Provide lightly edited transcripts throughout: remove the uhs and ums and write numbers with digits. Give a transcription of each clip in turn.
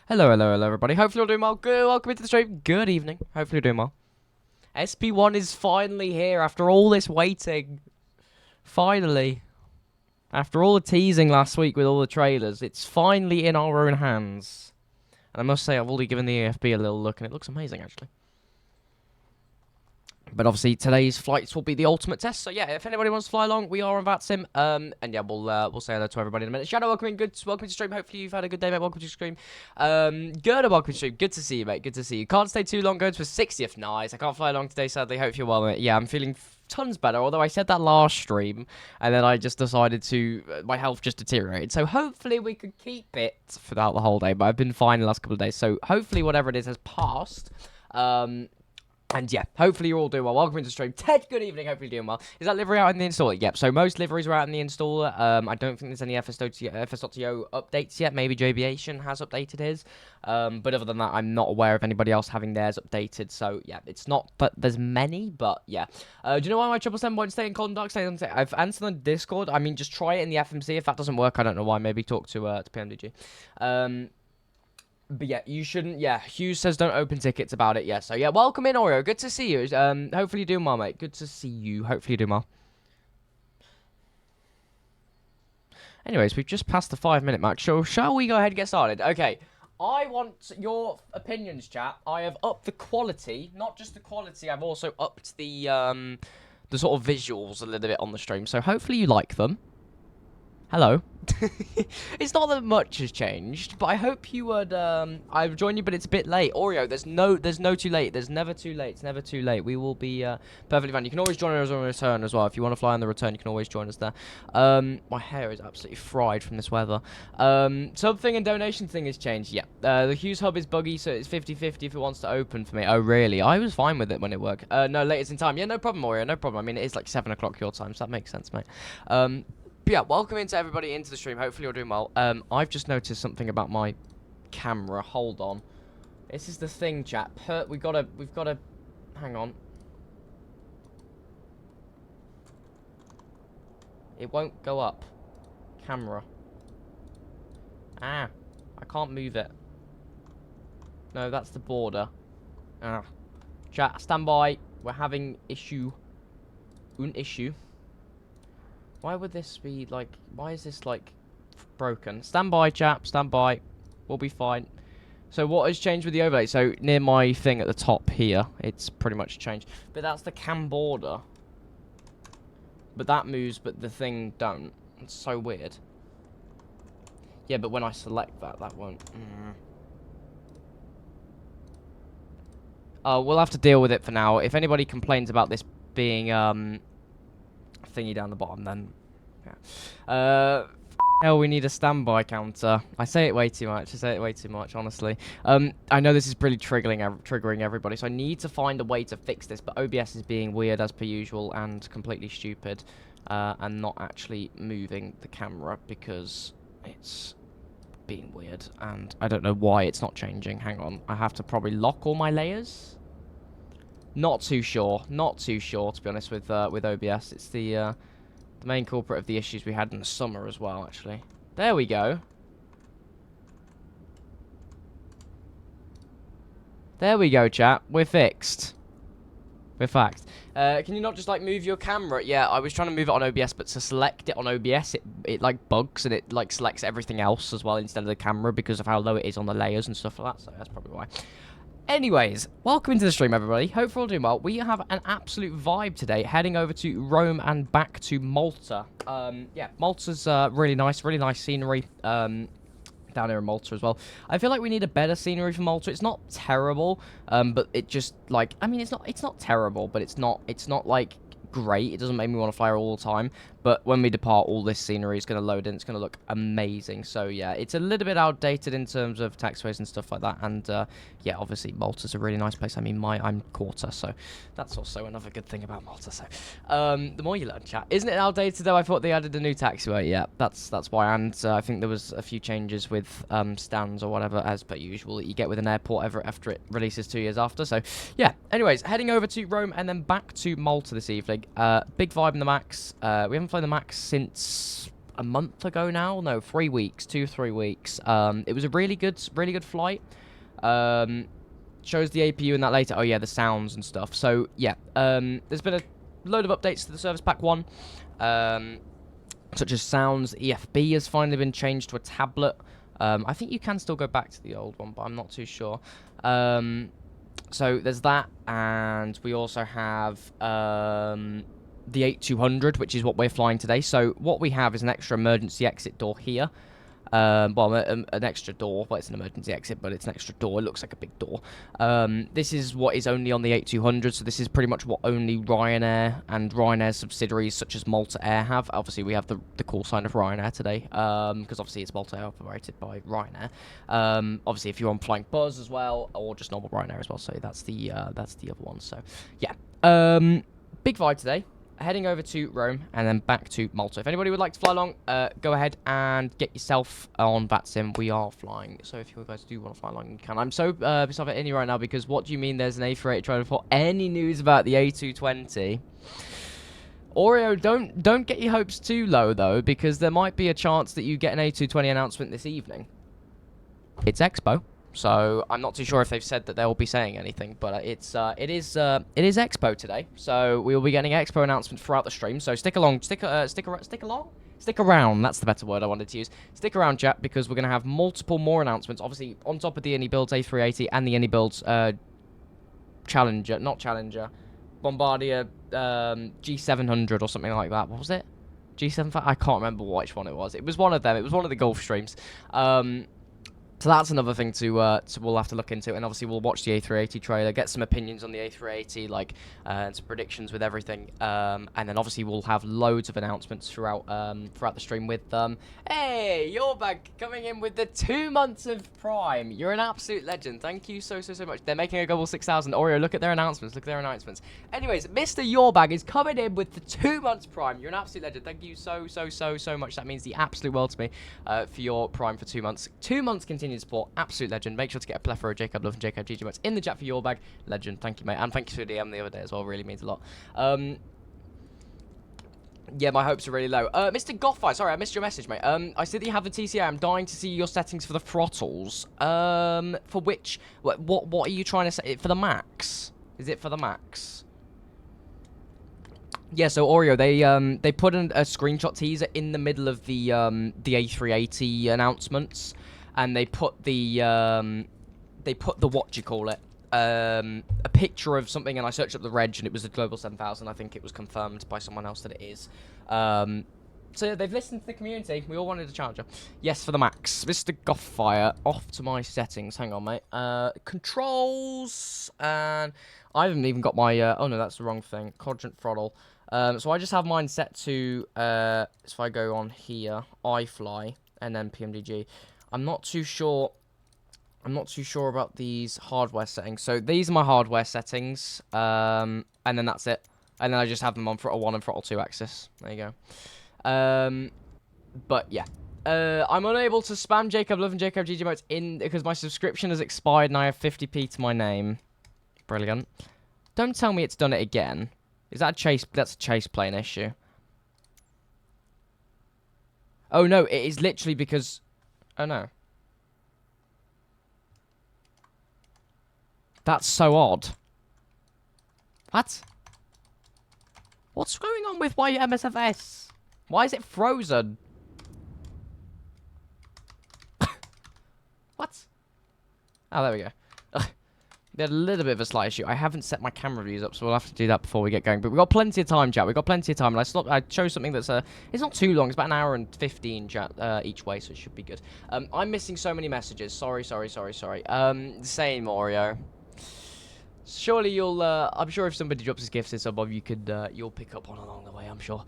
Hello, hello, hello, everybody. Hopefully you're doing well. Good. Welcome into the stream. Good evening. Hopefully you're doing well. SP1 is finally here after all this waiting. Finally. After all the teasing last week with all the trailers, it's finally in our own hands. And I must say, I've already given the AFB a little look, and it looks amazing, actually. But obviously, today's flights will be the ultimate test. So yeah, if anybody wants to fly along, we are on VATSIM. And yeah, we'll say hello to everybody in a minute. Shadow, welcome in. Welcome to stream. Hopefully you've had a good day, mate. Welcome to stream. Gerda, welcome to stream. Good to see you, mate. Good to see you. Can't stay too long. Going to a 60th. Nice. I can't fly along today, sadly. Hope you're well, mate. Yeah, I'm feeling tons better. Although I said that last stream, and then I just decided to my health just deteriorated. So hopefully we could keep it throughout the whole day. But I've been fine the last couple of days. So hopefully whatever it is has passed. And yeah, hopefully you're all doing well. Welcome into the stream. Ted, good evening. Hopefully you're doing well. Is that livery out in the installer? Yep. So most liveries are out in the installer. I don't think there's any FS.to updates yet. Maybe JBation has updated his. But other than that, I'm not aware of anybody else having theirs updated. So yeah, it's not that there's many, but yeah. Do you know why my 777 won't stay in contact? I've answered on Discord. I mean, just try it in the FMC. If that doesn't work, I don't know why. Maybe talk to PMDG. But yeah, you shouldn't. Yeah, Hughes says don't open tickets about it. Yeah, so yeah, welcome in, Oreo. Good to see you. Hopefully you're doing well, mate. Good to see you. Hopefully you're doing well. Anyways, we've just passed the 5-minute mark. So shall we go ahead and get started? Okay. I want your opinions, chat. I have upped the quality, not just the quality. I've also upped the sort of visuals a little bit on the stream. So hopefully you like them. Hello. It's not that much has changed, but I hope you would. I've joined you, but it's a bit late. Oreo, there's no too late. There's never too late. It's never too late. We will be perfectly fine. You can always join us on the return as well. If you want to fly on the return, you can always join us there. My hair is absolutely fried from this weather. Something and donation thing has changed. Yeah. The Hughes hub is buggy, so it's 50-50 if it wants to open for me. Oh really? I was fine with it when it worked. No, latest in time. Yeah, no problem, Oreo. No problem. I mean, it is like 7 o'clock your time, so that makes sense, mate. But yeah, welcome into everybody into the stream. Hopefully you're doing well. I've just noticed something about my camera. Hold on. This is the thing, chat. We've got to, hang on. It won't go up. Camera. Ah, I can't move it. No, that's the border. Ah. Chat, stand by. We're having issue. Un issue. Why would this be, like, why is this, like, broken? Stand by, chap, stand by. We'll be fine. So what has changed with the overlay? So near my thing at the top here, it's pretty much changed. But that's the cam border. But that moves, but the thing don't. It's so weird. Yeah, but when I select that, that won't. We'll have to deal with it for now. If anybody complains about this being, thingy down the bottom, then yeah. Hell, we need a standby counter. I say it way too much. Honestly. I know this is pretty triggering everybody, so I need to find a way to fix this, but OBS is being weird as per usual and completely stupid, and not actually moving the camera because it's being weird, and I don't know why it's not changing. Hang on, I have to probably lock all my layers. Not too sure, to be honest, with OBS. It's the main culprit of the issues we had in the summer as well, actually. There we go. There we go, chat. We're fixed. We're faxed. Can you not just, like, move your camera? Yeah, I was trying to move it on OBS, but to select it on OBS, it like, bugs, and it, like, selects everything else as well instead of the camera because of how low it is on the layers and stuff like that, so that's probably why. Anyways, welcome into the stream, everybody. Hope you're all doing well. We have an absolute vibe today, heading over to Rome and back to Malta. Yeah, Malta's really nice scenery. Down here in Malta as well. I feel like we need a better scenery for Malta. It's not terrible, but it just like I mean, it's not terrible, but it's not like great. It doesn't make me want to fly all the time. But when we depart, all this scenery is going to load in. It's going to look amazing. So yeah, it's a little bit outdated in terms of taxiways and stuff like that. And yeah, obviously Malta's a really nice place. I mean, I'm quarter, so that's also another good thing about Malta. So the more you learn, chat. Isn't it outdated though? I thought they added a new taxiway. Yeah, that's why. And I think there was a few changes with stands or whatever, as per usual, that you get with an airport after it releases 2 years after. So yeah. Anyways, heading over to Rome and then back to Malta this evening. Big vibe in the Max. We haven't flown the Max since a month ago now. No, 3 weeks, 3 weeks. It was a really good flight. Shows the APU and that later. Oh yeah, the sounds and stuff. So yeah, there's been a load of updates to the service pack 1, such as sounds. EFB has finally been changed to a tablet. I think you can still go back to the old one, but I'm not too sure. So there's that, and we also have the 8200, which is what we're flying today. So what we have is an extra emergency exit door here. Well, an extra door. Well, it's an emergency exit, but it's an extra door. It looks like a big door. This is what is only on the 8200, so this is pretty much what only Ryanair and Ryanair subsidiaries such as Malta Air have. Obviously, we have the call sign of Ryanair today, because obviously it's Malta Air operated by Ryanair. Obviously, if you're on Flying Buzz as well, or just normal Ryanair as well, so that's the other one. So, yeah. Big vibe today. Heading over to Rome and then back to Malta. If anybody would like to fly along, go ahead and get yourself on VATSIM. We are flying, so if you guys do want to fly along, you can. I'm so pissed off at Indy right now because what do you mean there's an A380 trailer for any news about the A220? Oreo, don't get your hopes too low though, because there might be a chance that you get an A220 announcement this evening. It's Expo. So I'm not too sure if they've said that they will be saying anything, but it is Expo today. So we will be getting Expo announcements throughout the stream. So stick around. That's the better word I wanted to use. Stick around, chat, because we're gonna have multiple more announcements. Obviously, on top of the AnyBuilds A380 and the AnyBuilds Bombardier G700 or something like that. What was it? G7? I can't remember which one it was. It was one of them. It was one of the Gulf streams. So that's another thing to we'll have to look into, and obviously we'll watch the A380 trailer, get some opinions on the A380, like and some predictions with everything, and then obviously we'll have loads of announcements throughout the stream with hey, your bag coming in with the 2 months of Prime. You're an absolute legend. Thank you so much. They're making a Global 6000. Oreo, look at their announcements. Anyways, Mr. Yorbag is coming in with the 2 months Prime. You're an absolute legend. Thank you so much. That means the absolute world to me for your Prime for 2 months. 2 months continued support. Absolute legend. Make sure to get a plethora of Jacob Love and Jacob GG Motes in the chat for your bag. Legend. Thank you, mate. And thank you for the DM the other day as well. Really means a lot. Yeah, my hopes are really low. Mr. Gothfire, sorry, I missed your message, mate. I see that you have the TCA. I'm dying to see your settings for the throttles. For which? What are you trying to say? For the max? Is it for the max? Yeah, so Oreo, they put a screenshot teaser in the middle of the A380 announcements, and they put the what do you call it? A picture of something, and I searched up the reg, and it was a Global 7000. I think it was confirmed by someone else that it is. So yeah, they've listened to the community. We all wanted a Challenger. Yes, for the max. Mr. Gothfire, off to my settings. Hang on, mate. Controls, and I haven't even got my, oh no, that's the wrong thing. Quadrant throttle. So I just have mine set to, if I go on here, iFLY, and then PMDG. I'm not too sure about these hardware settings. So these are my hardware settings, and then that's it. And then I just have them on throttle 1 and throttle 2 axis. There you go. But yeah. I'm unable to spam Jacob Love and Jacob GG Motes in because my subscription has expired and I have 50p to my name. Brilliant. Don't tell me it's done it again. Is that a chase? That's a chase plane issue. Oh no, it is literally because... Oh no. That's so odd. What? What's going on with my MSFS? Why is it frozen? What? Oh, there we go. We had a little bit of a slight issue. I haven't set my camera views up, so we'll have to do that before we get going. But we've got plenty of time, chat. We've got plenty of time. And I chose something that's... it's not too long. It's about an hour and 15, chat, each way, so it should be good. I'm missing so many messages. Sorry. Same, Oreo. Surely you'll... I'm sure if somebody drops his gifts in some of you could... you'll pick up one along the way, I'm sure.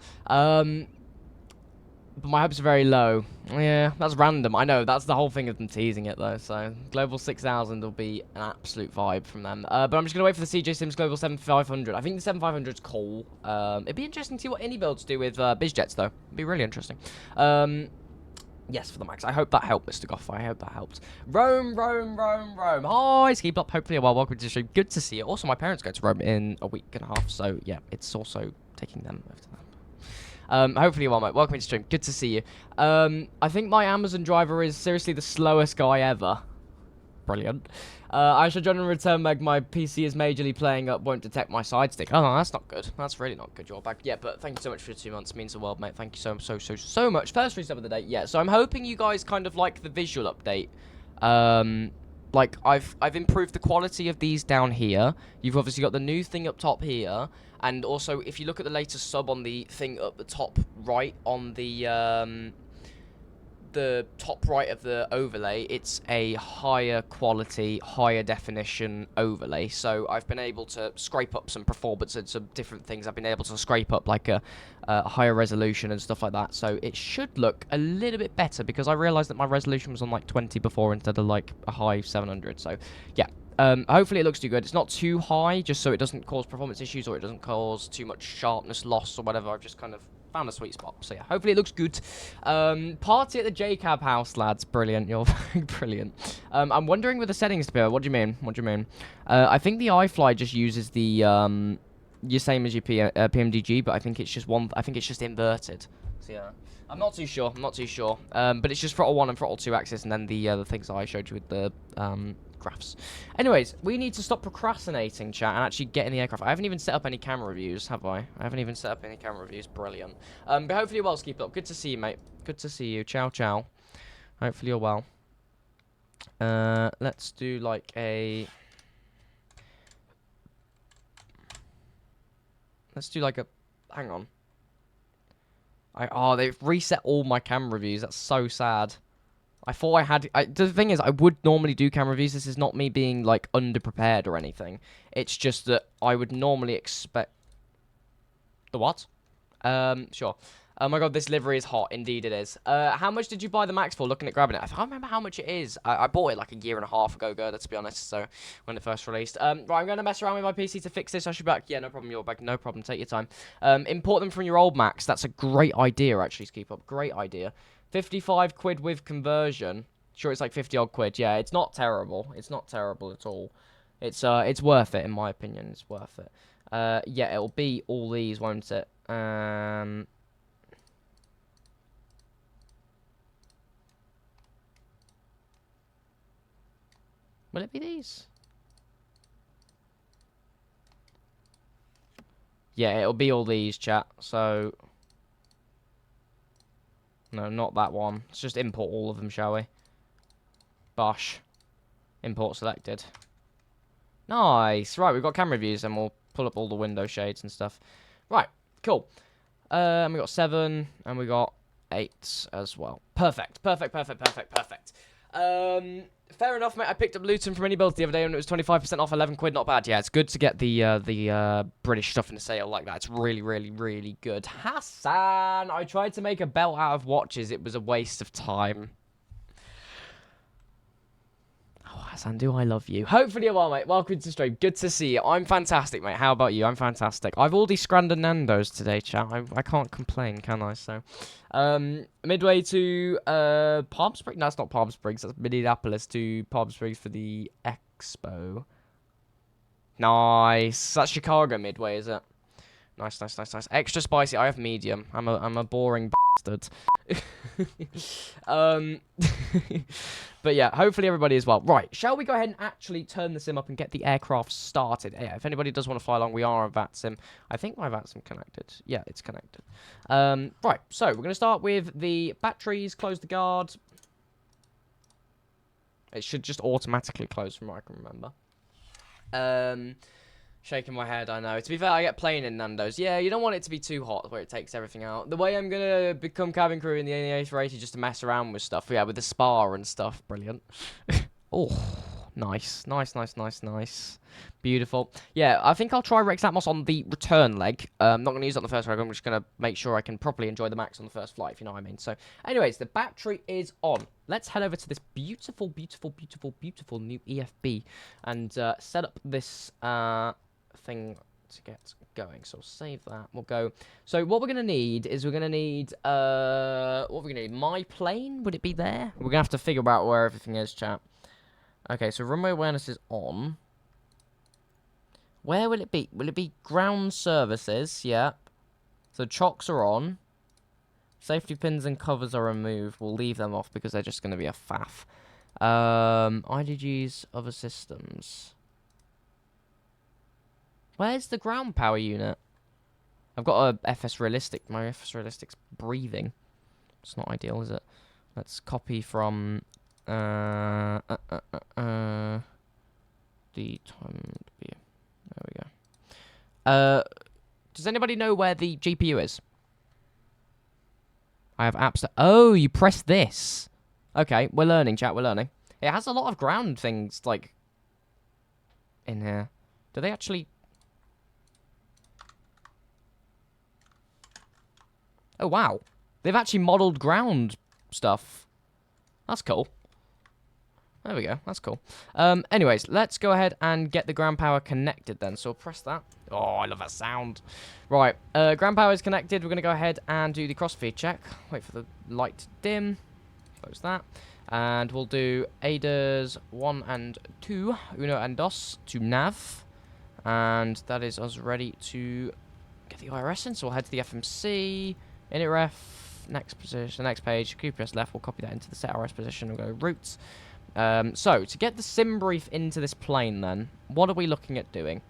But my hopes are very low. Yeah, that's random. I know, that's the whole thing of them teasing it, though. So, Global 6000 will be an absolute vibe from them. But I'm just going to wait for the CJ Sims Global 7500. I think the 7500's cool. It'd be interesting to see what any builds do with BizJets, though. It'd be really interesting. Yes, for the max. I hope that helped, Mr. Goffey. I hope that helped. Rome. Hi, Ski Up. Hopefully, welcome to the stream. Good to see you. Also, my parents go to Rome in a week and a half, so yeah, it's also taking them over to that. Hopefully you're well, mate. Welcome to stream. Good to see you. I think my Amazon driver is seriously the slowest guy ever. Brilliant. I shall join and return, Meg. My PC is majorly playing up, won't detect my side stick. Oh, no, that's not good. That's really not good. You're back. Yeah, but thank you so much for the 2 months. It means the world, mate. Thank you so much. First resub of the day. Yeah, so I'm hoping you guys kind of like the visual update. Like, I've improved the quality of these down here. You've obviously got the new thing up top here. And also, if you look at the latest sub on the thing up the top right on the top right of the overlay, it's a higher quality, higher definition overlay. So I've been able to scrape up some performance and some different things. I've been able to scrape up like a higher resolution and stuff like that. So it should look a little bit better because I realized that my resolution was on like 20 before instead of like a high 700. So yeah. Hopefully it looks too good. It's not too high, just so it doesn't cause performance issues or it doesn't cause too much sharpness loss or whatever. I've just kind of found a sweet spot. So yeah, hopefully it looks good. Party at the JCab house, lads. Brilliant. You're brilliant. I'm wondering with the settings to be. What do you mean? What do you mean? I think the iFLY just uses the your same as your PMDG, but I think it's just one. I think it's just inverted. So yeah. I'm not too sure. I'm not too sure. But it's just throttle 1 and throttle 2 axis, and then the things that I showed you with the graphs. Anyways, we need to stop procrastinating, chat, and actually get in the aircraft. I haven't even set up any camera reviews, have I? I haven't even set up any camera reviews. Brilliant. But hopefully you're well, keep it up. Good to see you, mate. Good to see you. Ciao, ciao. Hopefully you're well. Let's do like a... Let's do like a... Hang on. Oh, they've reset all my camera reviews. That's so sad. I thought I had... the thing is, I would normally do camera reviews. This is not me being, like, underprepared or anything. It's just that I would normally expect... The what? Sure. Oh my god, this livery is hot. Indeed it is. How much did you buy the Max for? Looking at grabbing it. I can't remember how much it is. I bought it like a year and a half ago, Gerda, to be honest, so when it first released. Right, I'm going to mess around with my PC to fix this. I should be back. Yeah, no problem. You're back. No problem. Take your time. Import them from your old Macs. That's a great idea, actually, Keep Up. Great idea. 55 quid with conversion. Sure, it's like 50 odd quid. Yeah, it's not terrible. It's not terrible at all. It's worth it, in my opinion. It's worth it. Yeah, it'll be all these, won't it? Will it be these? Yeah, it'll be all these, chat. So... No, not that one. Let's just import all of them, shall we? Bosh. Import selected. Nice. Right, we've got camera views, and we'll pull up all the window shades and stuff. Right, cool. And we got 7, and we got 8 as well. Perfect. Fair enough, mate. I picked up Luton from Anybuilds the other day, and it was 25% off, 11 quid. Not bad. Yeah, it's good to get the British stuff in the sale like that. It's really, really, really good. Hassan, I tried to make a belt out of watches. It was a waste of time. Oh, Hassan, do I love you? Hopefully you're well, mate. Welcome to the stream. Good to see you. I'm fantastic, mate. How about you? I'm fantastic. I've already scranned Nando's today, chat. I can't complain, can I? So, midway to Palm Springs. No, it's not Palm Springs. That's Minneapolis to Palm Springs for the expo. Nice. That's Chicago midway, is it? Nice. Extra spicy. I have medium. I'm a boring bastard. But yeah, hopefully everybody is well. Right, shall we go ahead and actually turn the sim up and get the aircraft started? Yeah, if anybody does want to fly along, we are on VATSIM. I think my VATSIM connected. Yeah, it's connected. Right, so we're going to start with the batteries. Close the guard. It should just automatically close from what I can remember. Shaking my head, I know. To be fair, I get plain in Nando's. Yeah, you don't want it to be too hot where it takes everything out. The way I'm going to become cabin crew in the A380 just to mess around with stuff. Yeah, with the spa and stuff. Brilliant. Oh, nice. Beautiful. Yeah, I think I'll try Rex Atmos on the return leg. I'm not going to use it on the first leg. I'm just going to make sure I can properly enjoy the Max on the first flight, if you know what I mean. So, anyways, the battery is on. Let's head over to this beautiful new EFB and set up this... thing to get going. So save that. We'll go. So what we're gonna need is my plane. Would it be there? We're gonna have to figure out where everything is, chat. Okay, so runway awareness is on. Where will it be? Will it be ground services? Yeah. So chocks are on. Safety pins and covers are removed. We'll leave them off because they're just going to be a faff. IDG's other systems. Where's the ground power unit? I've got a FS Realistic. My FS Realistic's breathing. It's not ideal, is it? Let's copy from the time view. There we go. Does anybody know where the GPU is? I have apps. Oh, you press this. Okay, we're learning, chat. We're learning. It has a lot of ground things like in here. Do they actually? Oh wow, they've actually modeled ground stuff. That's cool. There we go. That's cool. Anyways, let's go ahead and get the ground power connected then. So we'll press that. Oh, I love that sound. Right. Ground power is connected. We're going to go ahead and do the crossfeed check. Wait for the light to dim. Close that. And we'll do ADAs 1 and 2. Uno and dos to nav. And that is us ready to get the IRS in. So we'll head to the FMC. Init ref. Next position. Next page. QPS left. We'll copy that into the set RS position. We'll go root. So, to get the sim brief into this plane, then, what are we looking at doing?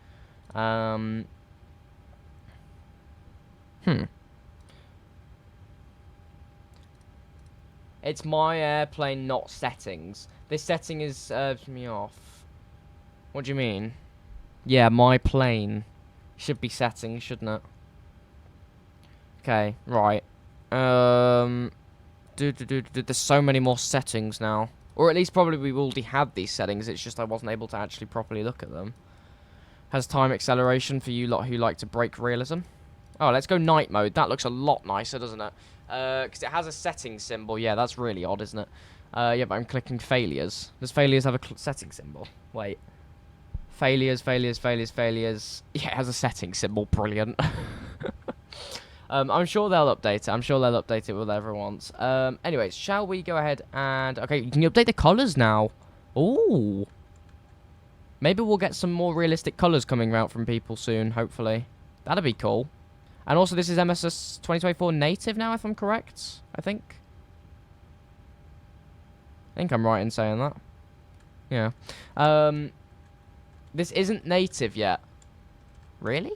It's my airplane, not settings. This setting is me off. What do you mean? Yeah, my plane. Should be settings, shouldn't it? Okay, right. There's so many more settings now. Or at least probably we already had these settings, it's just I wasn't able to actually properly look at them. Has time acceleration for you lot who like to break realism. Oh, let's go night mode. That looks a lot nicer, doesn't it? Because it has a setting symbol. Yeah, that's really odd, isn't it? Yeah, but I'm clicking failures. Does failures have a setting symbol? Wait. Failures. Yeah, it has a setting symbol. Brilliant. I'm sure they'll update it. I'm sure they'll update it with whatever it wants. Anyways, shall we go ahead and... Okay, can you update the colours now? Ooh. Maybe we'll get some more realistic colours coming out from people soon, hopefully. That'd be cool. And also, this is MSS 2024 native now, if I'm correct. I think I'm right in saying that. Yeah. This isn't native yet. Really?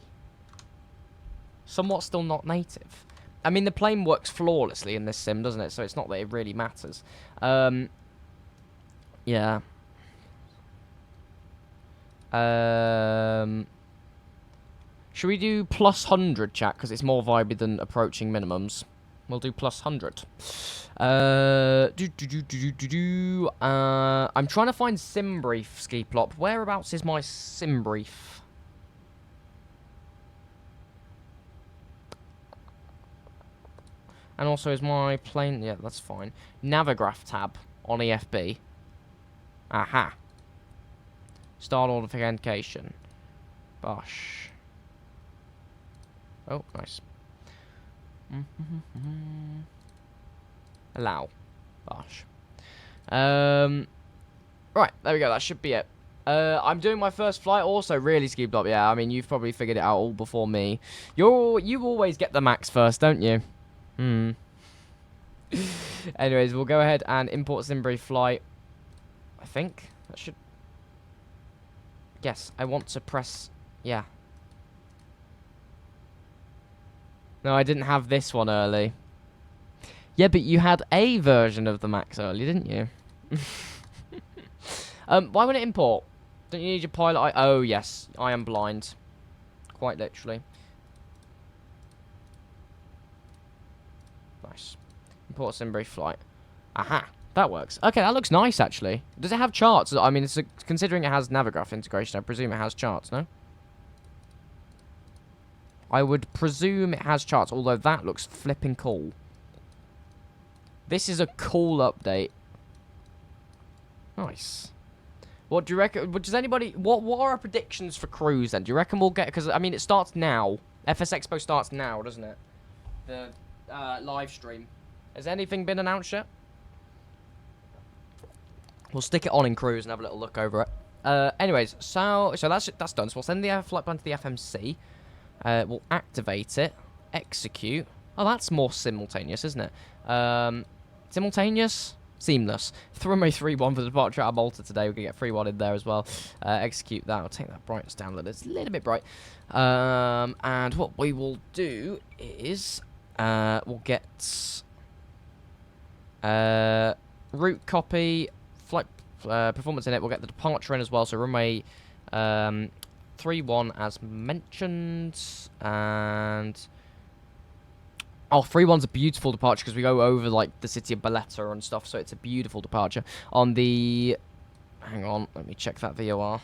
Somewhat still not native. I mean, the plane works flawlessly in this sim, doesn't it? So it's not that it really matters. Yeah. Should we do plus 100, chat? Because it's more vibey than approaching minimums. We'll do plus 100. I'm trying to find sim brief, Ski Plop. Whereabouts is my sim brief? And also, is my plane... Yeah, that's fine. Navigraph tab on EFB. Aha. Start authentication. Bosh. Oh, nice. Allow. Bosh. Right, there we go. That should be it. I'm doing my first flight also, really, Scooped Up. Yeah, I mean, you've probably figured it out all before me. You always get the max first, don't you? Anyways, we'll go ahead and import SimBrief flight. I think that should... Yes, I want to press... Yeah. No, I didn't have this one early. Yeah, but you had a version of the Max early, didn't you? Why wouldn't it import? Don't you need your pilot? Oh, yes. I am blind. Quite literally. Nice. Import SimBrief flight. Aha. That works. Okay, that looks nice, actually. Does it have charts? I mean, considering it has Navigraph integration, I presume it has charts, no? I would presume it has charts, although that looks flipping cool. This is a cool update. Nice. What do you reckon? Does anybody... What are our predictions for cruise, then? Do you reckon we'll get... Because, I mean, it starts now. FS Expo starts now, doesn't it? The live stream. Has anything been announced yet? We'll stick it on in cruise and have a little look over it. Anyways, so that's done. So we'll send the flight plan to the FMC. We'll activate it, execute. Oh, that's more simultaneous, isn't it? Simultaneous? Seamless. Runway 31 for the departure out of Malta today. We can get 31 in there as well. Execute that. I'll take that brightness down a little. It's a little bit bright. And what we will do is we'll get route copy, flight performance in it. We'll get the departure in as well. So runway 31 as mentioned. And... oh, 31's a beautiful departure because we go over, like, the city of Valletta and stuff, so it's a beautiful departure. On the... hang on, let me check that VOR.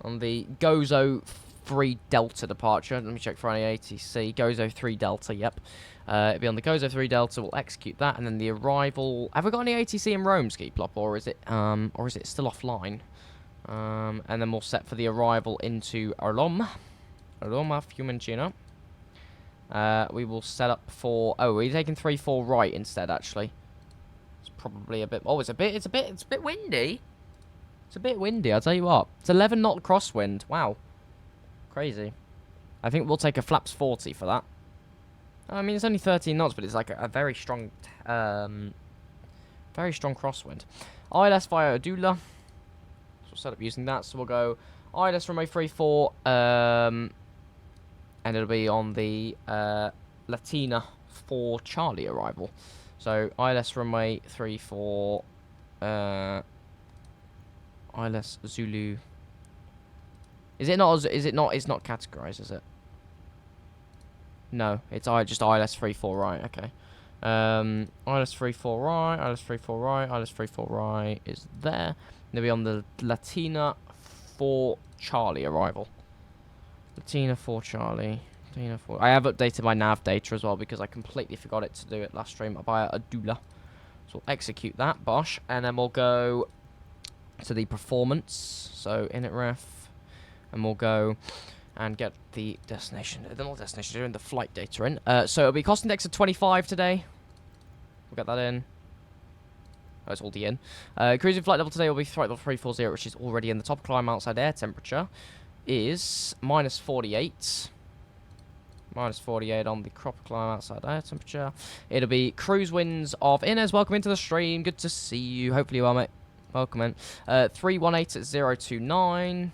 On the Gozo 3 Delta departure, let me check for any ATC. Gozo 3 Delta, yep. It'll be on the Gozo 3 Delta, we'll execute that, and then the arrival... have we got any ATC in Rome, Skiplop, or is it still offline? And then we'll set for the arrival into Roma Fiumicino. We will set up for... oh, we're taking 3-4 right instead, actually. It's probably a bit... oh, it's a bit windy. It's a bit windy, I'll tell you what. It's 11 knot crosswind. Wow. Crazy. I think we'll take a flaps 40 for that. I mean, it's only 13 knots, but it's like a very strong... very strong crosswind. ILS via Adula. So we'll set up using that. So we'll go ILS runway 34, and it'll be on the Latina 4 Charlie arrival. So ILS runway 34, ILS Zulu. Is it not? Is it not? It's not categorized, is it? No, it's just ILS 34 right. Okay. ILS 34 right, ILS 34 right, ILS 34 right is there. They'll be on the Latina 4 Charlie arrival. Latina 4 Charlie. Latina 4. I have updated my nav data as well because I completely forgot it to do it last stream via Adula. So we'll execute that, bosh, and then we'll go to the performance. So init ref, and we'll go and get the destination. They're not destination, they're in the flight data in. So it'll be cost index of 25 today. We'll get that in. Oh, it's already in. Cruising flight level today will be flight level 340, which is already in the top. Climb outside air temperature is minus 48. Minus 48 on the crop climb outside air temperature. It'll be cruise winds of Inez. Welcome into the stream. Good to see you. Hopefully you are, mate. Welcome in. 318 at 029.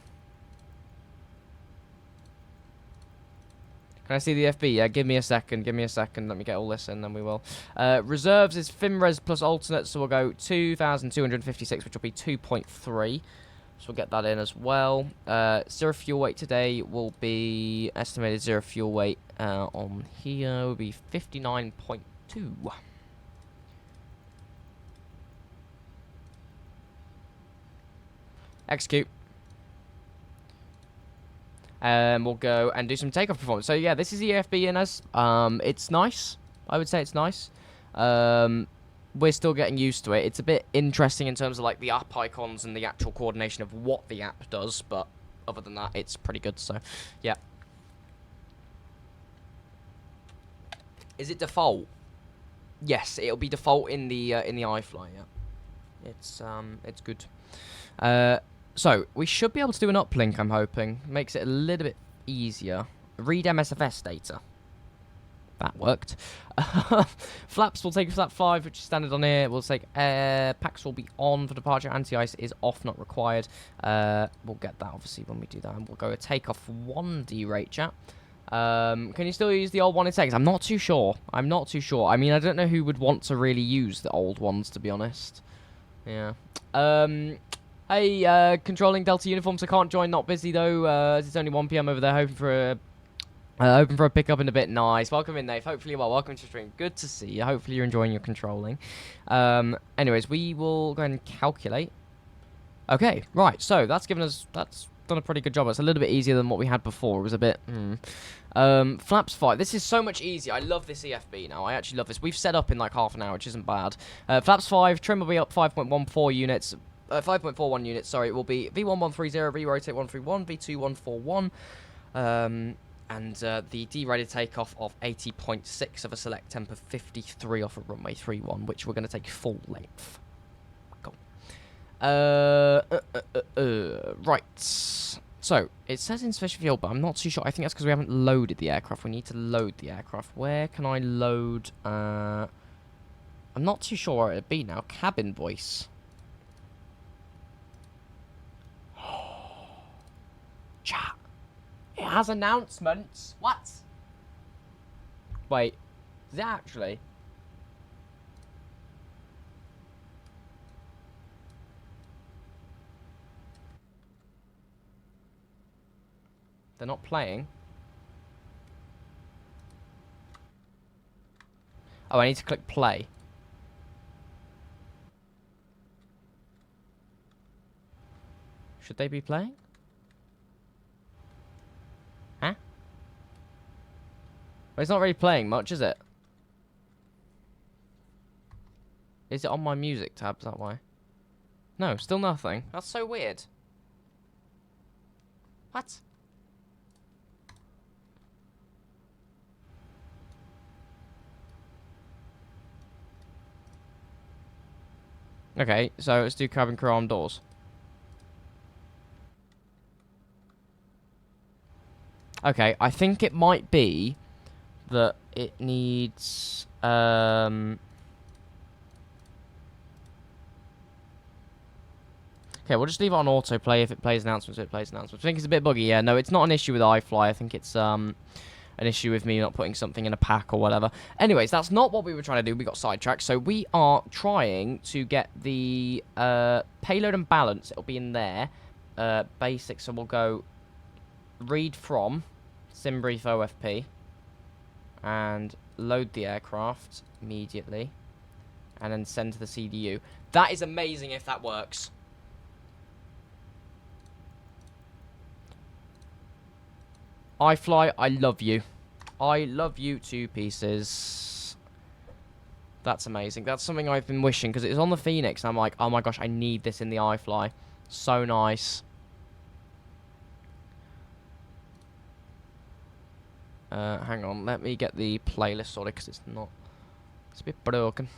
Can I see the FB? Yeah, give me a second. Give me a second. Let me get all this in, then we will. Reserves is FimRes plus alternate, so we'll go 2,256, which will be 2.3. So we'll get that in as well. Zero fuel weight today will be estimated zero fuel weight on here will be 59.2. Execute. We'll go and do some takeoff performance. So yeah, this is the EFB in us. It's nice. I would say it's nice. We're still getting used to it. It's a bit interesting in terms of like the app icons and the actual coordination of what the app does, but other than that, it's pretty good. So yeah. Is it default? Yes, it'll be default in the iFLY. Yeah, it's good. So we should be able to do an uplink. I'm hoping makes it a little bit easier. Read MSFS data. That worked. Flaps will take flap 5, which is standard on here. We'll take packs will be on for departure. Anti-ice is off, not required. We'll get that obviously when we do that, and we'll go a takeoff 1 derate chat. Can you still use the old one in seconds? I'm not too sure. I'm not too sure. I mean, I don't know who would want to really use the old ones, to be honest. Yeah. Hey, controlling Delta uniforms. I can't join. Not busy though. As it's only 1 PM over there. Hoping for a pickup in a bit. Nice. Welcome in, Nate. Hopefully, well, welcome to the stream. Good to see you. Hopefully, you're enjoying your controlling. Anyways, we will go ahead and calculate. Okay, right. So that's done a pretty good job. It's a little bit easier than what we had before. It was a bit. Flaps 5. This is so much easier. I love this EFB now. I actually love this. We've set up in like half an hour, which isn't bad. Flaps 5. Trim will be up 5.14 units. 5.41 units, sorry, it will be V1130, re-rotate 131, V2141, and the derated takeoff of 80.6 of a select temp of 53 off of runway 31, which we're going to take full length. Cool. Right. So, it says insufficient fuel, but I'm not too sure. I think that's because we haven't loaded the aircraft. We need to load the aircraft. Where can I load? I'm not too sure where it'd be now. Cabin voice. Chat. It has announcements. What? Wait. Is it actually? They're not playing. Oh, I need to click play. Should they be playing? Huh? Well, it's not really playing much, is it? Is it on my music tab? Is that why? No, still nothing. That's so weird. What? Okay, so let's do cabin crew armed doors. Okay, I think it might be that it needs okay, we'll just leave it on autoplay. If it plays announcements, it plays announcements. I think it's a bit buggy. Yeah, no, it's not an issue with iFLY. I think it's an issue with me not putting something in a pack or whatever. Anyways, that's not what we were trying to do. We got sidetracked. So we are trying to get the payload and balance. It'll be in there. Basic. So we'll go read from SimBrief OFP and load the aircraft immediately and then send to the CDU. That is amazing if that works. iFLY, I love you. I love you to pieces. That's amazing. That's something I've been wishing, because it was on the Phoenix, and I'm like, oh my gosh, I need this in the iFLY. So nice. Hang on, let me get the playlist sorted, because it's not... It's a bit broken.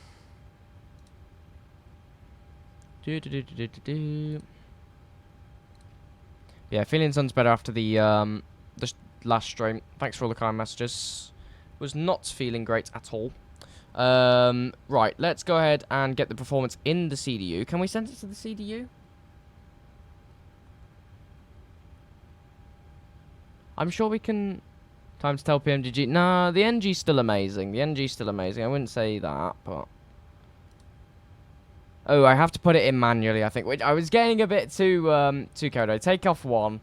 Yeah, feeling sounds better after the last stream. Thanks for all the kind messages. Was not feeling great at all. Right, let's go ahead and get the performance in the CDU. Can we send it to the CDU? I'm sure we can... Time to tell PMGG. Nah, the NG's still amazing. The NG's still amazing. I wouldn't say that, but... Oh, I have to put it in manually, I think. Which I was getting a bit too carried away. Take off 1.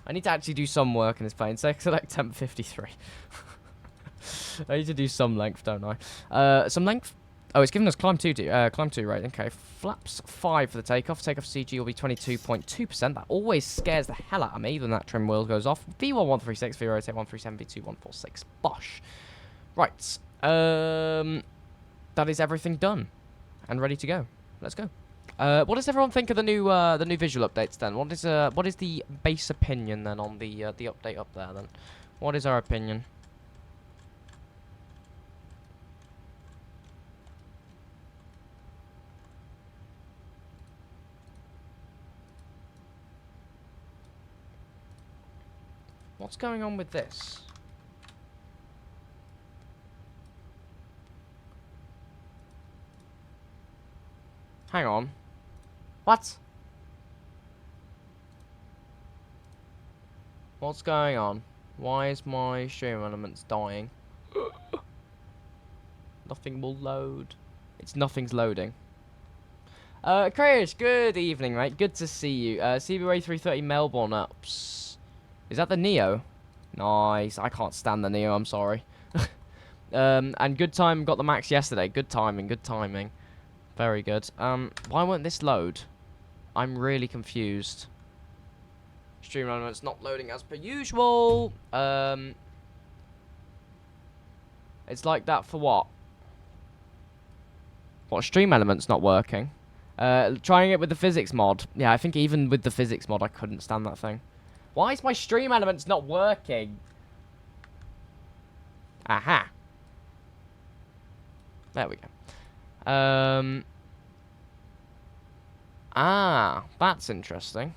I need to actually do some work in this plane. So select temp 53. I need to do some length, don't I? Some length? Oh, it's giving us climb 2, right. Okay, flaps 5 for the takeoff. Takeoff CG will be 22.2%. That always scares the hell out of me when that trim wheel goes off. V1136, V rotate 137, V2146. Bosh. Right. That is everything done. And ready to go. Let's go. What does everyone think of the new visual updates then? What is the base opinion then on the update up there then? What is our opinion? What's going on with this? Hang on. What? What's going on? Why is my stream elements dying? Nothing will load. Nothing's loading. Chris, good evening, mate. Good to see you. CBWay 330 Melbourne ups. Is that the Neo? Nice. I can't stand the Neo, I'm sorry. And good time, got the Max yesterday. Good timing, good timing. Very good. Why won't this load? I'm really confused. Stream elements not loading as per usual. It's like that for what? What, stream elements not working? Trying it with the physics mod. Yeah, I think even with the physics mod, I couldn't stand that thing. Why is my stream elements not working? Aha. There we go. Ah, that's interesting.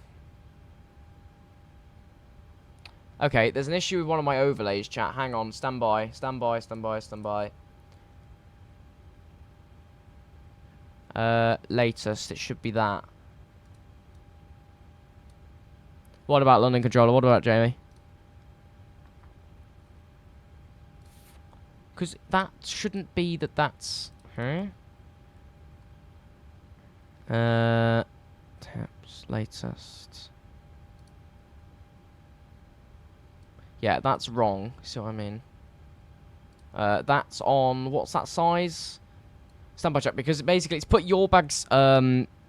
Okay, there's an issue with one of my overlays, chat. Hang on, stand by, stand by, stand by, stand by. Latest, it should be that. What about London Controller? What about Jamie? Because that shouldn't be that that's... Huh? Tips, latest. Yeah, that's wrong. See what I mean? That's on... What's that size? Standby check, because basically it's put your bag's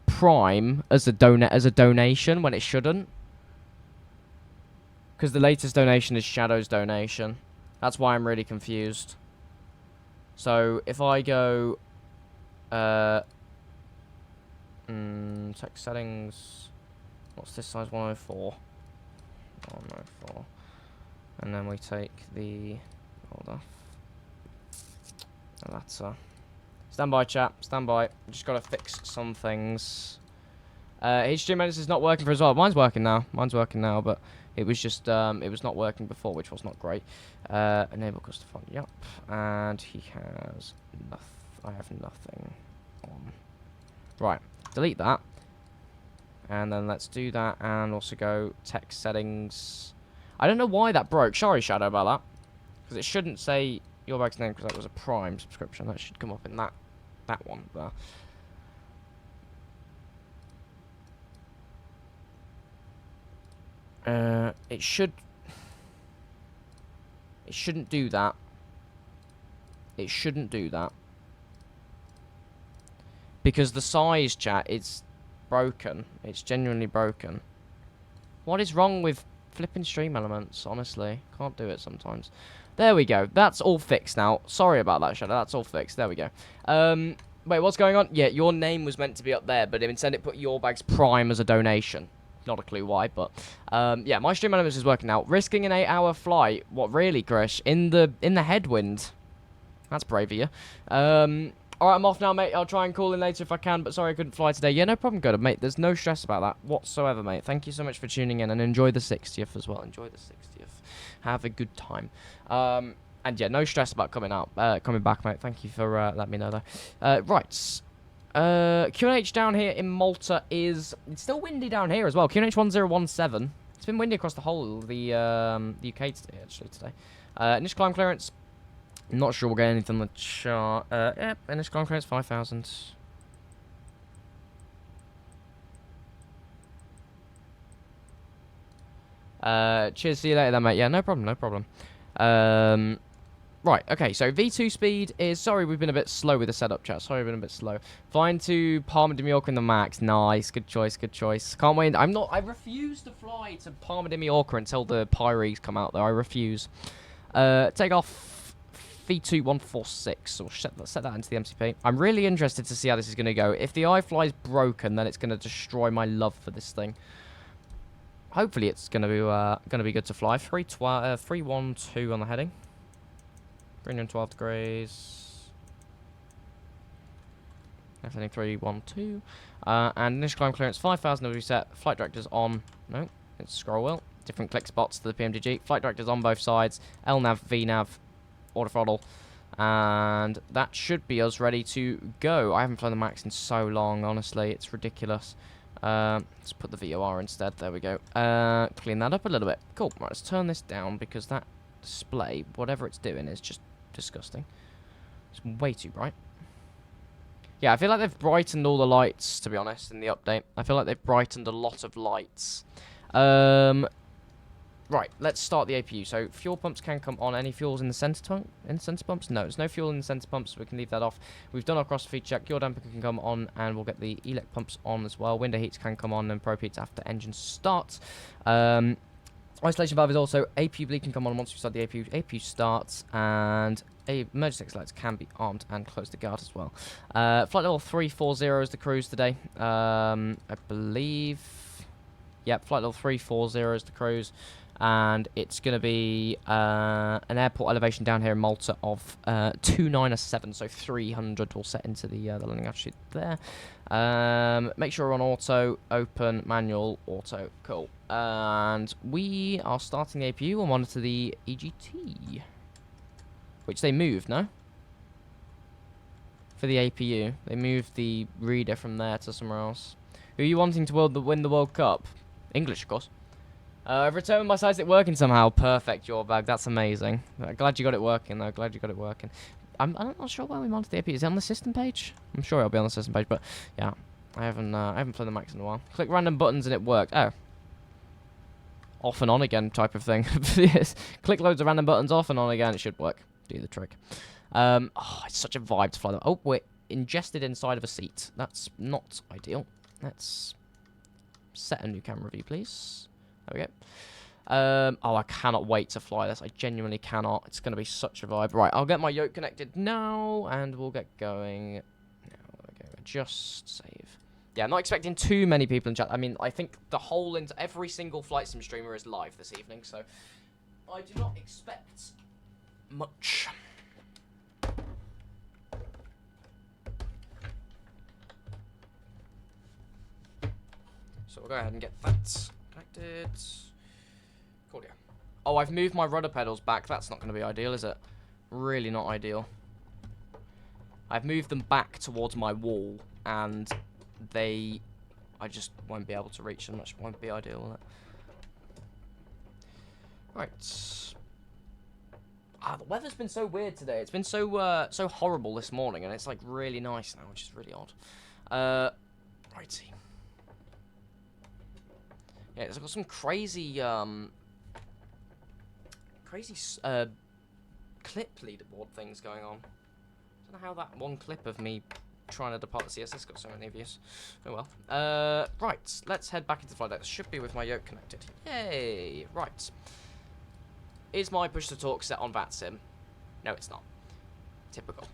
prime as a donation when it shouldn't. Because the latest donation is Shadow's donation. That's why I'm really confused. So if I go text settings, what's this size? 104. 104. And then we take the hold off. That's stand by, chat. Stand by. Just gotta fix some things. HDMI is not working for as well. Mine's working now. Mine's working now, but it was just it was not working before, which was not great. Enable custom font. Yep. And he has nothing. I have nothing on. Right. Delete that. And then let's do that, and also go text settings. I don't know why that broke. Sorry, Shadow, about that. Because it shouldn't say your bag's name, because that was a Prime subscription. That should come up in that one there. It shouldn't do that. It shouldn't do that. Because the size, chat, it's broken. It's genuinely broken. What is wrong with flipping stream elements, honestly? Can't do it sometimes. There we go. That's all fixed now. Sorry about that, Shadow. That's all fixed. There we go. Wait, what's going on? Yeah, your name was meant to be up there, but instead it put your bag's prime as a donation. Not a clue why, but yeah, my stream elements is working now. Risking an 8-hour flight. What, really, Grish? In the headwind. That's brave of you. Alright, I'm off now, mate. I'll try and call in later if I can, but sorry I couldn't fly today. Yeah, no problem, good, mate. There's no stress about that whatsoever, mate. Thank you so much for tuning in, and enjoy the 60th as well. Enjoy the 60th. Have a good time. And yeah, no stress about coming back, mate. Thank you for letting me know, though. Right. QNH down here in Malta is... It's still windy down here as well. QNH 1017. It's been windy across the whole of the UK today, actually, today. Initial climb clearance... Not sure we'll get anything on the chart. Yep, initial climb clearance 5,000. Cheers, see you later then, mate. Yeah, no problem, no problem. Right, okay, so V2 speed is... Sorry, we've been a bit slow with the setup, chat. Sorry, we've been a bit slow. Flying to Palma de Mallorca in the max. Nice, good choice, good choice. Can't wait. I refuse to fly to Palma de Mallorca until the Pyrees come out there. I refuse. Take off V2 146. So we'll set that into the MCP. I'm really interested to see how this is going to go. If the iFLY is broken, then it's going to destroy my love for this thing. Hopefully it's going to be good to fly. 312 on the heading. 312 degrees. Definitely 312. And initial climb clearance 5,000 as we set. Flight directors on. No, it's scroll wheel. Different click spots to the PMDG. Flight directors on both sides. LNAV, VNAV, auto throttle. And that should be us ready to go. I haven't flown the max in so long, honestly. It's ridiculous. Let's put the VOR instead. There we go. Clean that up a little bit. Cool. Right, let's turn this down because that display, whatever it's doing, is just disgusting. It's way too bright. Yeah, I feel like they've brightened all the lights, to be honest, in the update. I feel like they've brightened a lot of lights. Right, let's start the APU. So fuel pumps can come on. Any fuels in the center pumps? No, there's no fuel in the center pumps, so we can leave that off. We've done our cross feed check. Your damper can come on, and we'll get the elec pumps on as well. Window heats can come on, and probe heats after engine start. Isolation valve is also APU bleed can come on once we start the APU. APU starts, and emergency exit lights can be armed and close the guard as well. Flight level 340 is the cruise today. I believe. Yep, flight level 340 is the cruise. And it's going to be an airport elevation down here in Malta of 2907, so 300 will set into the landing altitude there. Make sure we're on auto, open, manual, auto, cool. And we are starting the APU. We'll monitor the EGT, which they moved, no? For the APU, they moved the reader from there to somewhere else. Who are you wanting to win the World Cup? English, of course. I've returned my sight working somehow. Perfect, your bag. That's amazing. Glad you got it working, though. Glad you got it working. I'm not sure where we monitor the APU. Is it on the system page? I'm sure it'll be on the system page, but yeah, I haven't played the Max in a while. Click random buttons and it worked. Oh, off and on again type of thing. Yes. Click loads of random buttons off and on again. It should work. Do the trick. Oh, it's such a vibe to fly them. Oh, we're ingested inside of a seat. That's not ideal. Let's set a new camera view, please. There we go. Oh, I cannot wait to fly this. I genuinely cannot. It's going to be such a vibe. Right, I'll get my yoke connected now, and we'll get going. Okay, just save. Yeah, I'm not expecting too many people in chat. I mean, I think the whole every single flight sim streamer is live this evening, so I do not expect much. So we'll go ahead and get that connected. Cool, yeah. Oh, I've moved my rudder pedals back. That's not going to be ideal, is it? Really not ideal. I've moved them back towards my wall, and I just won't be able to reach them. That won't be ideal, will it? Right. Ah, the weather's been so weird today. It's been so so horrible this morning, and it's like really nice now, which is really odd. Righty. Yeah, it's got some crazy clip leaderboard things going on. I don't know how that one clip of me trying to depart the CSS got so many views. Oh well. Right, let's head back into the flight deck. Should be with my yoke connected. Yay! Right. Is my push to talk set on VATSIM? No, it's not. Typical.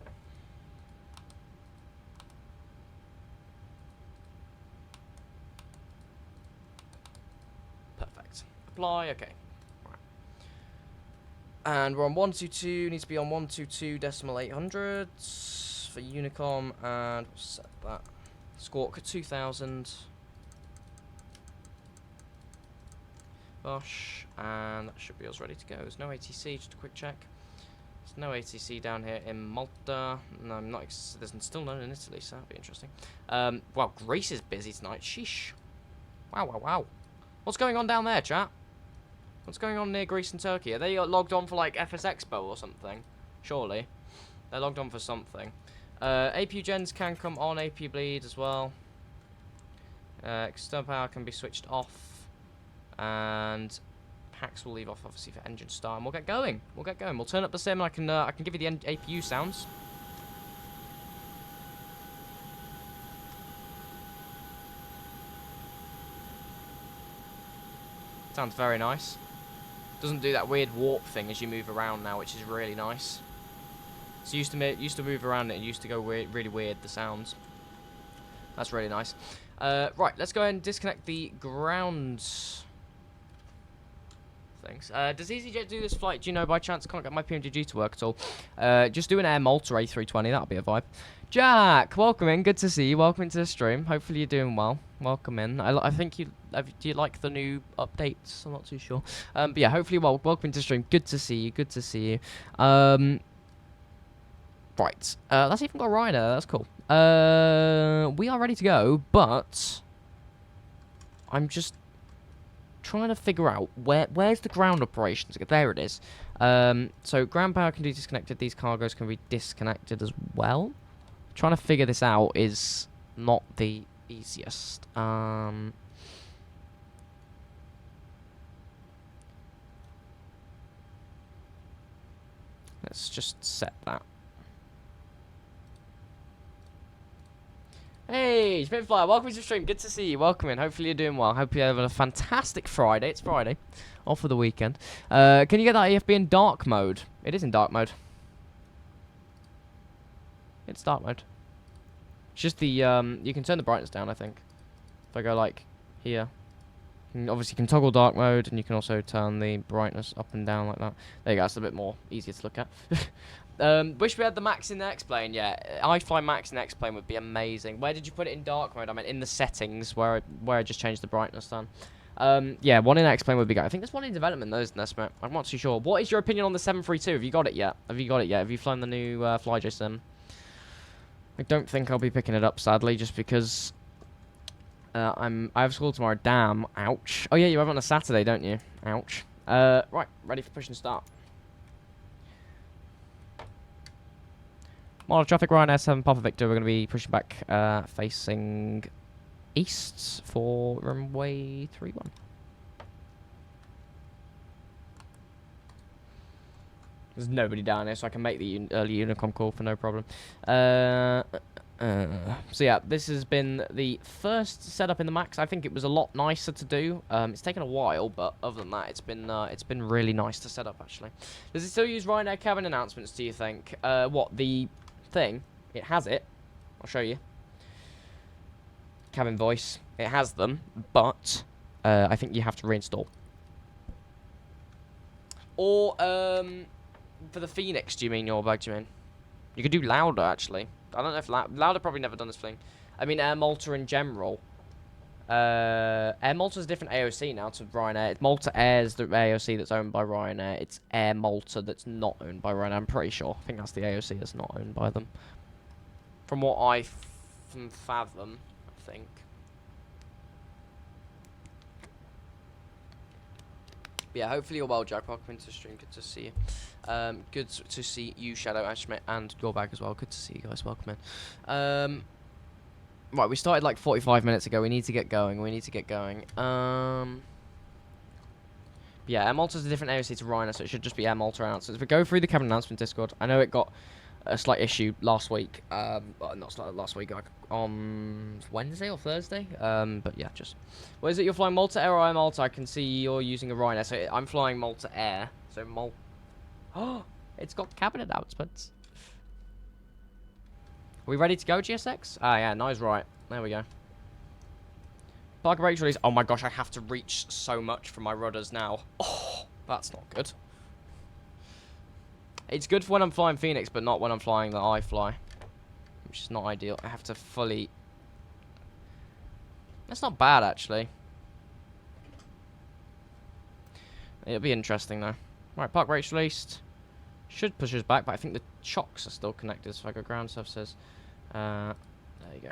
Perfect. Apply, okay. Right. And we're on 122, needs to be on 122.800 for Unicom, and we'll set that. Squawk 2000. Bosh, and that should be us ready to go. There's no ATC, just a quick check. There's no ATC down here in Malta. No, I'm not. There's still none in Italy, so that'll be interesting. Wow, Greece is busy tonight. Sheesh. Wow, wow, wow. What's going on down there, chat? What's going on near Greece and Turkey? Are they logged on for like FS Expo or something? Surely. They're logged on for something. APU gens can come on, APU bleed as well. External power can be switched off. And packs will leave off obviously for engine start, and we'll get going. We'll get going. We'll turn up the sim, and I can give you the APU sounds. Sounds very nice. Doesn't do that weird warp thing as you move around now, which is really nice. So used to move around and it used to go weird, really weird, the sounds. That's really nice. Right, let's go ahead and disconnect the ground things. Does EasyJet do this flight? Do you know by chance? Can't get my PMDG to work at all. Just do an Air Malta A320. That'll be a vibe. Jack, welcome in. Good to see you. Welcome into the stream. Hopefully you're doing well. Welcome in. I think do you like the new updates? I'm not too sure. But yeah, hopefully welcome into the stream. Good to see you. Good to see you. Right. That's even got a rider. That's cool. We are ready to go, but I'm just trying to figure out where's the ground operations. There it is. So ground power can be disconnected. These cargoes can be disconnected as well. Trying to figure this out is not the easiest. Let's just set that. Hey, Spitfire, welcome to the stream. Good to see you. Welcome in. Hopefully you're doing well. Hope you're having a fantastic Friday. It's Friday. Off for the weekend. Can you get that EFB in dark mode? It is in dark mode. It's dark mode. It's just the, you can turn the brightness down, I think. If I go, like, here. Obviously, you can toggle dark mode, and you can also turn the brightness up and down like that. There you go. That's a bit more easier to look at. Wish we had the max in the X-Plane. Yeah, iFLY max in the X-Plane would be amazing. Where did you put it in dark mode? I mean, in the settings where I just changed the brightness down. Yeah, one in X-Plane would be good. I think there's one in development though, isn't there, Smith? I'm not too sure. What is your opinion on the 732? Have you got it yet? Have you flown the new FlyJ sim? I don't think I'll be picking it up, sadly, just because I have school tomorrow. Damn. Ouch. Oh yeah, you have it on a Saturday, don't you? Ouch. Right, ready for push and start. Model traffic, Ryanair 7 Papa Victor. We're going to be pushing back, facing east for runway 31. There's nobody down here, so I can make the early Unicom call for no problem. So yeah, this has been the first setup in the Max. I think it was a lot nicer to do. It's taken a while, but other than that, it's been really nice to set up actually. Does it still use Ryanair cabin announcements? Do you think? What the thing? It has it. I'll show you. Cabin voice. It has them, but I think you have to reinstall. Or for the Phoenix, do you mean your bag? Do you mean? You could do louder actually. I don't know if louder probably never done this thing. I mean Air Malta in general. Air Malta's a different AOC now to Ryanair. Malta Air's the AOC that's owned by Ryanair. It's Air Malta that's not owned by Ryanair. I'm pretty sure. I think that's the AOC that's not owned by them. From what I fathom, I think. But yeah, hopefully you're well, Jack. Welcome into the stream. Good to see you. Good to see you, Shadow, Ashmit, and your bag as well. Good to see you guys. Welcome in. Right, we started like 45 minutes ago. We need to get going. Yeah, Air Malta's a different AOC to Ryanair, so it should just be Air Malta announcements. We go through the cabin announcement Discord. I know it got a slight issue last week. Well, not last week, like on Wednesday or Thursday. But yeah, just. What is it? You're flying Malta Air or Air Malta? I can see you're using a Ryanair, so I'm flying Malta Air. So Oh, it's got cabin announcements. Are we ready to go, GSX? Ah, yeah, nice, right. There we go. Parker brakes release. Oh my gosh, I have to reach so much from my rudders now. Oh, that's not good. It's good for when I'm flying Phoenix, but not when I'm flying the iFLY. Which is not ideal. I have to fully... That's not bad, actually. It'll be interesting, though. Right, park brakes released. Should push us back, but I think the chocks are still connected, so I go ground surfaces. There you go.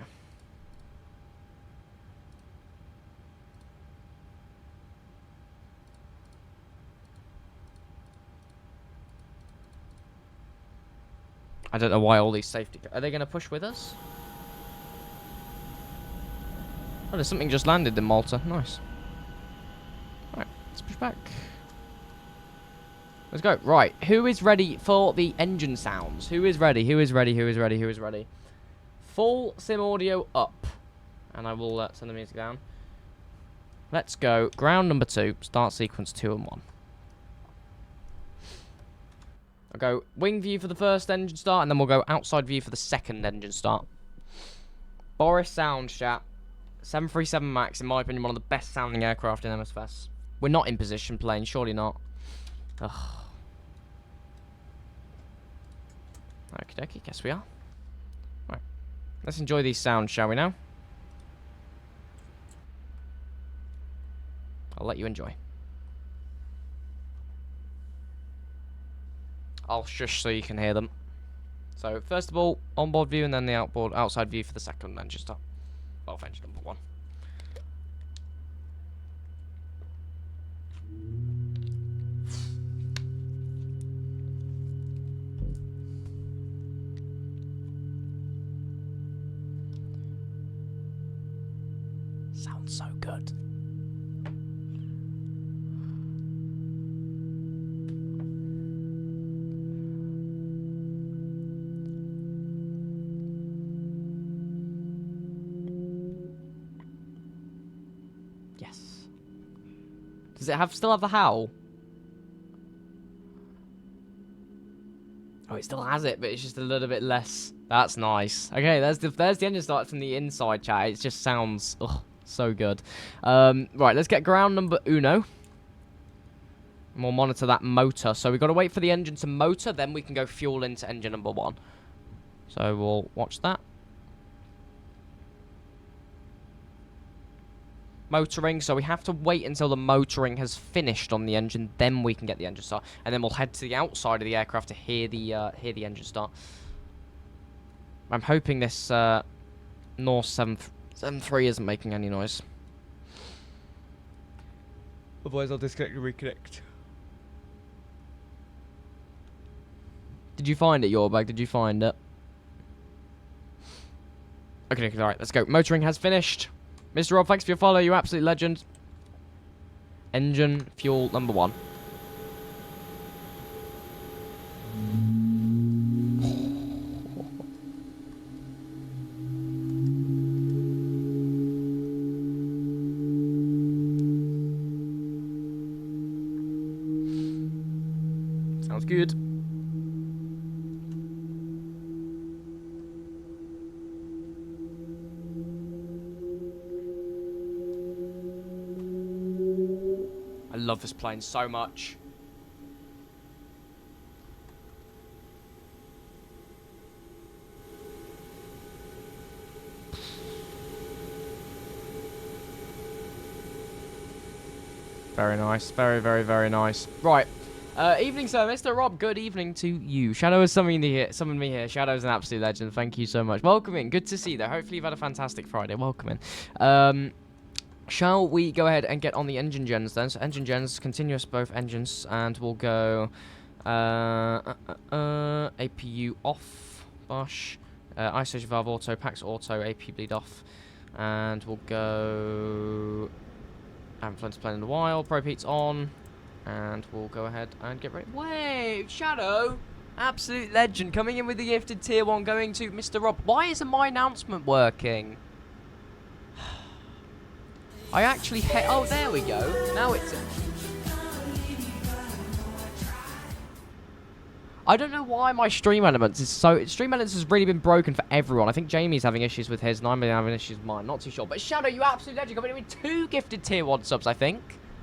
I don't know why all these safety... Are they going to push with us? Oh, there's something just landed in Malta. Nice. Right, let's push back. Let's go. Right, who is ready for the engine sounds? Who is ready? Who is ready? Who is ready? Who is ready? Full sim audio up. And I will turn the music down. Let's go. Ground number 2. Start sequence 2 and 1. I'll go wing view for the first engine start, and then we'll go outside view for the second engine start. Boris sound chat. 737 MAX, in my opinion, one of the best sounding aircraft in MSFS. We're not in position plane, surely not. Ugh. Okie dokie, guess we are. Right. Let's enjoy these sounds, shall we now? I'll let you enjoy. I'll shush so you can hear them. So, first of all, onboard view and then the outside view for the second engine start. Well, engine number 1. Sounds so good. Yes. Does it still have the howl? Oh, it still has it, but it's just a little bit less. That's nice. Okay, there's the engine start from the inside, chat. It just sounds So good. Right, let's get ground number uno. And we'll monitor that motor. So we've got to wait for the engine to motor, then we can go fuel into engine number 1. So we'll watch that. Motoring, so we have to wait until the motoring has finished on the engine, then we can get the engine start, and then we'll head to the outside of the aircraft to hear the engine start. I'm hoping this Norse 73 isn't making any noise. Otherwise, I'll disconnect and reconnect. Did you find it, your bag? Did you find it? Okay, alright, let's go. Motoring has finished. Mr. Rob, thanks for your follow, you absolute legend. Engine, fuel, number 1. Sounds good. I love this plane so much. Very nice. Very, very, very nice. Right. Evening, sir. Mr. Rob, good evening to you. Shadow has summoned me here. Shadow's an absolute legend. Thank you so much. Welcome in. Good to see you there. Hopefully you've had a fantastic Friday. Welcome in. Shall we go ahead and get on the engine gens then? So engine gens, continuous both engines, and we'll go APU off, Bosch, isolation valve auto, Pax auto, AP bleed off, and we'll go, I haven't flown to plane in a while, Propeat's on, and we'll go ahead and get ready. Wait, Shadow! Absolute legend, coming in with the gifted tier 1, going to Mr. Rob. Why isn't my announcement working? I actually oh, there we go. Now it's... I don't know why my Stream Elements is so... Stream Elements has really been broken for everyone. I think Jamie's having issues with his, and I'm having issues with mine. Not too sure. But Shadow, you absolute legend. Coming in with 2 gifted tier 1 subs, I think.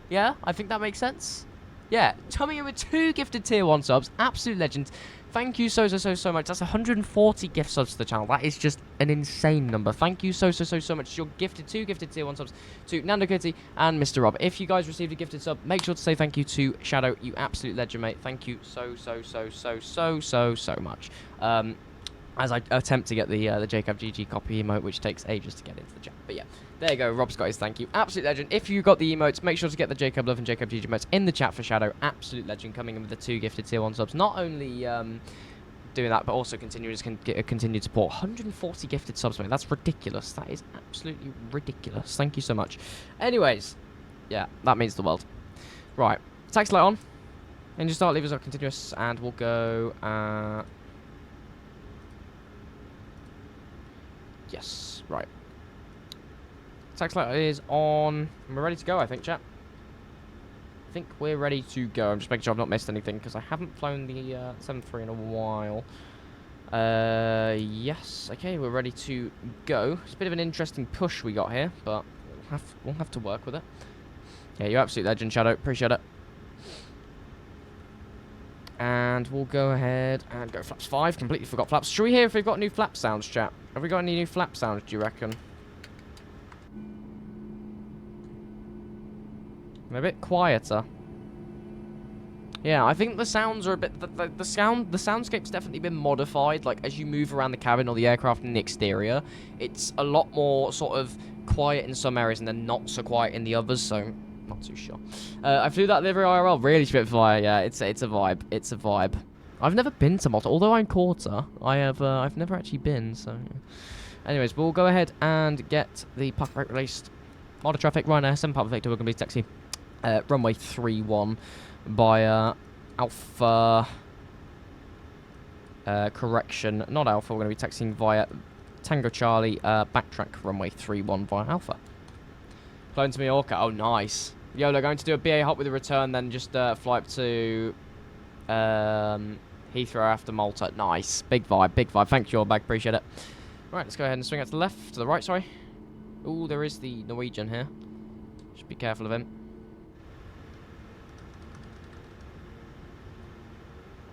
Yeah, I think that makes sense. Yeah, coming in with 2 gifted tier 1 subs. Absolute legend. Thank you so much. That's 140 gift subs to the channel. That is just an insane number. Thank you so much. You're gifted 2 gifted tier 1 subs to Nando Kitty and Mr. Rob. If you guys received a gifted sub, make sure to say thank you to Shadow. You absolute legend, mate. Thank you so much. As I attempt to get the Jacob GG copy emote, which takes ages to get into the chat. But yeah, there you go. Rob's got his thank you. Absolute legend. If you got the emotes, make sure to get the Jacob Love and Jacob GG emotes in the chat for Shadow. Absolute legend, coming in with the 2 gifted tier 1 subs. Not only doing that, but also continued support. 140 gifted subs, mate. That's ridiculous. That is absolutely ridiculous. Thank you so much. Anyways, yeah, that means the world. Right, taxi light on. Engine start, levers are continuous, and we'll go... Yes, right. Tax light is on. We're ready to go, I think, chat. I think we're ready to go. I'm just making sure I've not missed anything, because I haven't flown the 7.3 in a while. Yes. Okay, we're ready to go. It's a bit of an interesting push we got here, but we'll have to work with it. Yeah, you're absolute legend, Shadow. Appreciate it. And we'll go ahead and go flaps 5. Completely forgot flaps. Should we hear if we've got new flap sounds, chat? Have we got any new flap sounds, do you reckon? I'm a bit quieter. Yeah, I think the sounds are a bit... The soundscape's definitely been modified. Like, as you move around the cabin or the aircraft in the exterior, it's a lot more sort of quiet in some areas and then not so quiet in the others, so... Not too sure. I flew that livery IRL. Really Spitfire. Yeah, it's a vibe. It's a vibe. I've never been to Malta, although I'm quarter. I've never actually been. So, anyways, we'll go ahead and get the puck rate released. Model traffic, Ryanair 7 Papa Victor. We're gonna be taxi runway 31 by Alpha. Correction, not Alpha. We're gonna be taxiing via Tango Charlie. Backtrack runway 31 via Alpha. Flown to Mallorca. Oh, nice. Yo, they're going to do a BA hop with a return, then just fly up to Heathrow after Malta. Nice. Big vibe, big vibe. Thank you, all bag. Appreciate it. Right, let's go ahead and swing out to the left, to the right, sorry. Ooh, there is the Norwegian here. Should be careful of him.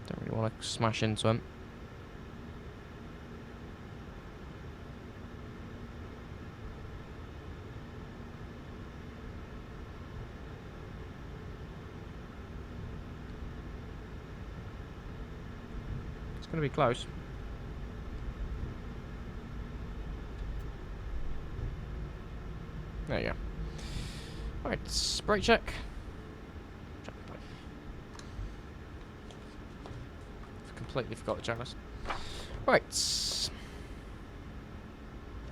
Don't really want to smash into him. It's going to be close. There you go. Alright, brake check. Completely forgot the checklist. Right.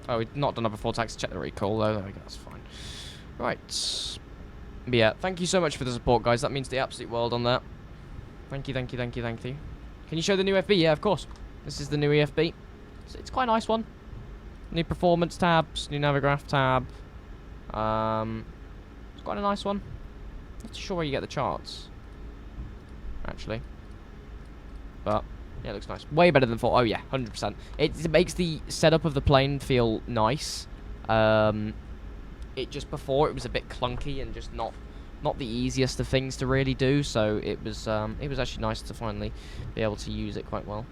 Oh, we've not done a before tax check the recall, though. There we go, that's fine. Right. But yeah, thank you so much for the support, guys. That means the absolute world on that. Thank you, thank you, thank you, thank you. Can you show the new FB? Yeah, of course. This is the new EFB. It's quite a nice one. New performance tabs, new Navigraph tab. It's quite a nice one. Not too sure where you get the charts, actually. But yeah, it looks nice. Way better than 4. Oh yeah, 100%. It makes the setup of the plane feel nice. It just before it was a bit clunky and just not the easiest of things to really do. So it was actually nice to finally be able to use it quite well.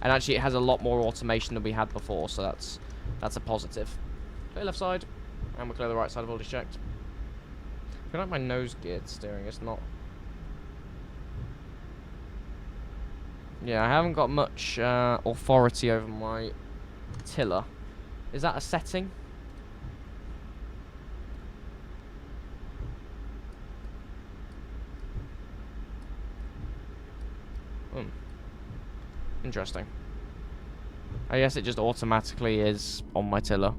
And actually, it has a lot more automation than we had before, so that's a positive. Clear left side, and we'll clear the right side. I've already checked. I feel like my nose geared steering is not. Yeah, I haven't got much authority over my tiller. Is that a setting? Interesting. I guess it just automatically is on my tiller.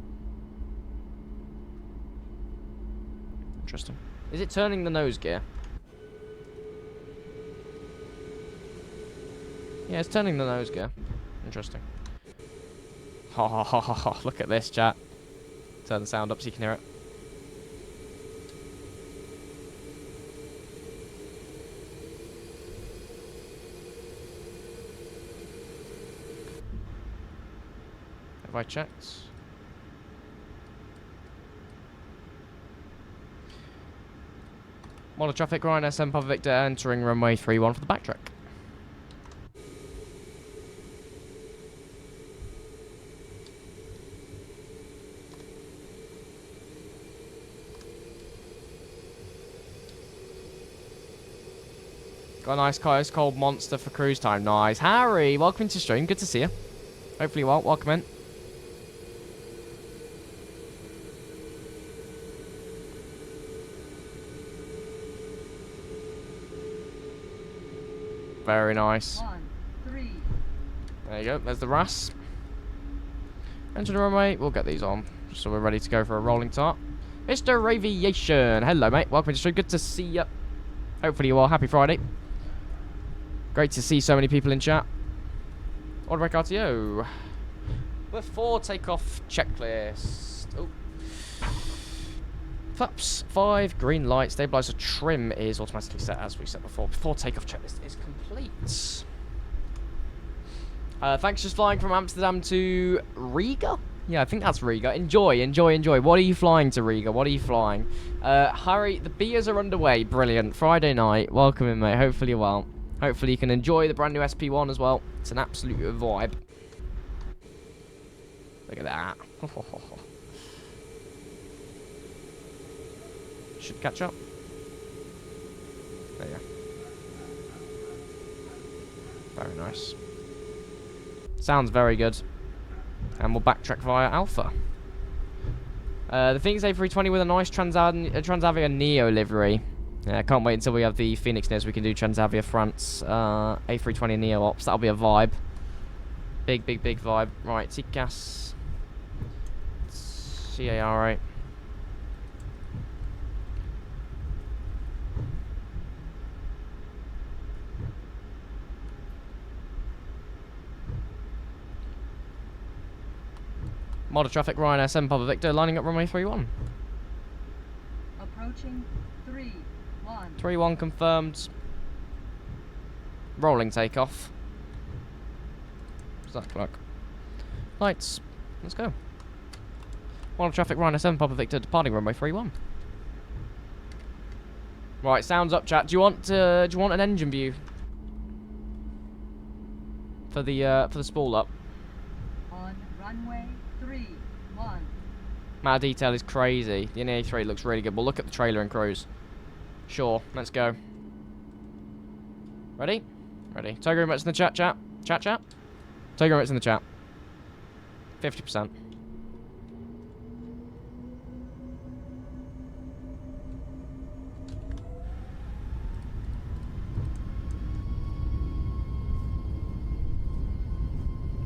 Interesting. Is it turning the nose gear? Yeah, it's turning the nose gear. Interesting. Ha ha ha ha ha. Look at this, chat. Turn the sound up so you can hear it. Have I checked? Model traffic, Ryan SM Papa Victor entering runway 31 for the backtrack. Got a nice ice cold monster for cruise time. Nice. Harry, welcome to stream. Good to see you. Hopefully you well. Welcome in. Very nice. 1, 3. There you go. There's the RAS. Enter the runway. We'll get these on. So we're ready to go for a rolling start. Mr. Aviation. Hello, mate. Welcome to the stream. Good to see you. Hopefully you are. Happy Friday. Great to see so many people in chat. Automatic RTO. Before takeoff checklist. Oh. Flaps 5, green light, stabilizer trim is automatically set as we said before. Before takeoff checklist is complete. Thanks just flying from Amsterdam to Riga? Yeah, I think that's Riga. Enjoy, enjoy, enjoy. What are you flying to Riga? What are you flying? Harry, the beers are underway. Brilliant. Friday night. Welcome in, mate. Hopefully you're well. Hopefully you can enjoy the brand new SP1 as well. It's an absolute vibe. Look at that. Should catch up. There you go. Very nice. Sounds very good. And we'll backtrack via Alpha. The Phoenix A320 with a nice Transavia Neo livery. Yeah, I can't wait until we have the Phoenix Neos. We can do Transavia France A320 Neo Ops. That'll be a vibe. Big, big, big vibe. Right, TCAS. CAR8. Model traffic, Ryan SM Papa Victor, lining up runway 31. Approaching 3-1. 3-1 confirmed. Rolling takeoff. What's that clock? Lights. Let's go. One traffic, Rhino 7, Papa Victor, departing runway 31. Right, sounds up, chat. Do you want an engine view for the spool up? On runway 31. Amount of detail is crazy. The NA3 looks really good. We'll look at the trailer and cruise. Sure, let's go. Ready? Ready. Togo remotes in the chat. Chat. Togo remotes in the chat. 50%.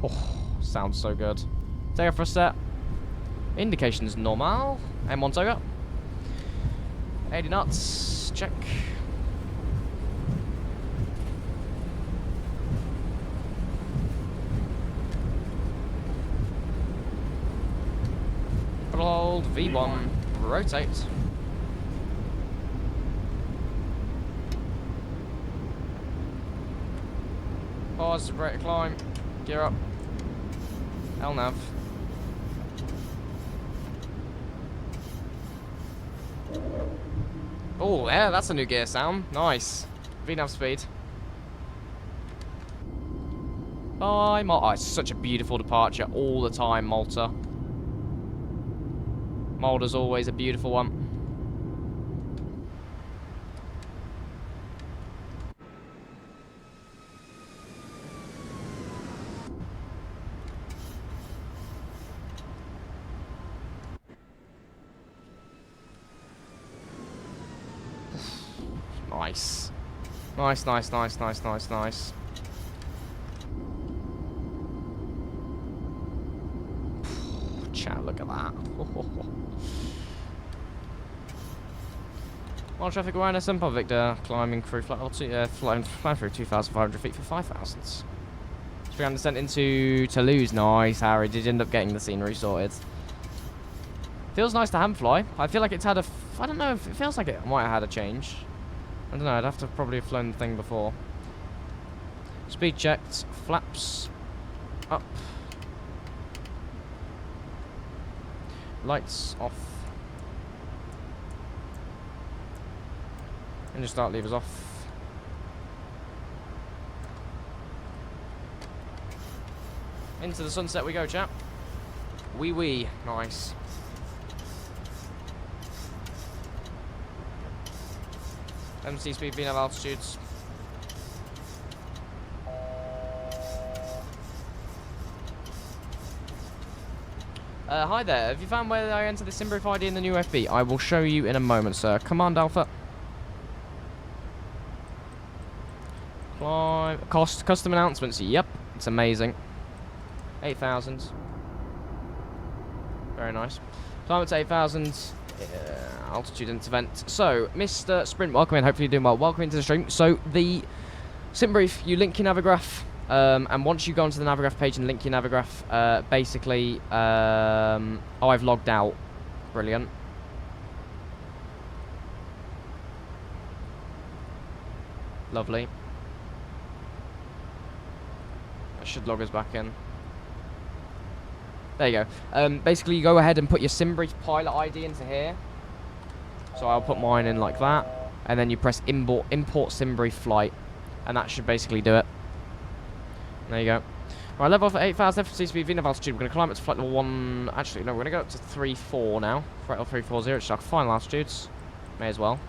Oh, sounds so good. Take off for a set. Indications normal. M1 Togo. 80 knots. Check. Hold V1. Rotate. Pause. Rate of climb. Gear up. LNAV. Oh, yeah, that's a new gear sound. Nice. VNAV speed. Bye, Malta. Oh, it's such a beautiful departure all the time, Malta. Malta's always a beautiful one. Nice. Nice. Chat, look at that. Wild traffic awareness and Papa Victor climbing through flight altitude, flying through 2,500 feet for 5,000. 300 descent into Toulouse. Nice, Harry. Did you end up getting the scenery sorted? Feels nice to hand fly. I feel like it's had a. I don't know if it feels like it might have had a change. I don't know. I'd have to probably have flown the thing before. Speed checked. Flaps up. Lights off. And just start levers off. Into the sunset we go, chap. Wee. Nice. MC speed, VNAV altitudes. Hi there. Have you found where I enter the SimBrief ID in the new FB? I will show you in a moment, sir. Command Alpha. Climb. Custom announcements. Yep. It's amazing. 8,000. Very nice. Climb to 8,000. Altitude intervent. So, Mr. Sprint, welcome in. Hopefully you're doing well. Welcome into the stream. So, the SimBrief, you link your Navigraph. And once you go onto the Navigraph page and link your Navigraph, basically, oh, I've logged out. Brilliant. Lovely. That should log us back in. There you go. Basically, you go ahead and put your SimBrief pilot ID into here. So I'll put mine in like that. And then you press import SimBrief flight. And that should basically do it. There you go. Right, level off at 8,000 FTC speed, VNAV altitude. We're going to climb up to flight level 1. Actually, no, we're going to go up to 3-4 now. Flight level 340. It's our final altitudes. May as well.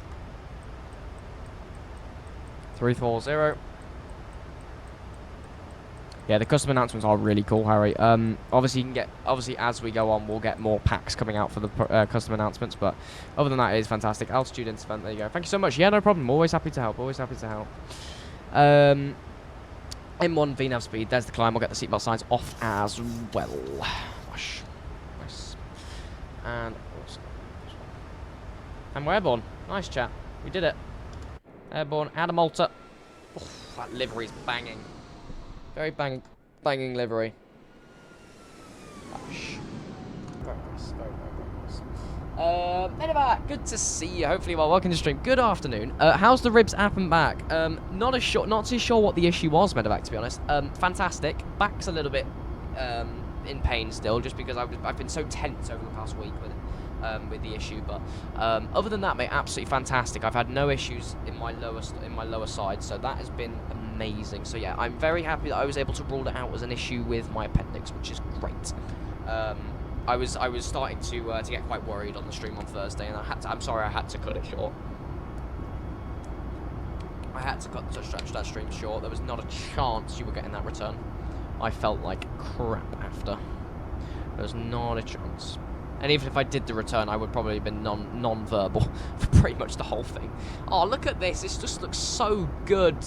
340. Yeah, the custom announcements are really cool, Harry. Obviously, you can get. Obviously, as we go on, we'll get more packs coming out for the custom announcements. But other than that, it is fantastic. Altitude intervent. There you go. Thank you so much. Yeah, no problem. Always happy to help. Always happy to help. M1 VNAV speed. There's the climb. We'll get the seatbelt signs off as well. Nice. And also, and we're airborne. Nice chat. We did it. Airborne. Out of Malta. Oh, that livery's banging. Very banging livery. Gosh. Very nice. Very nice. Medevac, good to see you. Hopefully, well, welcome to the stream. Good afternoon. How's the ribs up and back? Not too sure what the issue was, Medevac, to be honest. Fantastic. Back's a little bit in pain still, just because I've been so tense over the past week with the issue. But other than that, mate, absolutely fantastic. I've had no issues in my lower side, so that has been amazing. So yeah, I'm very happy that I was able to rule it out as an issue with my appendix, which is great. I was starting to get quite worried on the stream on Thursday, and I'm sorry I had to cut it short. I had to cut that stream short. There was not a chance you were getting that return. I felt like crap after. There was not a chance. And even if I did the return, I would probably have been non-verbal for pretty much the whole thing. Oh, look at this. This just looks so good.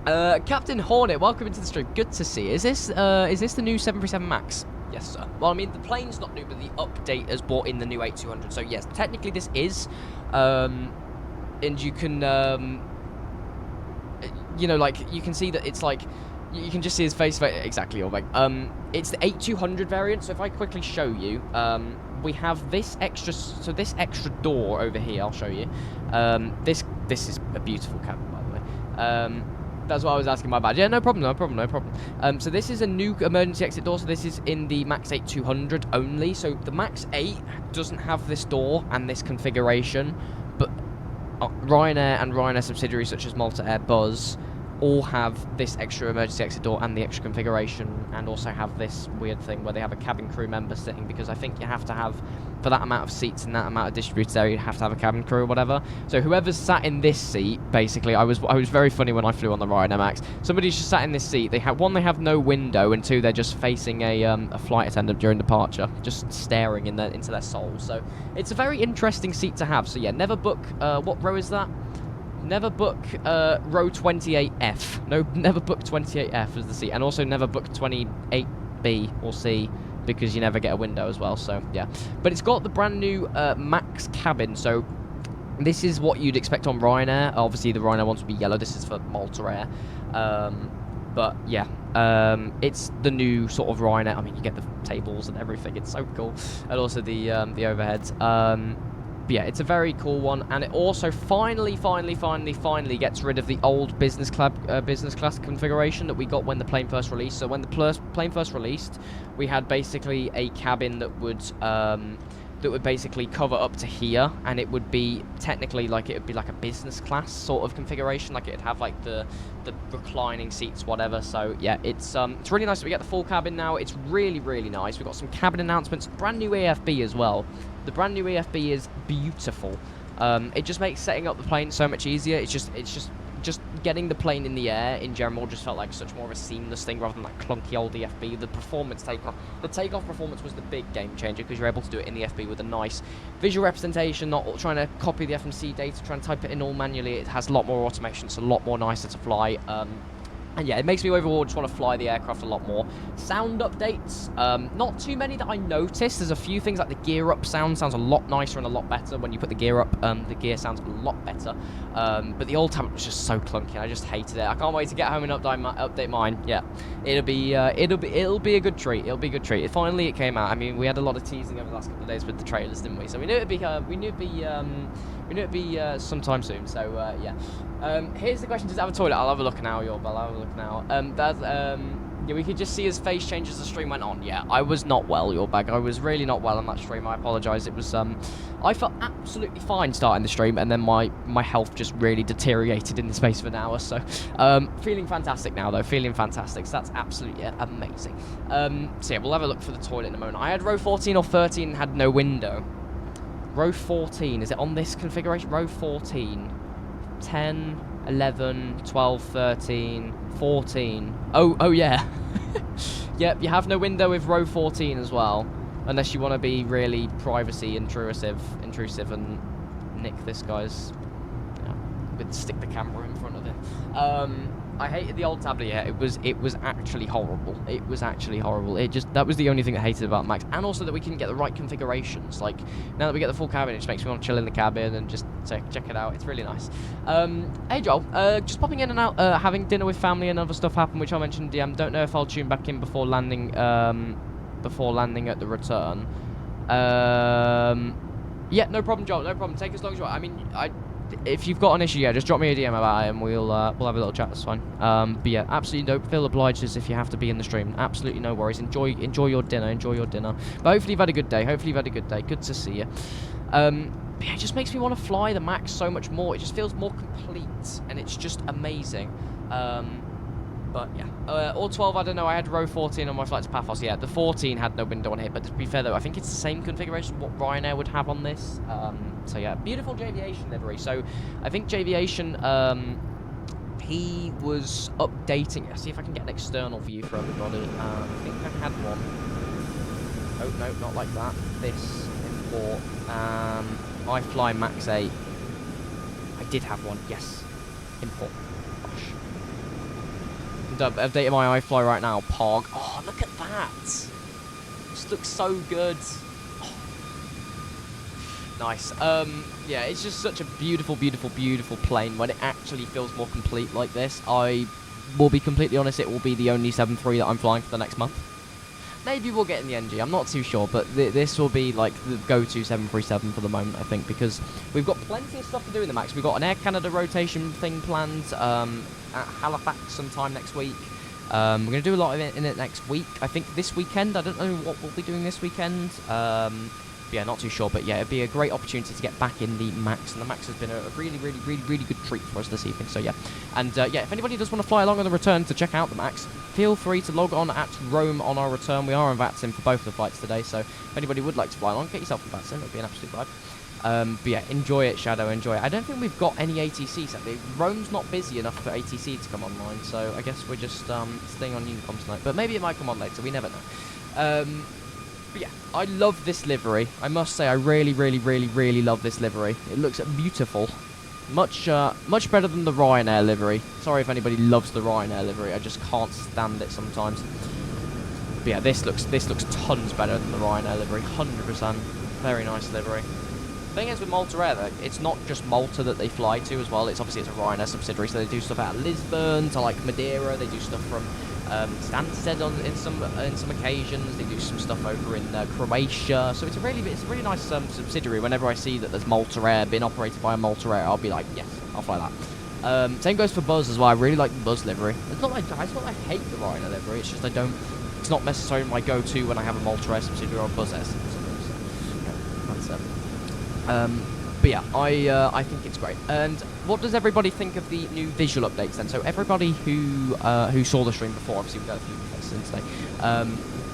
Captain Hornet, welcome into the stream. Good to see you. Is this the new 737 MAX? Yes, sir. Well, I mean, the plane's not new, but the update has brought in the new 8200. So, yes, technically this is. And you can, you know, like, you can see that it's like, you can just see his face, exactly, or like, it's the 8200 variant, so if I quickly show you, we have this extra, so this extra door over here, I'll show you, this is a beautiful cabin, by the way, that's what I was asking, my bad. Yeah, no problem. So this is a new emergency exit door, so this is in the MAX 8200 only, so the MAX 8 doesn't have this door and this configuration, but Ryanair and Ryanair subsidiaries such as Malta Air Buzz all have this extra emergency exit door and the extra configuration, and also have this weird thing where they have a cabin crew member sitting, because I think you have to have, for that amount of seats and that amount of distributed area, you have to have a cabin crew or whatever. So whoever's sat in this seat, basically, I was very funny when I flew on the Ryanair Max. Somebody's just sat in this seat. They have one, they have no window, and two, they're just facing a flight attendant during departure, just staring into their soul. So it's a very interesting seat to have. So yeah, never book. What row is that? Never book row 28F. No, never book 28F as the seat, and also never book 28B or C, because you never get a window as well. So yeah, but it's got the brand new Max cabin. So this is what you'd expect on Ryanair. Obviously, the Ryanair ones would be yellow. This is for Malta Air. But yeah, it's the new sort of Ryanair. I mean, you get the tables and everything. It's so cool, and also the overheads. But yeah, it's a very cool one, and it also finally gets rid of the old business class configuration that we got when the plane first released. So when the plane first released, we had basically a cabin that would basically cover up to here, and it would be technically like, it would be like a business class sort of configuration, like it'd have like the reclining seats, whatever. So yeah, it's really nice that we get the full cabin now. It's really nice. We've got some cabin announcements, brand new AFB as well. The brand new AFB is beautiful. It just makes setting up the plane so much easier. It's just getting the plane in the air in general just felt like such more of a seamless thing rather than that clunky old EFB. The performance takeoff, the takeoff performance was the big game changer, because you're able to do it in the FB with a nice visual representation, not trying to copy the FMC data, trying to type it in all manually. It has a lot more automation. It's a lot more nicer to fly. And yeah, it makes me overall just want to fly the aircraft a lot more. Sound updates, not too many that I noticed. There's a few things like the gear up sounds a lot nicer and a lot better when you put the gear up. The gear sounds a lot better. But the old tablet was just so clunky. I just hated it. I can't wait to get home and update mine. Yeah, it'll be a good treat. It'll be a good treat. Finally, it came out. I mean, we had a lot of teasing over the last couple of days with the trailers, didn't we? So we knew it'd be sometime soon. So yeah. Here's the question: does it have a toilet? I'll have a look now, I'll have a look now. Yeah, we could just see his face change as the stream went on. Yeah, I was not well, your bag. I was really not well on that stream. I apologise. It was I felt absolutely fine starting the stream, and then my health just really deteriorated in the space of an hour. So feeling fantastic now, though. Feeling fantastic. So that's absolutely amazing. So yeah, we'll have a look for the toilet in a moment. I had row 14 or 13 and had no window. Row 14, is it on this configuration? Row 14. 10, 11, 12, 13, 14. Oh yeah. Yep, you have no window with row 14 as well. Unless you want to be really privacy intrusive and nick this guy's... Yeah, stick the camera in front of him. I hated the old tablet, yeah. It was actually horrible. It was actually horrible. That was the only thing I hated about Max. And also that we couldn't get the right configurations. Like, now that we get the full cabin, it just makes me want to chill in the cabin and just check it out. It's really nice. Hey Joel, just popping in and out, having dinner with family and other stuff happened, which I mentioned in DM. Don't know if I'll tune back in before landing at the return. Yeah, no problem, Joel, no problem. Take as long as you want. I mean, if you've got an issue, yeah, just drop me a DM about it and we'll have a little chat. That's fine. But yeah, absolutely don't feel obliged as if you have to be in the stream. Absolutely no worries. Enjoy your dinner. Enjoy your dinner. But hopefully you've had a good day. Hopefully you've had a good day. Good to see you. But yeah, it just makes me want to fly the Max so much more. It just feels more complete and it's just amazing. But yeah, all 12, I don't know, I had row 14 on my flight to Paphos. Yeah, the 14 had no window on it, but to be fair though, I think it's the same configuration what Ryanair would have on this. So yeah, beautiful J'Aviation livery. So I think J'Aviation, he was updating. Let's see if I can get an external view for everybody. I think I had one. Oh no, not like that. This import. iFLY Max 8. I did have one, yes. Import. Updating my iFLY right now. Pog. Oh, look at that. This looks so good. Oh. Nice. Yeah, it's just such a beautiful, beautiful, beautiful plane when it actually feels more complete like this. I will be completely honest, it will be the only 7.3 that I'm flying for the next month. Maybe we'll get in the NG, I'm not too sure, but this will be like the go-to 737 for the moment, I think, because we've got plenty of stuff to do in the Max. We've got an Air Canada rotation thing planned at Halifax sometime next week. We're going to do a lot of it in it next week. I think this weekend, I don't know what we'll be doing this weekend. Yeah, not too sure, but yeah, it'd be a great opportunity to get back in the Max, and the Max has been a really, really, really, really good treat for us this evening, so yeah. And yeah, if anybody does want to fly along on the return to check out the Max, feel free to log on at Rome on our return. We are in VATSIM for both the flights today, so if anybody would like to fly along, get yourself in VATSIM, it'd be an absolute vibe. But yeah, enjoy it, Shadow, enjoy it. I don't think we've got any ATCs actually. Rome's not busy enough for ATC to come online, so I guess we're just staying on Unicom tonight. But maybe it might come on later, we never know. But yeah, I love this livery. I must say, I really, really, really, really love this livery. It looks beautiful. Much better than the Ryanair livery. Sorry if anybody loves the Ryanair livery. I just can't stand it sometimes. But yeah, this looks tons better than the Ryanair livery. 100%. Very nice livery. The thing is with Malta Air, though, it's not just Malta that they fly to as well. It's obviously it's a Ryanair subsidiary, so they do stuff out of Lisbon to like Madeira. They do stuff from Stansted in some occasions. They do some stuff over in Croatia. So it's a really nice subsidiary. Whenever I see that there's Malta Air being operated by a Malta Air, I'll be like, yes, I'll fly that. Same goes for Buzz as well. I really like the Buzz livery. It's not like I hate the Ryanair livery. It's just I don't. It's not necessarily my go-to when I have a Malta Air subsidiary or a Buzz Air subsidiary. So, yeah, that's it. But yeah, I think it's great. And what does everybody think of the new visual updates then? So everybody who saw the stream before, obviously we've got a few faces today.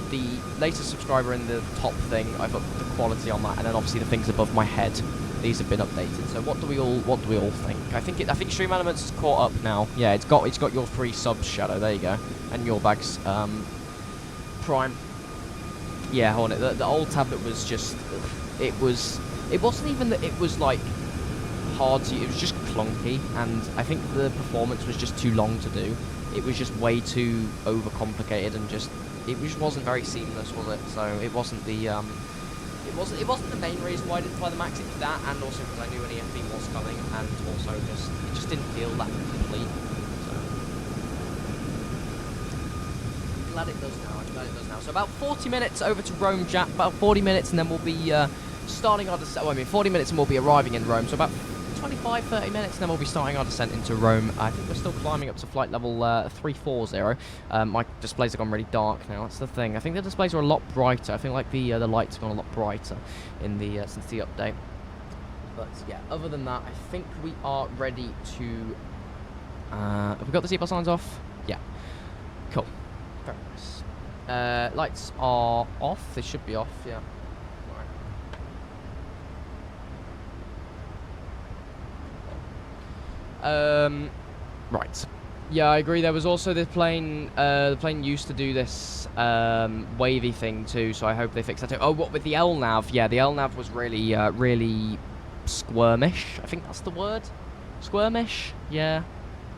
The latest subscriber in the top thing, I've upped the quality on that, and then obviously the things above my head, these have been updated. So what do we all think? I think Stream Elements is caught up now. Yeah, it's got your 3 subs, Shadow. There you go, and your bags. Prime. Yeah, Hornet. The old tablet was just It wasn't even that it was like hard to use, it was just clunky, and I think the performance was just too long to do. It was just way too overcomplicated, and it just wasn't very seamless, was it? So it wasn't the it wasn't the main reason why I didn't fly the Max. It's that, and also because I knew an EFB was coming, and also it just didn't feel that complete. So I'm glad it does now. I'm glad it does now. So about 40 minutes over to Rome, Jack. About 40 minutes, and then we'll be starting our descent. Well, I mean, 40 minutes and we'll be arriving in Rome. So about 25-30 minutes, and then we'll be starting our descent into Rome. I think we're still climbing up to flight level 340. My displays have gone really dark now. That's the thing. I think the displays are a lot brighter. I think like the lights have gone a lot brighter in the since the update. But yeah, other than that, I think we are ready to. Have we got the seatbelt signs off? Yeah. Cool. Very nice. Lights are off. They should be off. Yeah. Right. Yeah, I agree. There was also the plane used to do this wavy thing too, so I hope they fix that too. Oh, what with the LNAV? Yeah, the LNAV was really, really squirmish. I think that's the word. Squirmish? Yeah.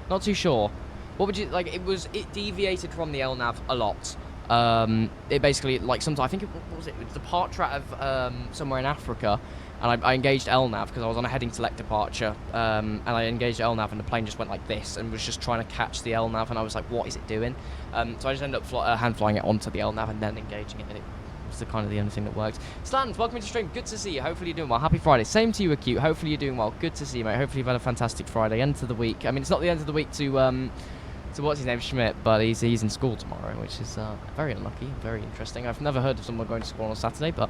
Not too sure. What would you like? It deviated from the LNAV a lot. It basically like sometimes I think it was departure out of somewhere in Africa. And I engaged LNAV because I was on a heading select departure, and I engaged LNAV and the plane just went like this and was just trying to catch the LNAV, and I was like, what is it doing? So I just ended up hand flying it onto the LNAV and then engaging it, and it That's kind of the only thing that works. Slans, welcome to stream. Good to see you. Hopefully you're doing well. Happy Friday. Same to you, Acute. Hopefully you're doing well. Good to see you, mate. Hopefully you've had a fantastic Friday. End of the week. I mean, it's not the end of the week to what's his name, Schmidt, but he's in school tomorrow, which is very unlucky, very interesting. I've never heard of someone going to school on a Saturday, but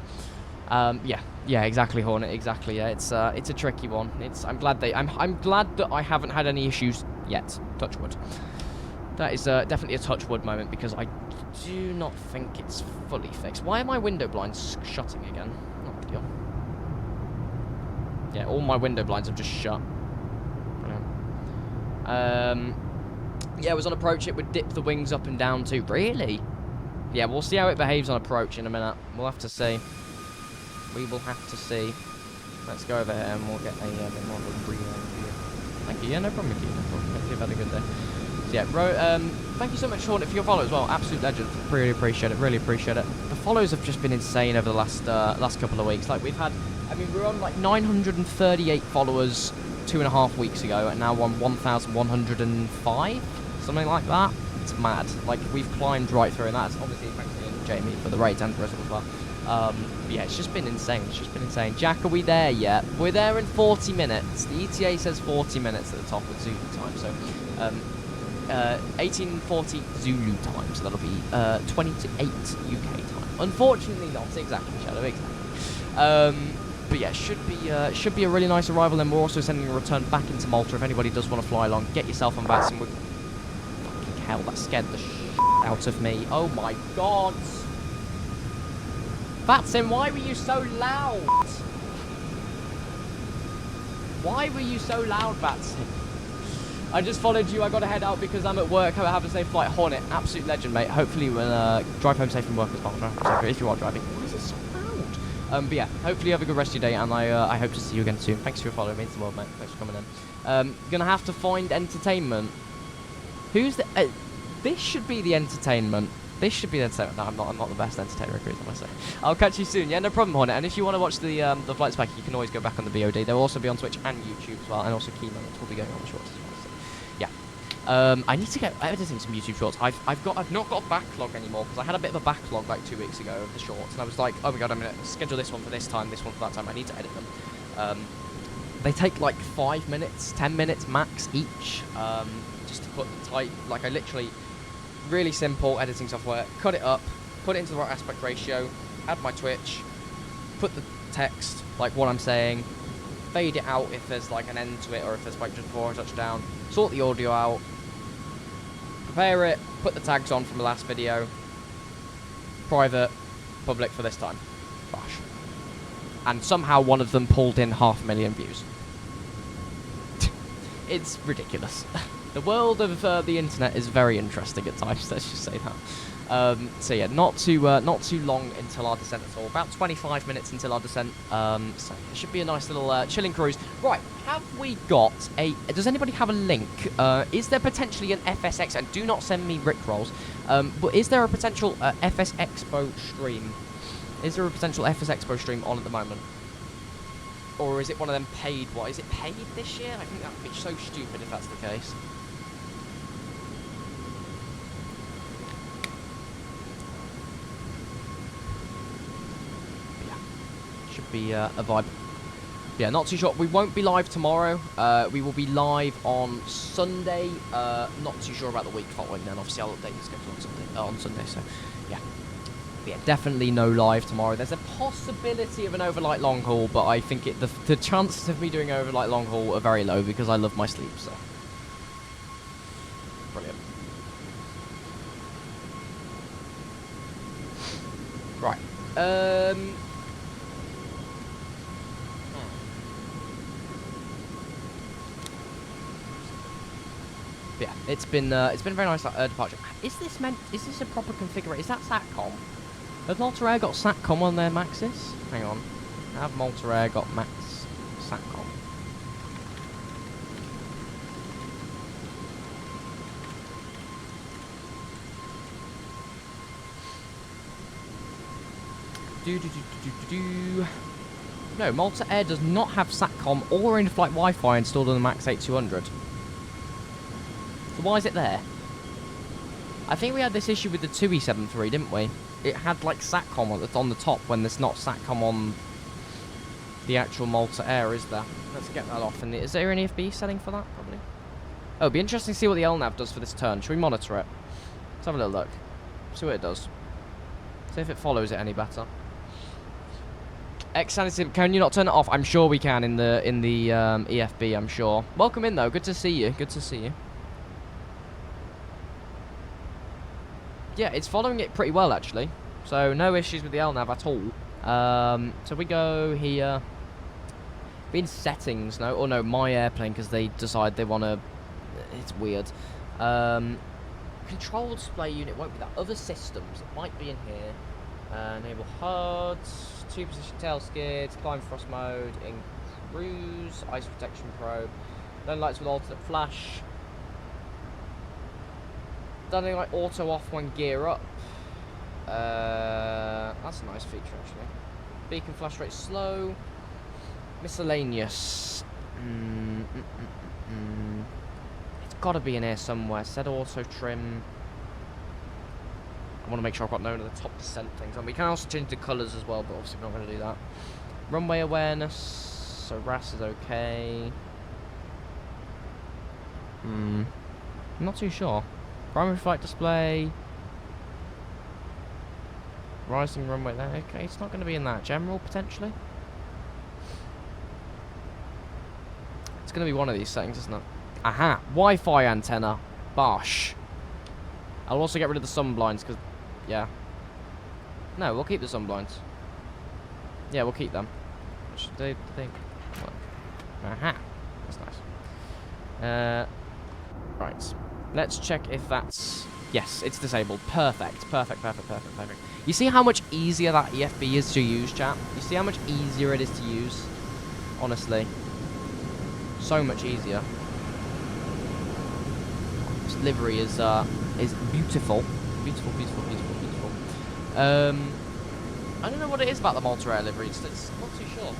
yeah, exactly, Hornet, exactly. Yeah, it's a tricky one. I'm glad that I haven't had any issues yet. Touch wood. That is definitely a touch wood moment because I do not think it's fully fixed. Why are my window blinds shutting again? Not a deal. Yeah, all my window blinds have just shut. Brilliant. Yeah, it was on approach. It would dip the wings up and down too. Really? Yeah, we'll see how it behaves on approach in a minute. We'll have to see. We will have to see. Let's go over here and we'll get a bit more of a breather. Thank you. Yeah, no problem with you. No problem. Hope you've had a good day. So yeah, thank you so much, Hornet, for your follow as well. Absolute legend. Really appreciate it. Really appreciate it. The follows have just been insane over the last couple of weeks. Like we've had, I mean, we're on like 938 followers 2.5 weeks ago, and now we're on 1,105, something like that. It's mad. Like we've climbed right through, and that's obviously thanks to Jamie for the raids and the rest as well. Yeah, it's just been insane. It's just been insane. Jack, are we there yet? We're there in 40 minutes. The ETA says 40 minutes at the top of Zulu time, so 1840 Zulu time, so that'll be 20 to 8 UK time. Unfortunately not, exactly, Shadow, exactly. But yeah, should be a really nice arrival, and we're also sending a return back into Malta if anybody does want to fly along. Get yourself on Vatson. Fucking hell, that scared the out of me. Oh my god. Vatson, why were you so loud? Why were you so loud, Vatson? I just followed you. I got to head out because I'm at work. I have a safe flight. Hornet, absolute legend, mate. Hopefully you will drive home safe from work as well. If you are driving. Why is it so loud? But yeah, hopefully you have a good rest of your day, and I hope to see you again soon. Thanks for your follow. It means the world, mate. Thanks for coming in. Gonna have to find entertainment. Who's the... this should be the entertainment. This should be the entertainment. No, I'm not the best entertainer recruiter, I must say. I'll catch you soon. Yeah, no problem, Hornet. And if you want to watch the flights back, you can always go back on the VOD. They'll also be on Twitch and YouTube as well, and also key moments will be going on the shorts as well. So, yeah. I need to get editing some YouTube shorts. I've not got a backlog anymore because I had a bit of a backlog like 2 weeks ago of the shorts, and I was like, oh my god, I'm gonna schedule this one for this time, this one for that time. I need to edit them. They take like 5 minutes, 10 minutes max each, just to put the tight. Like I literally. Really simple editing software. Cut it up, put it into the right aspect ratio, add my Twitch, put the text, like what I'm saying, fade it out if there's like an end to it or if there's like just before a touchdown, sort the audio out, prepare it, put the tags on from the last video, private, public for this time. Gosh. And somehow one of them pulled in 500,000 views. It's ridiculous. The world of the internet is very interesting at times. Let's just say that. So yeah, not too long until our descent at all. About 25 minutes until our descent. So it should be a nice little chilling cruise. Right, have we got a? Does anybody have a link? Is there potentially an FS and do not send me rickrolls. But is there a potential FS Expo stream? Is there a potential FS Expo stream on at the moment? Or is it one of them paid? What is it paid this year? I think that would be so stupid if that's the case. Should be a vibe. Yeah, not too sure. We won't be live tomorrow. We will be live on Sunday. Not too sure about the week following. Then obviously I'll update the schedule on Sunday. So yeah, but yeah, definitely no live tomorrow. There's a possibility of an overnight long haul, but I think the chances of me doing overnight long haul are very low because I love my sleep. So brilliant. Right. Yeah, it's been a very nice departure. Is this a proper configuration? Is that SATCOM? Has Malta Air got SATCOM on their Maxis? Hang on. Have Malta Air got Max SATCOM? No, Malta Air does not have SATCOM or in-flight Wi-Fi installed on the Max 8200. So why is it there? I think we had this issue with the 2E73, didn't we? it had like SATCOM on the top when there's not SATCOM on the actual Malta Air, is there? Let's get that off. And is there an EFB setting for that? Probably. Oh, it'd be interesting to see what the LNAV does for this turn. Should we monitor it? Let's have a little look. See what it does. See if it follows it any better. Sanity, can you not turn it off? I'm sure we can in the EFB, I'm sure. Welcome in though. Good to see you. Good to see you. Yeah, it's following it pretty well actually. So no issues with the LNAV at all. So we go here. Be in settings, no? Or no, my airplane, because they decide they want to... It's weird. Control display unit won't be that. Other systems, it might be in here. Enable HUDs, 2-position tail skids, climb frost mode, in cruise, ice protection probe, then lights with alternate flash. Done like auto off when gear up. That's a nice feature actually. Beacon flash rate slow. Miscellaneous. It's got to be in here somewhere. Set auto trim. I want to make sure I've got none of the top percent things. And we can also change the colours as well, but obviously we're not going to do that. Runway awareness. So RAS is okay. I'm not too sure. Primary flight display. Rising runway there. Okay, it's not going to be in that. General potentially. It's going to be one of these settings, isn't it? Aha! Wi-Fi antenna. Bosh. I'll also get rid of the sun blinds, because... Yeah. No, we'll keep the sun blinds. Yeah, we'll keep them. They aha! That's nice. Right. Let's check if that's... Yes, it's disabled. Perfect. Perfect, perfect, perfect, perfect. You see how much easier that EFB is to use, chat? You see how much easier it is to use? Honestly. So much easier. This livery is beautiful. Beautiful, beautiful, beautiful, beautiful. I don't know what it is about the Malta Air livery. It's not too sure.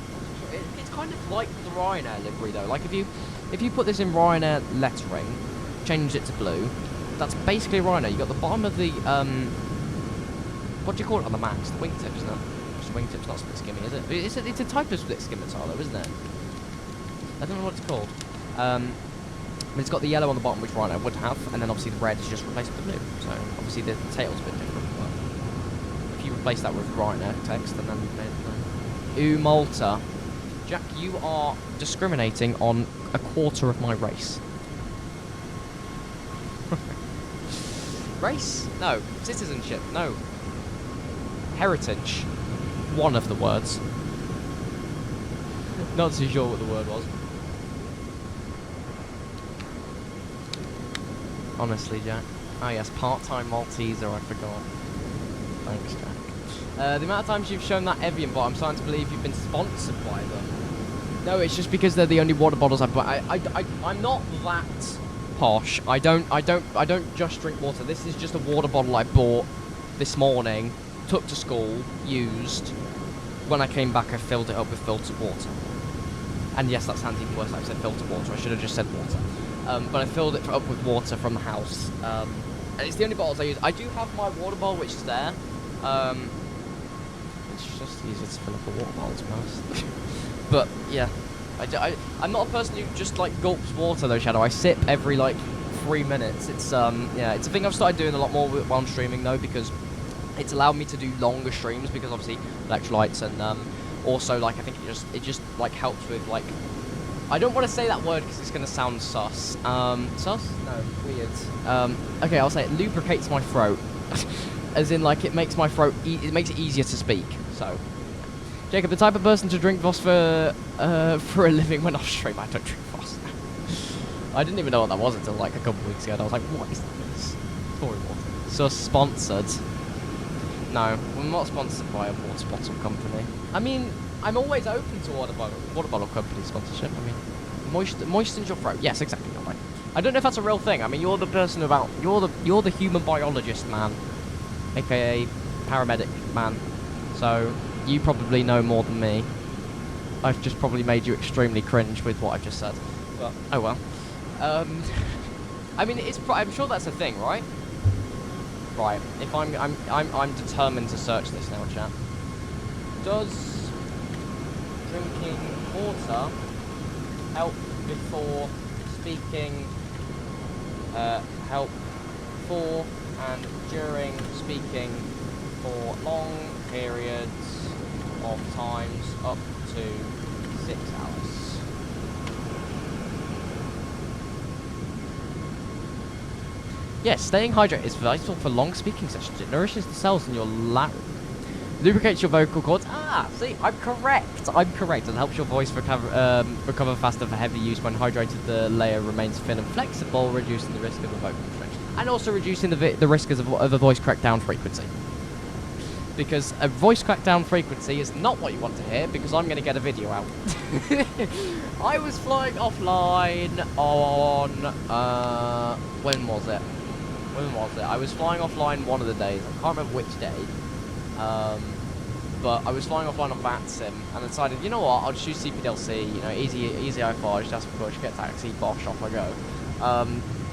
It's kind of like the Ryanair livery though. Like if you put this in Ryanair lettering, change it to blue, that's basically Ryanair. You got the bottom of the what do you call it on the Max? The wingtips, isn't it? Just wingtips, not split skimmy, is it? It's a type of split skimmer tile though, isn't it? I don't know what it's called. But it's got the yellow on the bottom, which Ryanair would have, and then obviously the red is just replaced with the blue. So obviously the tail's a bit different. But if you replace that with Ryanair text, then you've made it blue. Ooh, Malta. Jack, you are discriminating on a quarter of my race. Race? No. Citizenship? No. Heritage. One of the words. Not too sure what the word was. Honestly, Jack. Oh yes, part-time Malteser, I forgot. Thanks, Jack. The amount of times you've shown that Evian bot, I'm starting to believe you've been sponsored by them. No, it's just because they're the only water bottles I buy. I'm not that posh. I don't just drink water. This is just a water bottle I bought this morning, took to school, used. When I came back, I filled it up with filtered water. And yes, that sounds even worse. I said filtered water. I should have just said water. But I filled it up with water from the house. And it's the only bottles I use. I do have my water bottle, which is there. It's just easier to fill up a water bottle, to be honest. But, yeah. I'm not a person who just, like, gulps water, though, Shadow. I sip every, like, 3 minutes. It's, yeah, it's a thing I've started doing a lot more while I'm streaming, though, because it's allowed me to do longer streams, because, obviously, electrolytes and, also, like, I think it just, like, helps with, like... I don't want to say that word because it's going to sound sus. Sus? No, weird. Okay, I'll say it lubricates my throat. As in, like, it makes my throat... it makes it easier to speak, so... Jacob, the type of person to drink Voss for a living when off stream. I don't drink Voss. I didn't even know what that was until, like, a couple of weeks ago. And I was like, what is this? Horrible. So, sponsored. No, we're not sponsored by a water bottle company. I mean... I'm always open to water bottle company sponsorship. I mean, moistens your throat. Yes, exactly. Right. I don't know if that's a real thing. I mean, you're the person about you're the human biologist man, aka paramedic man. So you probably know more than me. I've just probably made you extremely cringe with what I've just said. But oh well. I mean, I'm sure that's a thing, right? Right. If I'm determined to search this now, chat. Does drinking water help before speaking? Help for and during speaking for long periods of times up to 6 hours. Yes, staying hydrated is vital for long speaking sessions. It nourishes the cells in your larynx, lubricates your vocal cords. Ah, see, I'm correct. I'm correct. It helps your voice recover faster for heavy use. When hydrated, the layer remains thin and flexible, reducing the risk of a vocal constriction, and also reducing the risk of a voice crackdown frequency. Because a voice crackdown frequency is not what you want to hear, because I'm going to get a video out. I was flying offline on... when was it? When was it? I was flying offline one of the days. I can't remember which day. But I was flying offline on VATSIM, and I decided, you know what, I'll just use CPDLC, you know, easy iFLY, just push, get taxi, bosh, off I go.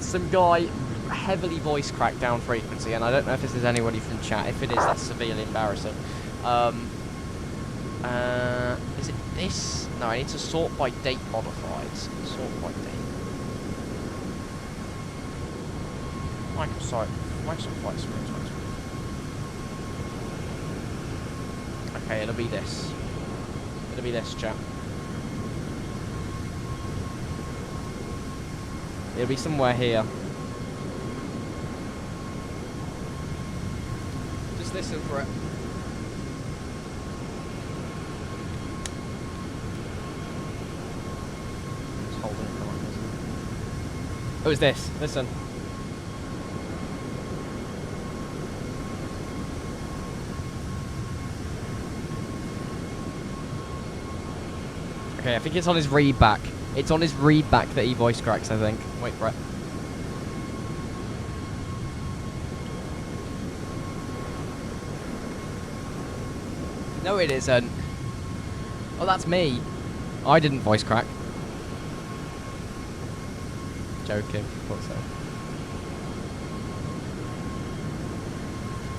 Some guy heavily voice crackdown frequency, and I don't know if this is anybody from chat. If it is, that's severely embarrassing. Is it this? No, I need to sort by date modified. Sort by date. Microsoft Flight Simulator. Okay, it'll be this. It'll be this, chat. It'll be somewhere here. Just listen for it. Just holding it for like this. Oh, it's this. Listen. Okay, I think it's on his read back. It's on his read back that he voice cracks, I think. Wait for it. No, it isn't. Oh, that's me. I didn't voice crack. Joking. Thought so.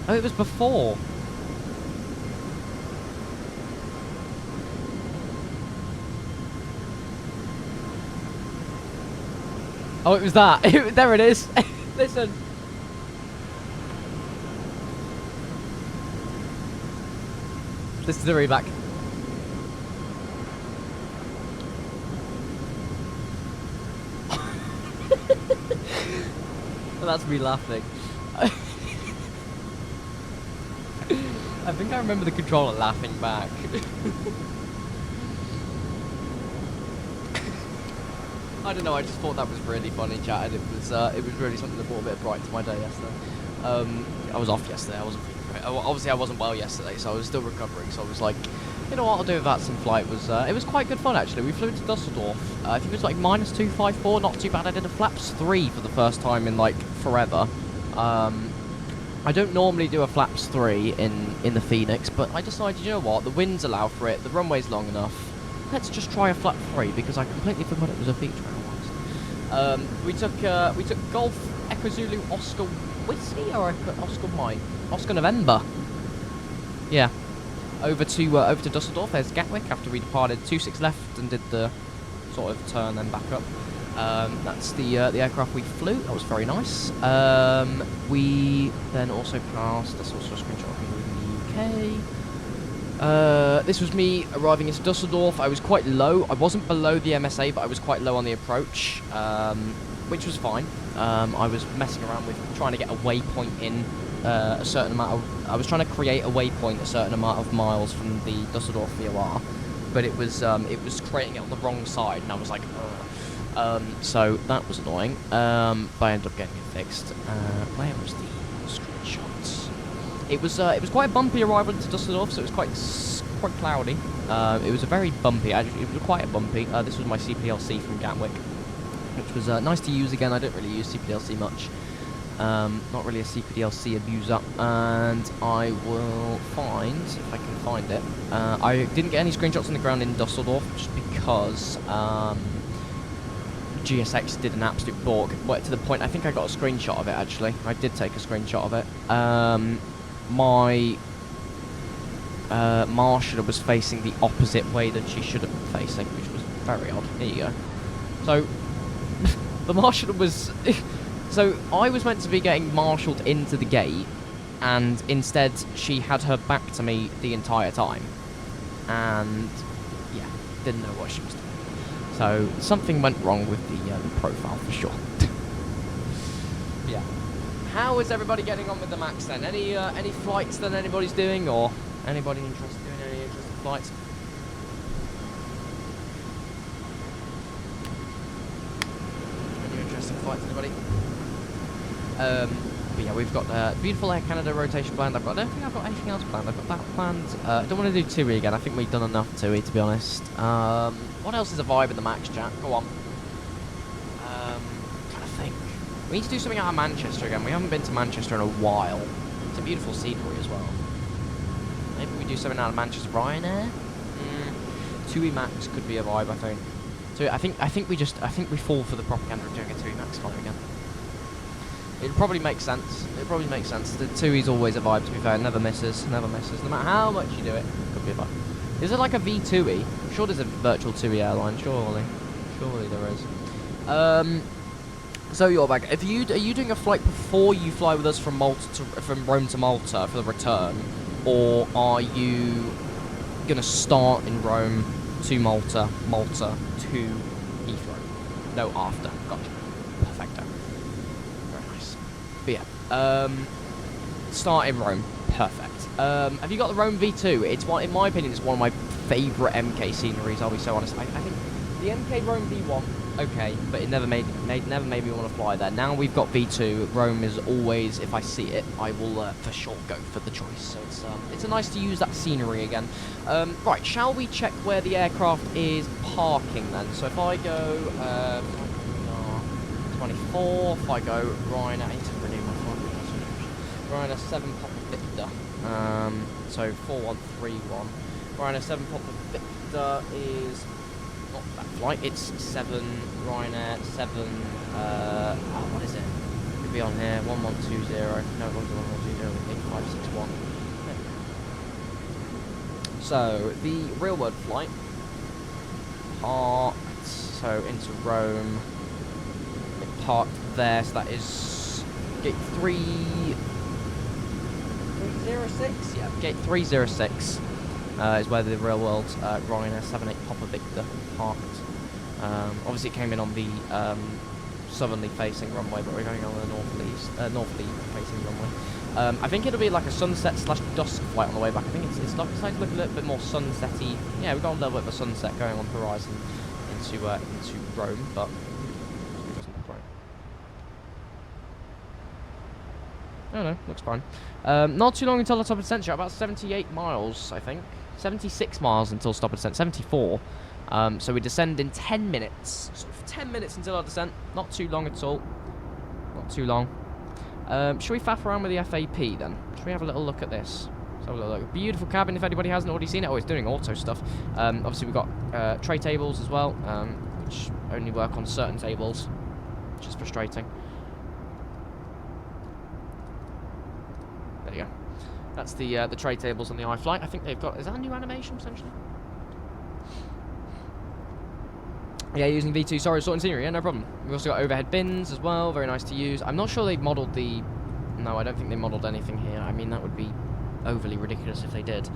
Oh, it was before. Oh, it was that. There it is. Listen. This is the readback. Well, that's me laughing. I think I remember the controller laughing back. I don't know, I just thought that was really funny, chat, and it was really something that brought a bit of bright to my day yesterday. I was off yesterday, I wasn't feeling great. Obviously I wasn't well yesterday, so I was still recovering, so I was like, you know what, I'll do that. Some flight was, it was quite good fun actually. We flew to Dusseldorf, I think it was like -254, not too bad. I did a flaps 3 for the first time in like forever. I don't normally do a flaps 3 in the Phoenix, but I decided, you know what, the winds allow for it, the runway's long enough. Let's just try a flap 3 because I completely forgot it was a feature. We took Golf Echo Zulu Oscar Whiskey or Oscar Mike? Oscar November. Yeah. Over to Dusseldorf. There's Gatwick after we departed 26 left and did the sort of turn then back up. That's the aircraft we flew. That was very nice. We then also passed. That's also a screenshot of me in the UK. This was me arriving into Dusseldorf. I was quite low. I wasn't below the MSA, but I was quite low on the approach, which was fine. I was messing around with trying to get a waypoint in a certain amount of... I was trying to create a waypoint a certain amount of miles from the Dusseldorf VOR, but it was creating it on the wrong side, and I was like, ugh. So that was annoying, but I ended up getting it fixed. Where was the screenshots? It was quite a bumpy arrival into Dusseldorf, so it was quite cloudy. It was a very bumpy, actually, it was quite bumpy. This was my CPLC from Gatwick, which was nice to use again. I don't really use CPLC much. Not really a CPDLC abuser, and I will find, if I can find it. I didn't get any screenshots on the ground in Dusseldorf, just because GSX did an absolute bork. Well, to the point, I think I got a screenshot of it, actually. I did take a screenshot of it. My Marshall was facing the opposite way that she should have been facing, which was very odd. Here you go. So, the Marshall was... so, I was meant to be getting marshalled into the gate, and instead she had her back to me the entire time. And, yeah, didn't know what she was doing. So, something went wrong with the profile, for sure. Yeah. How is everybody getting on with the Max, then? Any flights that anybody's doing, or anybody interested in any interesting flights? Any interesting flights, anybody? But yeah, we've got beautiful Air Canada rotation planned. I don't think I've got anything else planned. I've got that planned. I don't want to do TUI again. I think we've done enough TUI, to be honest. What else is a vibe in the Max, chat? Go on. Trying to think. We need to do something out of Manchester again. We haven't been to Manchester in a while. It's a beautiful scenery as well. Maybe we do something out of Manchester. Ryanair? TUI Max could be a vibe, I think. So I think we fall for the propaganda of doing a TUI Max flight again. It probably makes sense. It probably makes sense. The TUI's always a vibe, to be fair. It never misses. Never misses. No matter how much you do it, it could be a vibe. Is it like a V-TUI? I'm sure there's a virtual TUI airline. Surely. Surely there is. So you're back. Are you doing a flight before you fly with us from Rome to Malta for the return, or are you gonna start in Rome to Malta to Heathrow? No, after. Gotcha. Perfecto. Very nice. But yeah, start in Rome. Perfect. Have you got the Rome V2? It's one, in my opinion, it's one of my favourite MK sceneries. I'll be so honest. I think the MK Rome V1, okay, but it never made me want to fly there. Now we've got V2. Rome is always, if I see it, I will for sure go for the choice. So it's nice to use that scenery again. Right, shall we check where the aircraft is parking then? So if I go 24, if I go Ryanair, I need to renew my flight. Ryanair 7 Papa Victor. So 4131. Ryanair 7 Papa Victor is not that flight. It's 7 Ryanair 7. What is it? Could be on here. 1120. No, 1120. 8561. So the real world flight parked. So into Rome. It parked there. So that is gate 306. Yeah, gate 306 is where the real world Ryanair 78 Papa Victor parked. Obviously, it came in on the southerly facing runway, but we're going on the northerly facing runway. I think it'll be like a sunset / dusk flight on the way back. I think it's starting to look a little bit more sunsetty. Yeah, we've got a little bit of a sunset going on the horizon into Rome, but it doesn't look right. I don't know, looks fine. Not too long until the stop and descent, about 78 miles, I think. 76 miles until stop and descent, 74. So we descend in 10 minutes. Sort of 10 minutes until our descent. Not too long at all. Not too long. Should we faff around with the FAP then? Should we have a little look at this? Let's have a little look. Beautiful cabin if anybody hasn't already seen it. Oh, it's doing auto stuff. Obviously we've got tray tables as well, which only work on certain tables, which is frustrating. There you go. That's the tray tables on the iFLY. I think they've got... Is that a new animation, potentially? Yeah, using V2. Sorry, sorting scenery. Yeah, no problem. We've also got overhead bins as well. Very nice to use. I'm not sure they modelled the... No, I don't think they modelled anything here. I mean, that would be overly ridiculous if they did.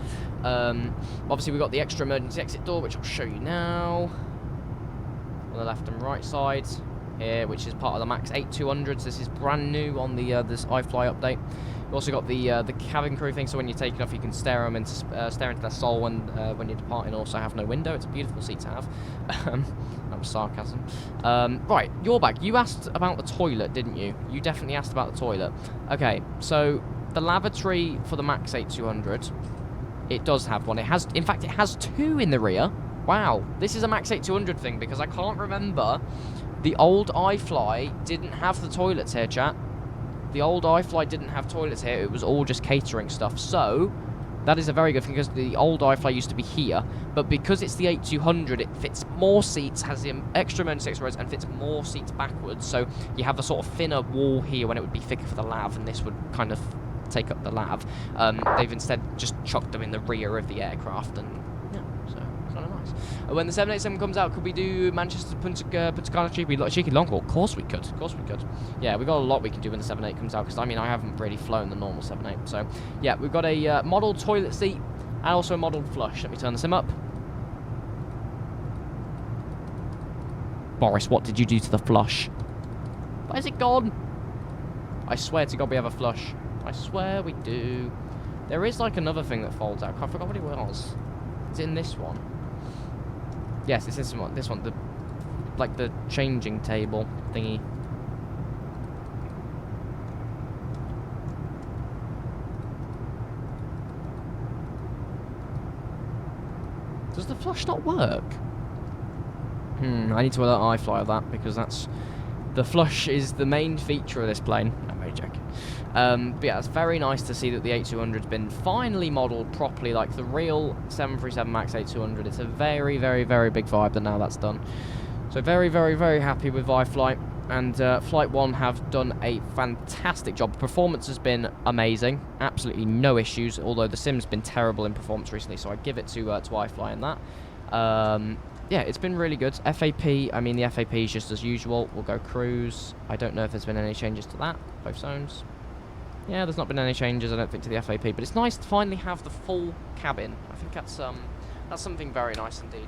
Obviously, we've got the extra emergency exit door, which I'll show you now. On the left and right side here, which is part of the Max 8200s. This is brand new on the this iFLY update. We've also got the cabin crew thing, so when you're taking off, you can stare into their soul when you're departing. Also have no window. It's a beautiful seat to have. That was sarcasm. Right, you're back. You asked about the toilet, didn't you? You definitely asked about the toilet. Okay, so the lavatory for the Max 8200, it does have one. It has, in fact, it has two in the rear. Wow, this is a Max 8200 thing because I can't remember. The old iFLY didn't have the toilets here, chat. The old iFLY didn't have toilets here. It was all just catering stuff. So, That is a very good thing, because the old iFLY used to be here, but because it's the 8200, it fits more seats, has the extra emergency exit rows, and fits more seats backwards, so you have a sort of thinner wall here when it would be thicker for the lav, and this would kind of take up the lav. They've instead just chucked them in the rear of the aircraft, and yeah, so it's kind of nice. When the 787 comes out, could we do Manchester Punta Cana cheeky long haul? Of course we could. Of course we could. Yeah, we've got a lot we can do when the 78 comes out, because I mean, I haven't really flown the normal 78. So yeah, we've got a modelled toilet seat and also a modelled flush. Let me turn the sim up. Boris, what did you do to the flush? Why is it gone? I swear to God we have a flush. I swear we do. There is like another thing that folds out. I forgot what it was. It's in this one. Yes, it's this one. This one, the changing table thingy. Does the flush not work? I need to alert iFLY of that, because the flush is the main feature of this plane. I'm very joking. But yeah, it's very nice to see that the 8200's been finally modelled properly, like the real 737 MAX 8200. It's a very, very, very big vibe that now that's done. So very, very, very happy with iFLY. And Flight 1 have done a fantastic job. Performance has been amazing. Absolutely no issues, although the sim's been terrible in performance recently, so I give it to iFLY in that. Yeah, it's been really good. FAP, I mean, the FAP is just as usual. We'll go cruise. I don't know if there's been any changes to that. Both zones. Yeah, there's not been any changes, I don't think, to the FAP, but it's nice to finally have the full cabin. I think that's something very nice indeed.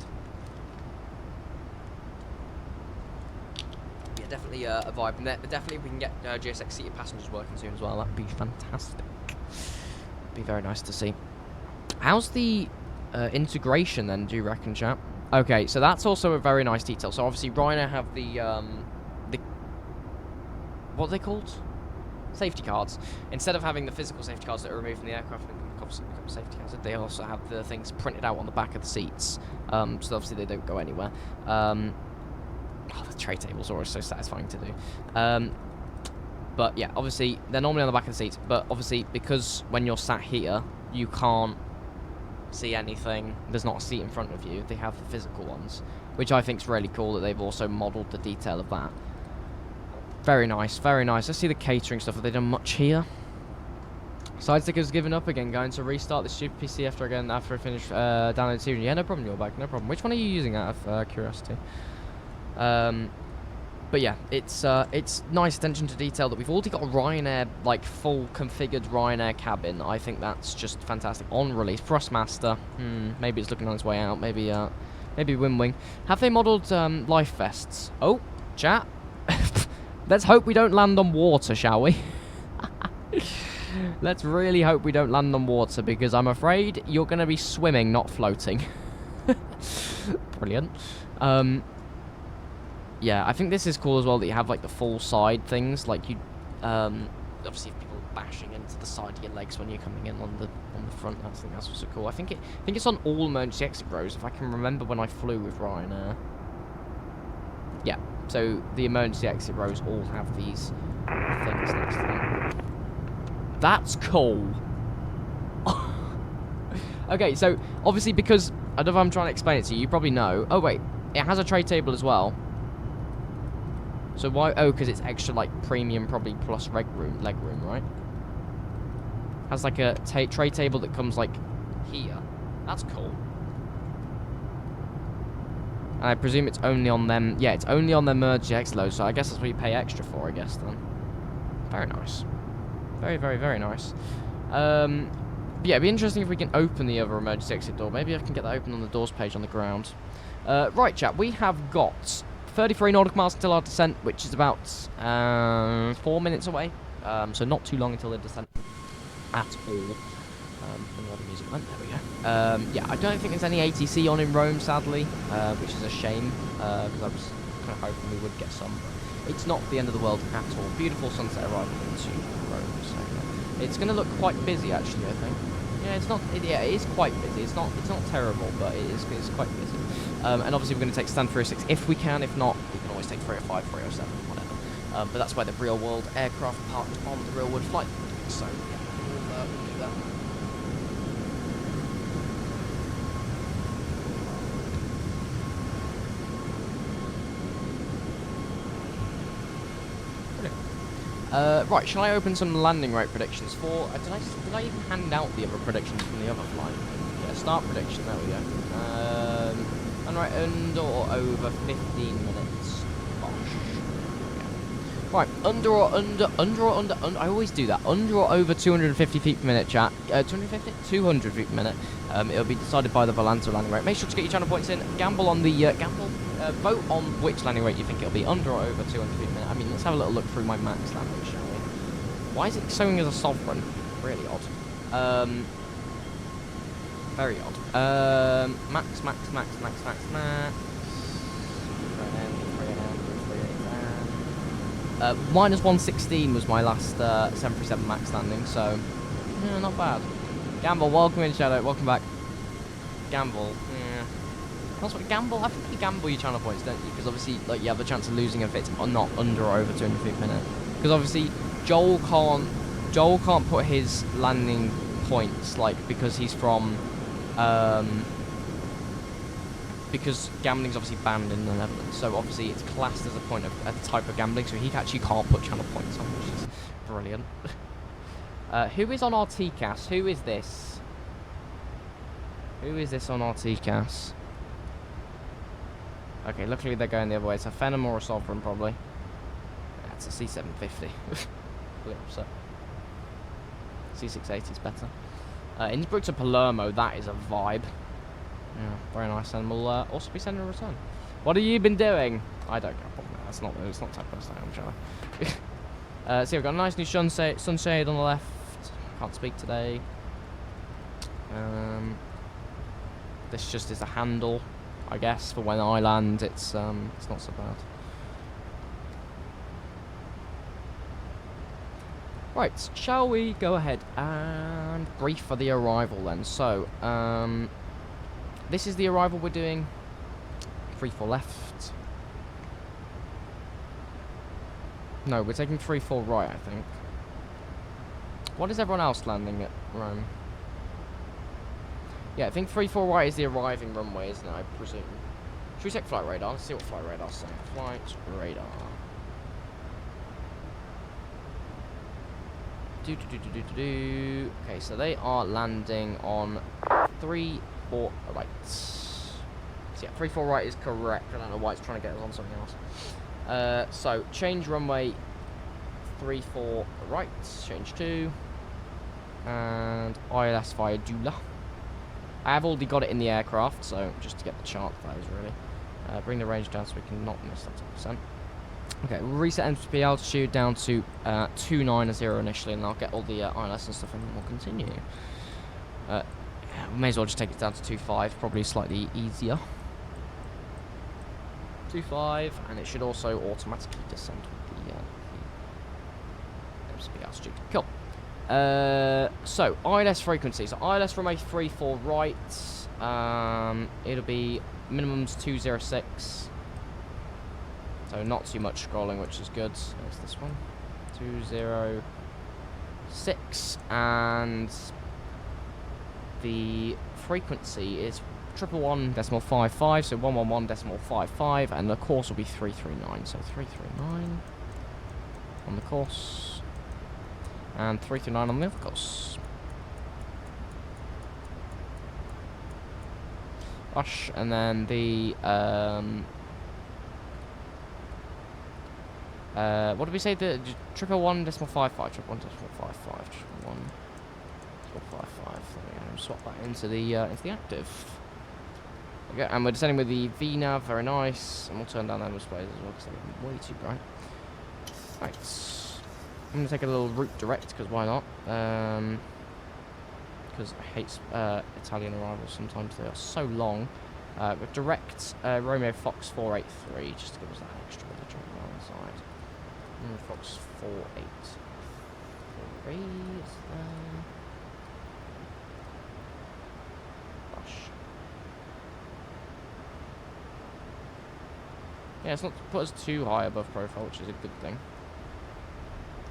Yeah, definitely a vibe. And definitely we can get GSX seated passengers working soon as well. That'd be fantastic. Be very nice to see. How's the integration then, do you reckon, chap? Okay, so that's also a very nice detail. So obviously Ryanair have the what are they called? Safety cards. Instead of having the physical safety cards that are removed from the aircraft and obviously become safety cards, they also have the things printed out on the back of the seats. So obviously they don't go anywhere. Oh, the tray tables are always so satisfying to do. But yeah, obviously they're normally on the back of the seats, but obviously because when you're sat here, you can't see anything. There's not a seat in front of you. They have the physical ones, which I think is really cool that they've also modelled the detail of that. Very nice, very nice. Let's see the catering stuff. Have they done much here? Side sticker's given up again, going to restart the stupid PC after I finish downloading the series. Yeah, no problem, your bag, no problem. Which one are you using out of curiosity? But yeah, it's nice attention to detail that we've already got a Ryanair, like, full configured Ryanair cabin. I think that's just fantastic. On release, Thrustmaster. Maybe it's looking on its way out. Maybe Windwing. Have they modelled life vests? Oh, chat. Let's hope we don't land on water, shall we? Let's really hope we don't land on water, because I'm afraid you're going to be swimming, not floating. Brilliant. Yeah, I think this is cool as well that you have like the full side things, like you, obviously if people are bashing into the side of your legs when you're coming in on the front. I think that's also cool. I think it's on all emergency exit rows, if I can remember when I flew with Ryanair. Yeah, so the emergency exit rows all have these things next to them. That's cool. Okay, so obviously because I don't know if I'm trying to explain it to you. You probably know. Oh wait, it has a tray table as well. So why? Oh, because it's extra, like, premium, probably plus leg room, right? Has like a tray table that comes like here. That's cool. And I presume it's only on them. Yeah, it's only on the emergency exit load. So I guess that's what you pay extra for, I guess then. Very nice. Very, very, very nice. Yeah, it'd be interesting if we can open the other emergency exit door. Maybe I can get that open on the doors page on the ground. Right, chat. We have got 33 nautical miles until our descent, which is about 4 minutes away. So not too long until the descent at all. The music went. There we go. Yeah, I don't think there's any ATC on in Rome, sadly, which is a shame, because I was kind of hoping we would get some. It's not the end of the world at all. Beautiful sunset arrival into Rome. So yeah. It's going to look quite busy, actually, I think. Yeah, it's not. Yeah, it is quite busy. It's not terrible, but it's quite busy. And obviously we're going to take stand 306 if we can. If not, we can always take 305, 307, whatever. But that's where the real world aircraft parked on the real world flight. So yeah, we'll do that. Right, shall I open some landing rate predictions for... did I even hand out the other predictions from the other flight? Yeah, start prediction, there we go. And right, under or over 15 minutes. Gosh. Yeah. Right, under or under, I always do that. Under or over 250 feet per minute, chat. 250? 200 feet per minute. It'll be decided by the Volanta landing rate. Make sure to get your channel points in. Gamble on the, vote on which landing rate you think it'll be, under or over 200 feet per minute. I mean, let's have a little look through my max landing, shall we? Why is it showing as a sovereign? Really odd. Very odd. Max. Minus 116 was my last 737 max landing, so yeah, not bad. Gamble, welcome in, Shadow, welcome back. Gamble, yeah. That's what gamble. I think you gamble your channel points, don't you? Because obviously, like, you have a chance of losing if it's not under or over 200 feet per minute. Because obviously, Joel can't put his landing points, like, because he's from because gambling's obviously banned in the Netherlands. So obviously, it's classed as a type of gambling. So he actually can't put channel points on, which is brilliant. Who is on our TCAS? Who is this? Who is this on our TCAS? Okay, luckily they're going the other way. It's a Phenom or a Sovereign, probably. Yeah, it's a C750. A little upset. C680 is better. Innsbruck to Palermo, that is a vibe. Yeah, very nice. And we'll also be sending a return. What have you been doing? I don't know. It's not type of I'm trying. So we've got a nice new sunshade on the left. Can't speak today. This just is a handle, I guess, for when I land. It's not so bad. Right, shall we go ahead and brief for the arrival then? So, this is the arrival we're doing. 3-4 left. No, we're taking 3-4 right, I think. What is everyone else landing at Rome? Yeah, I think 3-4 right is the arriving runway, isn't it, I presume? Should we check flight radar? Let's see what flight radar's saying. Flight radar. Okay, so they are landing on 3-4 right. So yeah, 3-4 right is correct. I don't know why it's trying to get us on something else. So change runway 3-4 right, change 2, and iFLY Dula. I have already got it in the aircraft, so just to get the chart of those really. Bring the range down so we can not miss that 10%. Okay, we'll reset MSP altitude down to 290 initially, and I'll get all the ILS and stuff, and then we'll continue. Yeah, we may as well just take it down to 2.5, probably slightly easier. 2.5, and it should also automatically descend with the MSP altitude. Cool. So ILS frequency. So ILS from a 3-4 right. It'll be minimums 206. So not too much scrolling, which is good. There's this one. 206, and the frequency is 111.55, so 111.55, and the course will be 339. So 339 on the course, and 339 on the other course. Rush, and then the what did we say? The 111.55, 111.55, 111.55. Swap that into the active. Okay, and we're descending with the VNAV, very nice. And we'll turn down those displays as well because they're way too bright. Right, I'm gonna take a little route direct because why not? Because I hate Italian arrivals. Sometimes they are so long. With direct Romeo Fox 483, just to give us that extra bit of jump around the side. Fox 483 is there. Gosh. Yeah, it's not put us too high above profile, which is a good thing.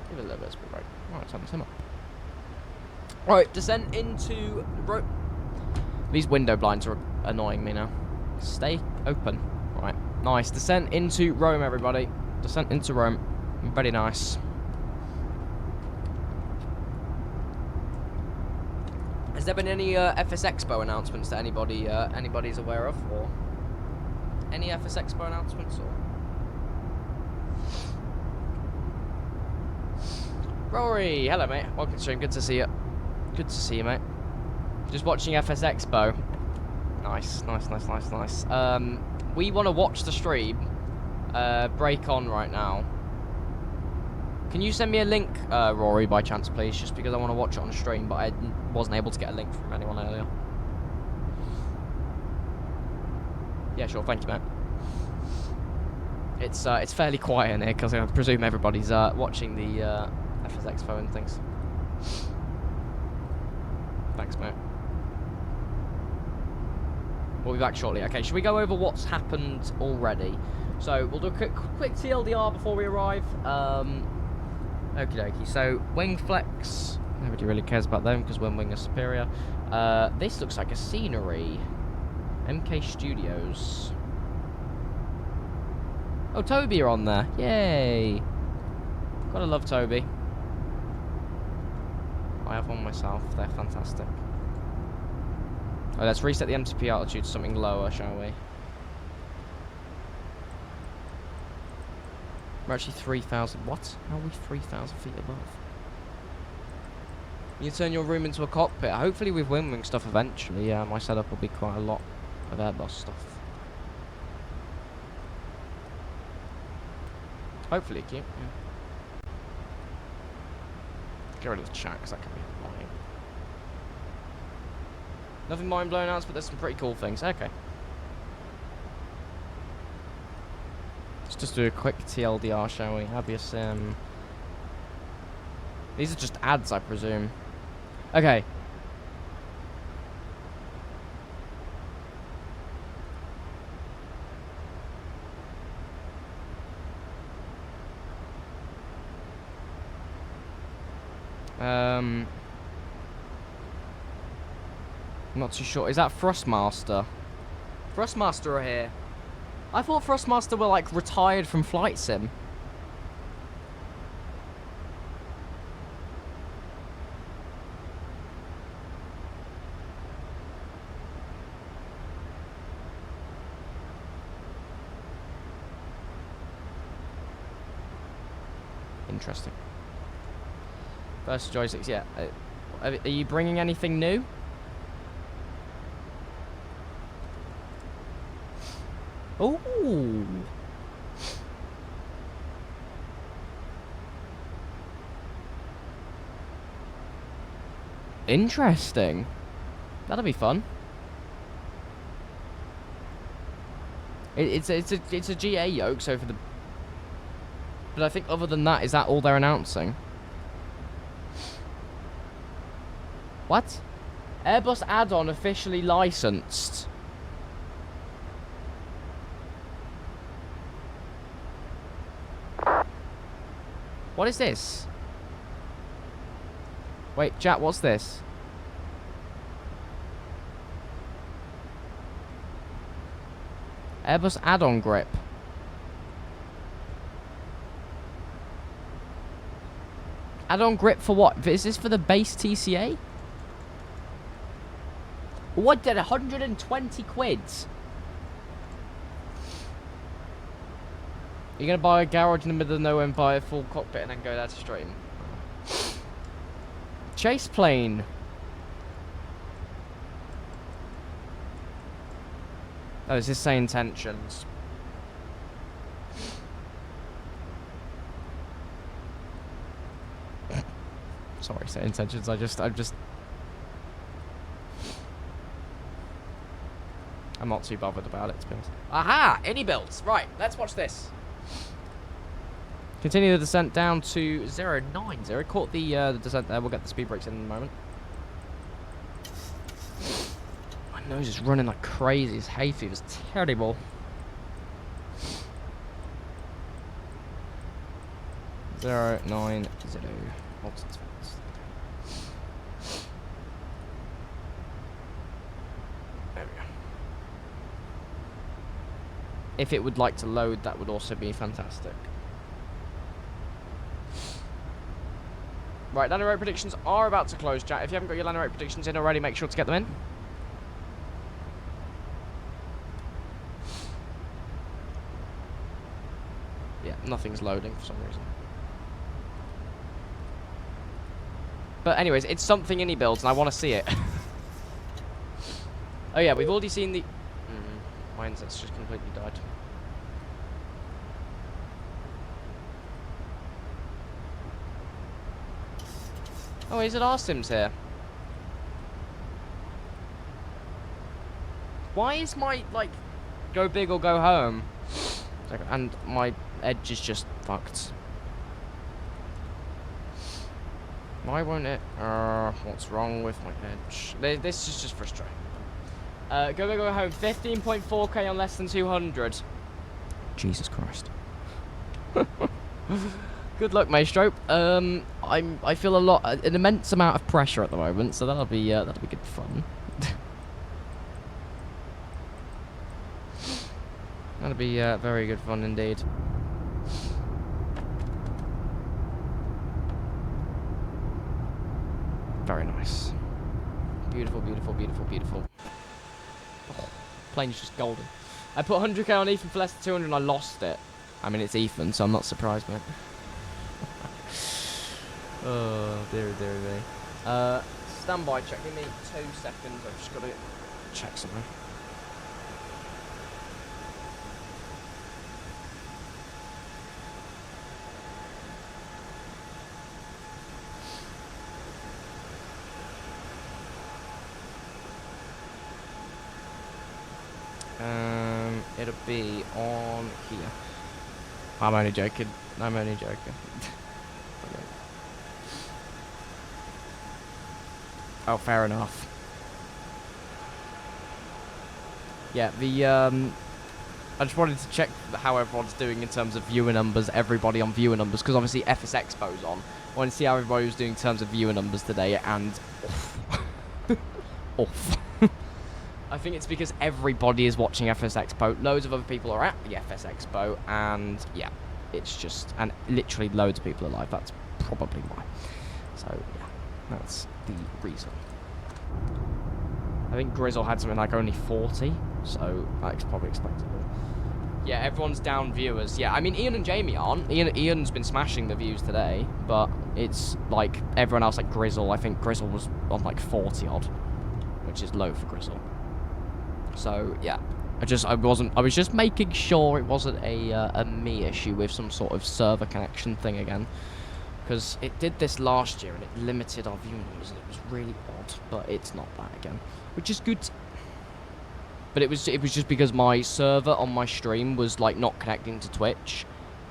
Give it a little bit of speed brake. Right, turn the simmer. Right, descent into rope. These window blinds are annoying me now. Stay open. Right, nice. Descent into Rome, everybody. Descent into Rome. Very nice. Has there been any FS Expo announcements that anybody's aware of, or any FS Expo announcements, or? Rory, hello mate. Welcome to stream. Good to see you. Good to see you, mate. Just watching FS Expo. Nice, nice, nice, nice, nice. We want to watch the stream. Break on right now. Can you send me a link, Rory, by chance, please? Just because I want to watch it on the stream, but I wasn't able to get a link from anyone earlier. Yeah, sure. Thank you, mate. It's fairly quiet in here because I presume everybody's watching the FS Expo and things. Thanks, mate. We'll be back shortly. Okay, should we go over what's happened already? So we'll do a quick TLDR before we arrive. Okie dokie. So wing flex. Nobody really cares about them because one wing is superior. This looks like a scenery. MK Studios. Oh, Toby are on there. Yay. Gotta love Toby. I have one myself. They're fantastic. Oh, let's reset the MTP altitude to something lower, shall we? We're actually 3,000. What? How are we 3,000 feet above? You turn your room into a cockpit. Hopefully with wing stuff eventually. Yeah, my setup will be quite a lot of Airbus stuff. Hopefully cute. Yeah. Get rid of the chat because that can be annoying. Nothing mind-blowing else, but there's some pretty cool things. Okay. Let's just do a quick TLDR, shall we? Aviasim. These are just ads, I presume. Okay. I'm not too sure. Is that Thrustmaster? Thrustmaster are here. I thought Thrustmaster were like retired from Flight Sim. Interesting. First joysticks, yeah. Are you bringing anything new? Ooh. Interesting. That'll be fun. It's a GA yoke, so for the. But I think other than that, is that all they're announcing? What? Airbus add-on officially licensed. What is this? Wait, chat, what's this? Airbus add-on grip. Add-on grip for what? Is this for the base TCA? What did 120 quids? You're gonna buy a garage in the middle of nowhere and buy a full cockpit and then go there to stream. Chase plane. Oh, is this say intentions? Sorry, say intentions. I'm not too bothered about it, to be honest. Aha! Any builds. Right, let's watch this. Continue the descent down to 090. Caught the descent there. We'll get the speed brakes in a moment. My nose is running like crazy. This hay fever's terrible. Zero 90. There we go. If it would like to load, that would also be fantastic. Right, landing rate predictions are about to close, chat. If you haven't got your landing rate predictions in already, make sure to get them in. Yeah, nothing's loading for some reason. But anyways, it's something in he builds, and I want to see it. Oh yeah, we've already seen the... my internet's just completely died. Oh, is it our Sims here? Why is my, like, go big or go home? And my edge is just fucked. Why won't it? What's wrong with my edge? This is just frustrating. Go big or go home. 15.4k on less than 200. Jesus Christ. Good luck, Maestro. I feel an immense amount of pressure at the moment, so that'll be good fun. That'll be very good fun indeed. Very nice. Beautiful, beautiful, beautiful, beautiful. Oh, plane's just golden. I put 100k on Ethan for less than 200 and I lost it. I mean, it's Ethan, so I'm not surprised, mate. Oh, dear, dear me. Standby check. Give me 2 seconds. I've just got to check something. It'll be on here. I'm only joking. I'm only joking. Okay. Oh, fair enough. Yeah, I just wanted to check how everyone's doing in terms of viewer numbers, everybody on viewer numbers, because obviously FS Expo's on. I wanted to see how everybody was doing in terms of viewer numbers today, and... off. I think it's because everybody is watching FS Expo. Loads of other people are at the FS Expo, and yeah, it's just, and literally loads of people are live. That's probably why. So yeah, that's the reason. I think Grizzle had something like only 40, so that's probably expectable. Yeah, everyone's down viewers. Yeah, I mean, Ian and Jamie aren't. Ian's been smashing the views today, but it's like everyone else, like Grizzle. I think Grizzle was on like 40 odd, which is low for Grizzle. So yeah, I was just making sure it wasn't a me issue with some sort of server connection thing again, because it did this last year and it limited our view numbers and it was really odd. But it's not that again, which is good. But it was just because my server on my stream was like not connecting to Twitch,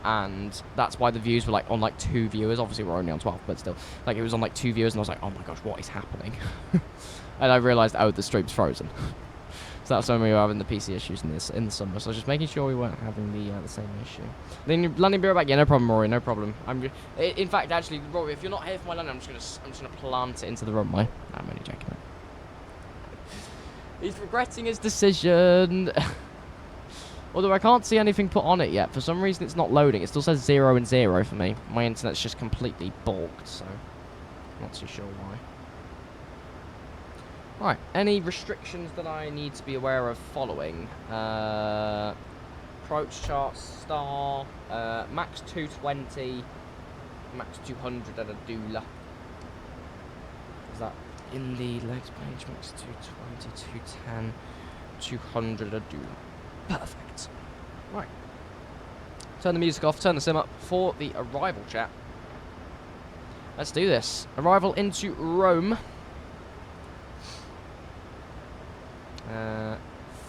and that's why the views were like on like 2 viewers. Obviously we're only on 12, but still, like it was on like 2 viewers, and I was like, oh my gosh, what is happening? And I realized, oh, the stream's frozen. So that's when we were having the PC issues in the summer. So I was just making sure we weren't having the same issue. Then landing beer back, yeah, no problem, Rory, no problem. In fact, actually, Rory, if you're not here for my landing, I'm just gonna plant it into the runway. No, I'm only joking. He's regretting his decision. Although I can't see anything put on it yet. For some reason, it's not loading. It still says 0 and 0 for me. My internet's just completely balked, so I'm not too sure why. Right, any restrictions that I need to be aware of following? Approach chart star, max 220, max 200 at a doula. Is that in the legs page? Max 220, 210, 200 at a doula. Perfect. Right. Turn the music off, turn the sim up for the arrival chat. Let's do this. Arrival into Rome.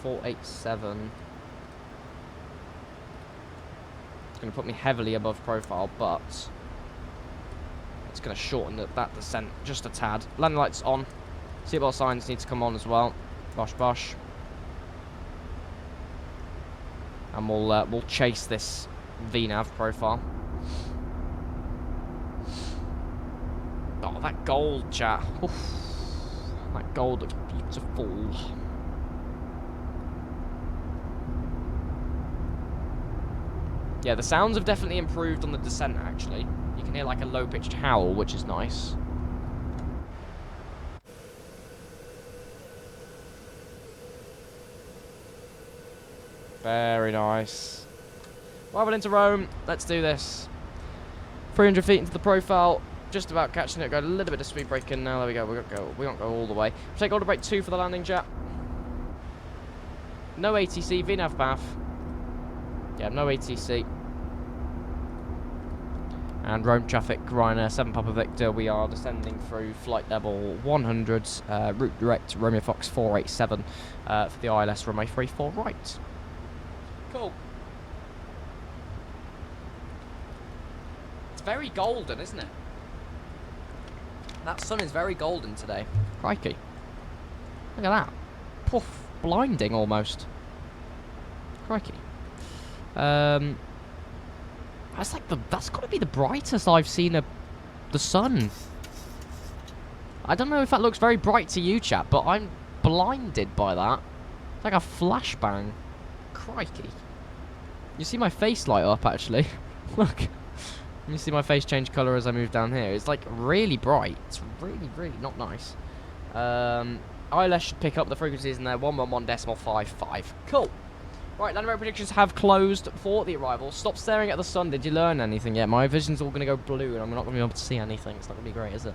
487. It's going to put me heavily above profile, but it's going to shorten that descent just a tad. Landing lights on. Seatbelt signs need to come on as well. Bosh bosh. And we'll chase this VNAV profile. Oh, that gold, chat. Oof. That gold looks beautiful. Yeah, the sounds have definitely improved on the descent, actually. You can hear like a low-pitched howl, which is nice. Very nice. Arrival into Rome. Let's do this. 300 feet into the profile. Just about catching it. Got a little bit of speed braking now. There we go. We won't go all the way. Take order brake 2 for the landing jet. No ATC. VNAV path. Yeah, no ATC. And Rome traffic, Ryanair 7 Papa Victor. We are descending through flight level 100, route direct Romeo Fox 487 for the ILS runway 34 right. Cool. It's very golden, isn't it? That sun is very golden today. Crikey. Look at that. Poof. Blinding almost. Crikey. That's got to be the brightest I've seen the sun. I don't know if that looks very bright to you, chap, but I'm blinded by that. It's like a flashbang. Crikey. You see my face light up, actually. Look. You see my face change colour as I move down here. It's like really bright. It's really, really not nice. ILS should pick up the frequencies in there. 111.55. Cool. Right, landing rate predictions have closed for the arrival. Stop staring at the sun. Did you learn anything yet? My vision's all going to go blue and I'm not going to be able to see anything. It's not going to be great, is it?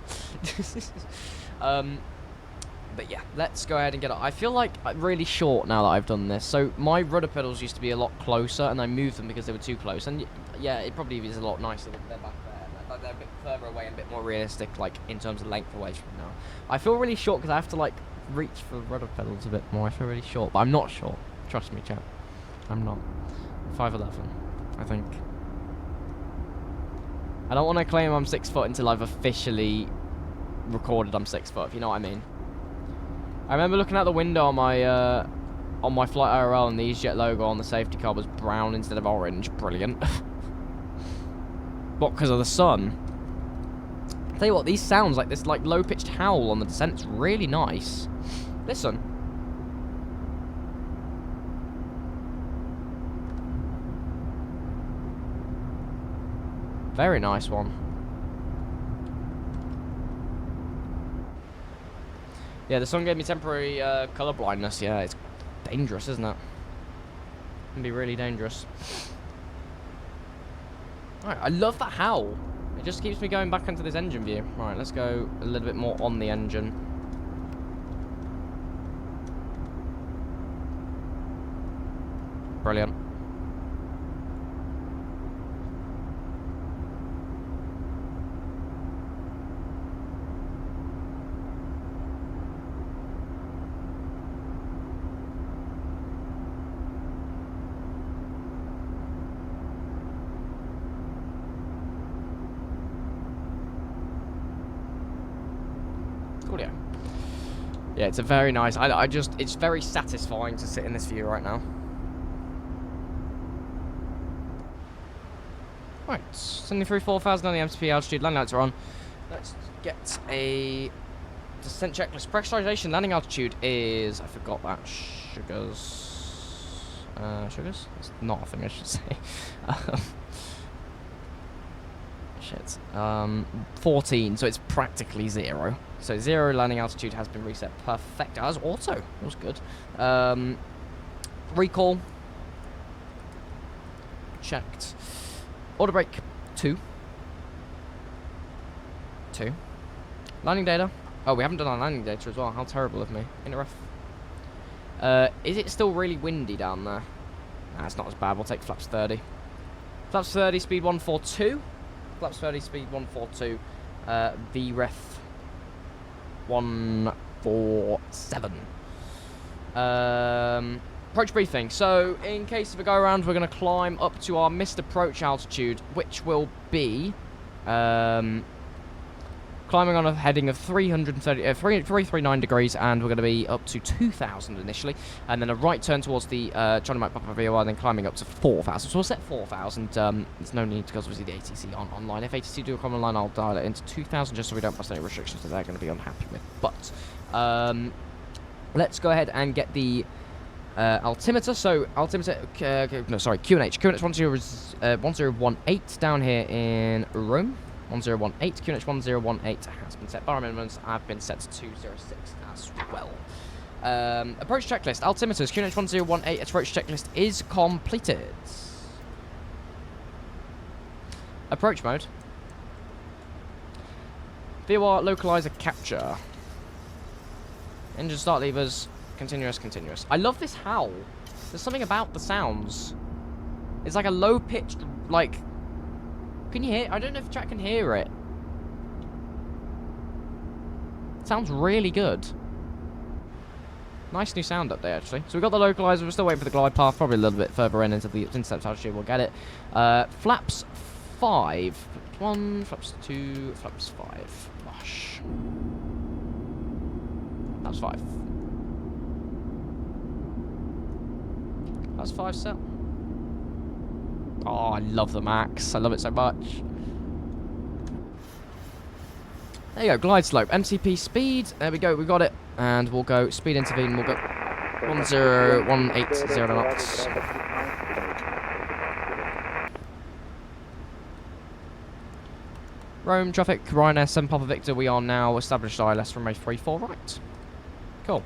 But yeah, let's go ahead and get it. I feel like I'm really short now that I've done this. So my rudder pedals used to be a lot closer and I moved them because they were too close. And yeah, it probably is a lot nicer that they're back there. Like they're a bit further away and a bit more realistic, like in terms of length away from now. I feel really short because I have to like reach for the rudder pedals a bit more. I feel really short, but I'm not short. Trust me, chap. I'm not. 5'11", I think. I don't want to claim I'm 6 foot until I've officially recorded I'm 6 foot, if you know what I mean. I remember looking out the window on my Flight IRL and the EasyJet logo on the safety car was brown instead of orange. Brilliant. What, because of the sun? I'll tell you what, these sounds like this like low-pitched howl on the descent's really nice. Listen. Very nice one. Yeah, the sun gave me temporary colour blindness. Yeah, it's dangerous, isn't it? It can be really dangerous. Alright, I love that howl. It just keeps me going back into this engine view. Alright, let's go a little bit more on the engine. Brilliant. Audio. Yeah, it's a very nice. It's very satisfying to sit in this view right now. Right, sending through 4,000 on the MCP altitude. Landing lights are on. Let's get a descent checklist. Pressurization. Landing altitude is, I forgot that. Sugars. Sugars? It's not a thing I should say. Shit. 14, so it's practically 0. So 0 landing altitude has been reset. Perfect. As auto. That was good. Recall. Checked. Order brake 2. Landing data. Oh, we haven't done our landing data as well. How terrible of me. Interref. Is it still really windy down there? Nah, it's not as bad. We'll take flaps 30. Flaps 30, speed 142. Flaps 30, speed 142. VREF 147. Approach briefing. So, in case of a go-around, we're going to climb up to our missed approach altitude, which will be climbing on a heading of 339 degrees, and we're going to be up to 2,000 initially, and then a right turn towards the Johnny Mike Papa VOR, then climbing up to 4,000. So we'll set 4,000. There's no need because obviously the ATC on online. If ATC do come online, I'll dial it into 2,000 just so we don't bust any restrictions that they're going to be unhappy with. But let's go ahead and get the altimeter. So altimeter, no, sorry, QNH. QNH 1018 down here in Rome. 1018. QNH 1018 has been set. Bar minimums have been set to 206 as well. Approach checklist. Altimeters. QNH 1018. Approach checklist is completed. Approach mode. VOR localizer capture. Engine start levers. Continuous, continuous. I love this howl. There's something about the sounds. It's like a low-pitched, like... Can you hear? I don't know if chat can hear it. It sounds really good. Nice new sound update, actually. So we've got the localizer. We're still waiting for the glide path. Probably a little bit further in into the intercept altitude. We'll get it. Flaps 5. Flaps 1, flaps 2, flaps 5. Gosh. Flaps 5. Flaps 5 set. Oh, I love the Max. I love it so much. There you go, glide slope. MCP speed. There we go, we got it. And we'll go speed intervene. We'll go 10180 knots. Rome traffic, Ryanair 7 Papa Victor. We are now established ILS runway 34 right. Cool.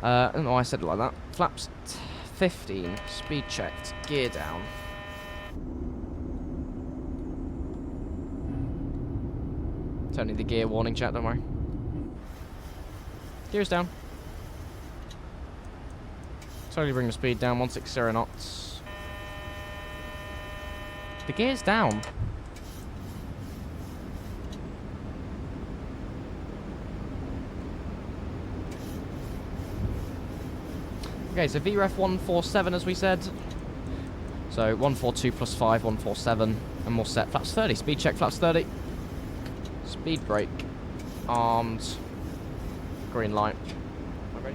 I don't know why I said it like that. Flaps 15. Speed checked. Gear down. Don't need the gear warning chat, don't worry. Gear's down. Slowly bring the speed down, 160 knots. The gear's down. Okay, so VREF 147 as we said. So 142 plus 5, 147. And we'll set flaps 30. Speed check, flaps 30. Speed brake. Armed. Green light. Okay.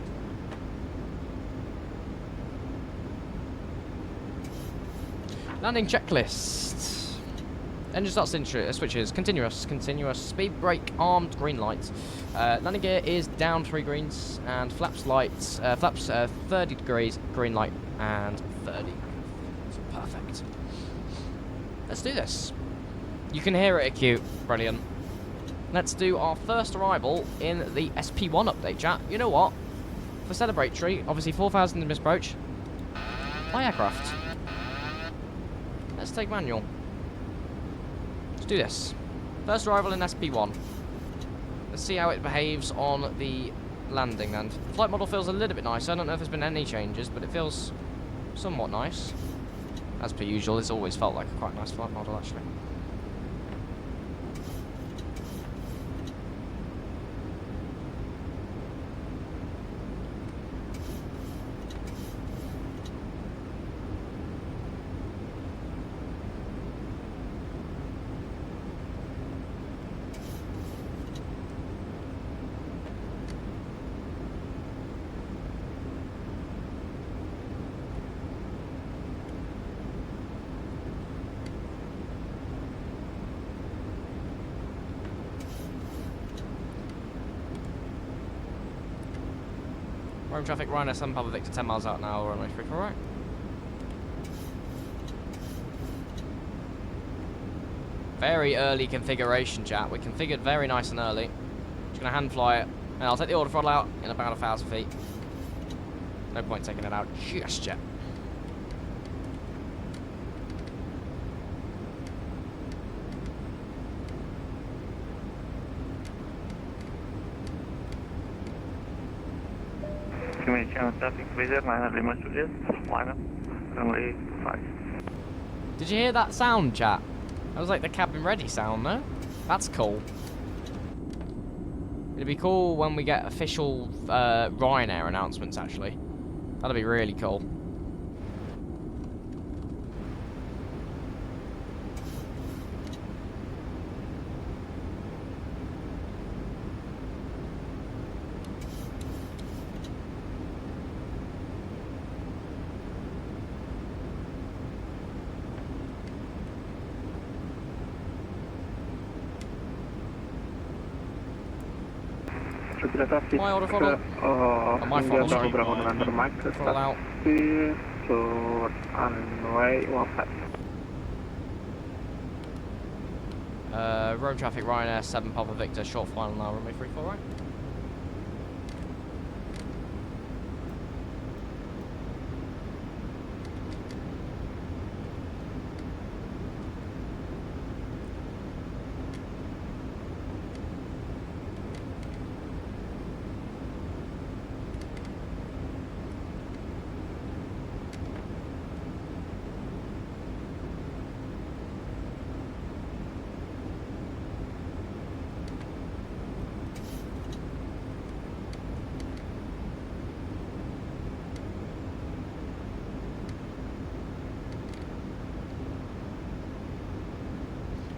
Landing checklist. Engine starts switches. Continuous. Continuous. Speed brake. Armed. Green light. Landing gear is down 3 greens. And flaps lights. Flaps 30 degrees. Green light. And 30. Perfect. Let's do this. You can hear it acute. Brilliant. Let's do our first arrival in the SP1 update, chat. You know what? For celebratory, obviously 4,000 in misapproach. My aircraft. Let's take manual. Let's do this. First arrival in SP1. Let's see how it behaves on the landing then. The flight model feels a little bit nice. I don't know if there's been any changes, but it feels somewhat nice. As per usual, it's always felt like a quite nice flight model, actually. Rome traffic, Ryanair 7 Papa Victor 10 miles out an hour, runway 34 right. Very early configuration, chat. We configured very nice and early. Just gonna hand fly it, and I'll take the auto throttle out in about 1,000 feet. No point taking it out just yet. Did you hear that sound, chat? That was like the cabin ready sound, no? That's cool. It'd be cool when we get official Ryanair announcements, actually. That'd be really cool. Copy traffic. My order throttle. My India throttle. Bravo November Mike. Throttle out. Taxi to runway 15. Road traffic, Ryanair 7 Papa Victor, short final now, runway 34 right.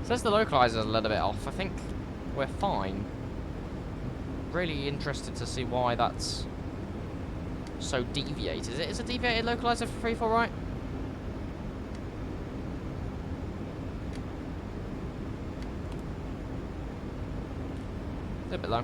Says the localizer's a little bit off. I think we're fine. Really interested to see why that's so deviated. Is it a deviated localizer for 3-4 right? It's a bit low.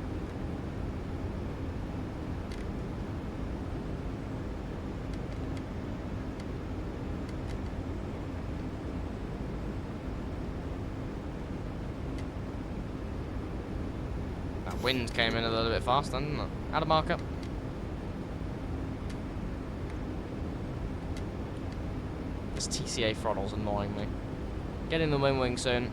Wind came in a little bit fast, didn't it? Add a marker. This TCA throttle's annoying me. Get in the wind wing soon.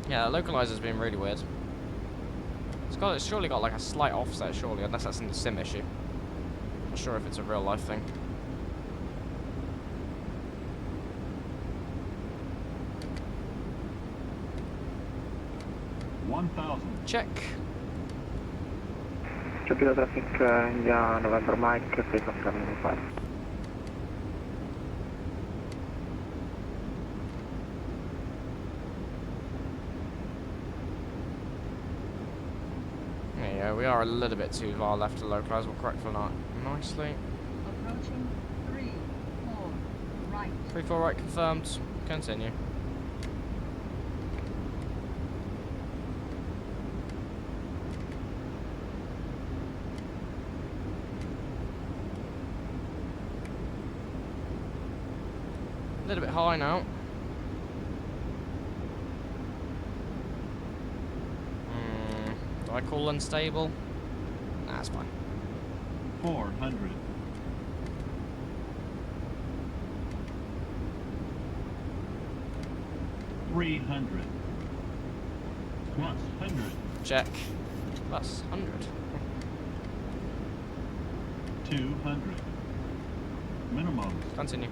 Yeah, the localizer's been really weird. It's surely got like a slight offset, surely, unless that's in the sim issue. Not sure if it's a real life thing. Check. Copy traffic, India November Mike, take off terminal 5. There you go, we are a little bit too far left to localize, we'll correct for that nicely. Approaching 3-4 right. 3-4 right confirmed. Continue. A little bit high now. Do I call unstable? Nah, that's fine. 400. 300. Plus 100. Check. Plus 100. 200. Minimum. Continue.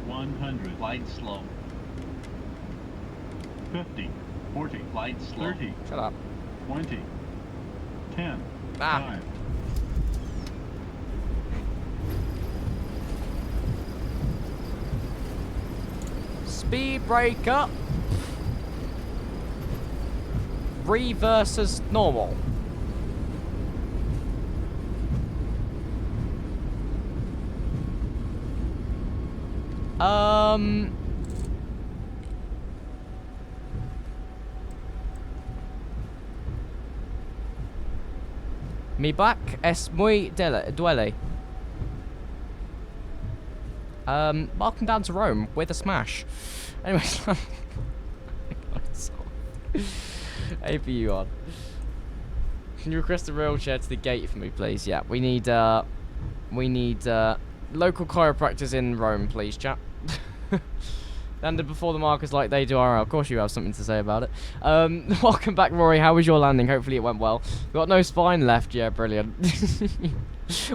100. Light slow. 50. 40. Light slow. 30. Shut up. 20. 10. Ah. 5. Speed brake up. Versus normal. Mi back es muy duele. Welcome down to Rome with a smash. Anyways, APU on. Can you request a wheelchair to the gate for me, please? Yeah, we need local chiropractors in Rome, please, chap. Landed before the markers like they do RL. Of course you have something to say about it. Welcome back, Rory. How was your landing? Hopefully it went well. Got no spine left. Yeah, brilliant.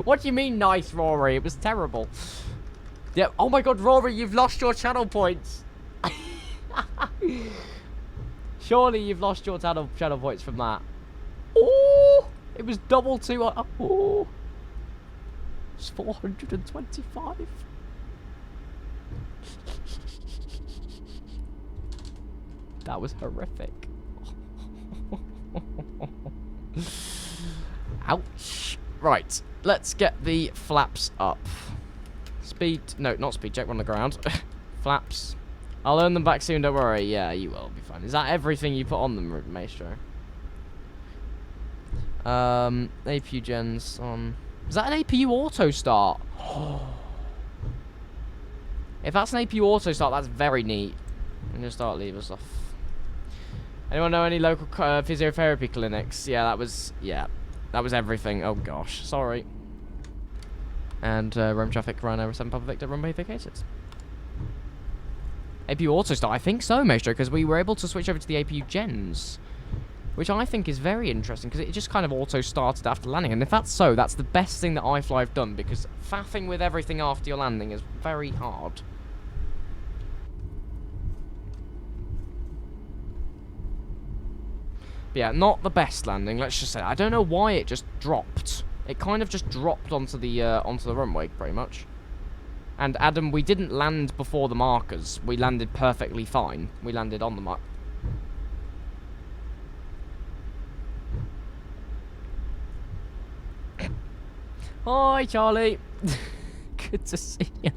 What do you mean nice, Rory? It was terrible. Yeah. Oh my god, Rory, you've lost your channel points. Surely you've lost your channel points from that. Oh, it was double 2. Oh, it's 425. That was horrific. Ouch. Right, let's get the flaps up. Speed, no, not speed check, we're on the ground. Flaps I'll earn them back soon, don't worry. Yeah, you will be fine. Is that everything you put on them, Maestro? APU gens on... Is that an APU auto start? If that's an APU auto start, that's very neat. I'm gonna start leave us off. Anyone know any local physiotherapy clinics? Yeah, that was everything. Oh gosh, sorry. And Rome traffic, Ryan over 7 Papa Victor, runway vacated. APU auto start, I think so, Maestro, because we were able to switch over to the APU gens, which I think is very interesting because it just kind of auto started after landing. And if that's so, that's the best thing that iFLY have done, because faffing with everything after your landing is very hard. But yeah, not the best landing, let's just say. I don't know why it just dropped. It kind of just dropped onto the runway, pretty much. And Adam, we didn't land before the markers. We landed perfectly fine. We landed on the mark. Hi, Charlie. Good to see you.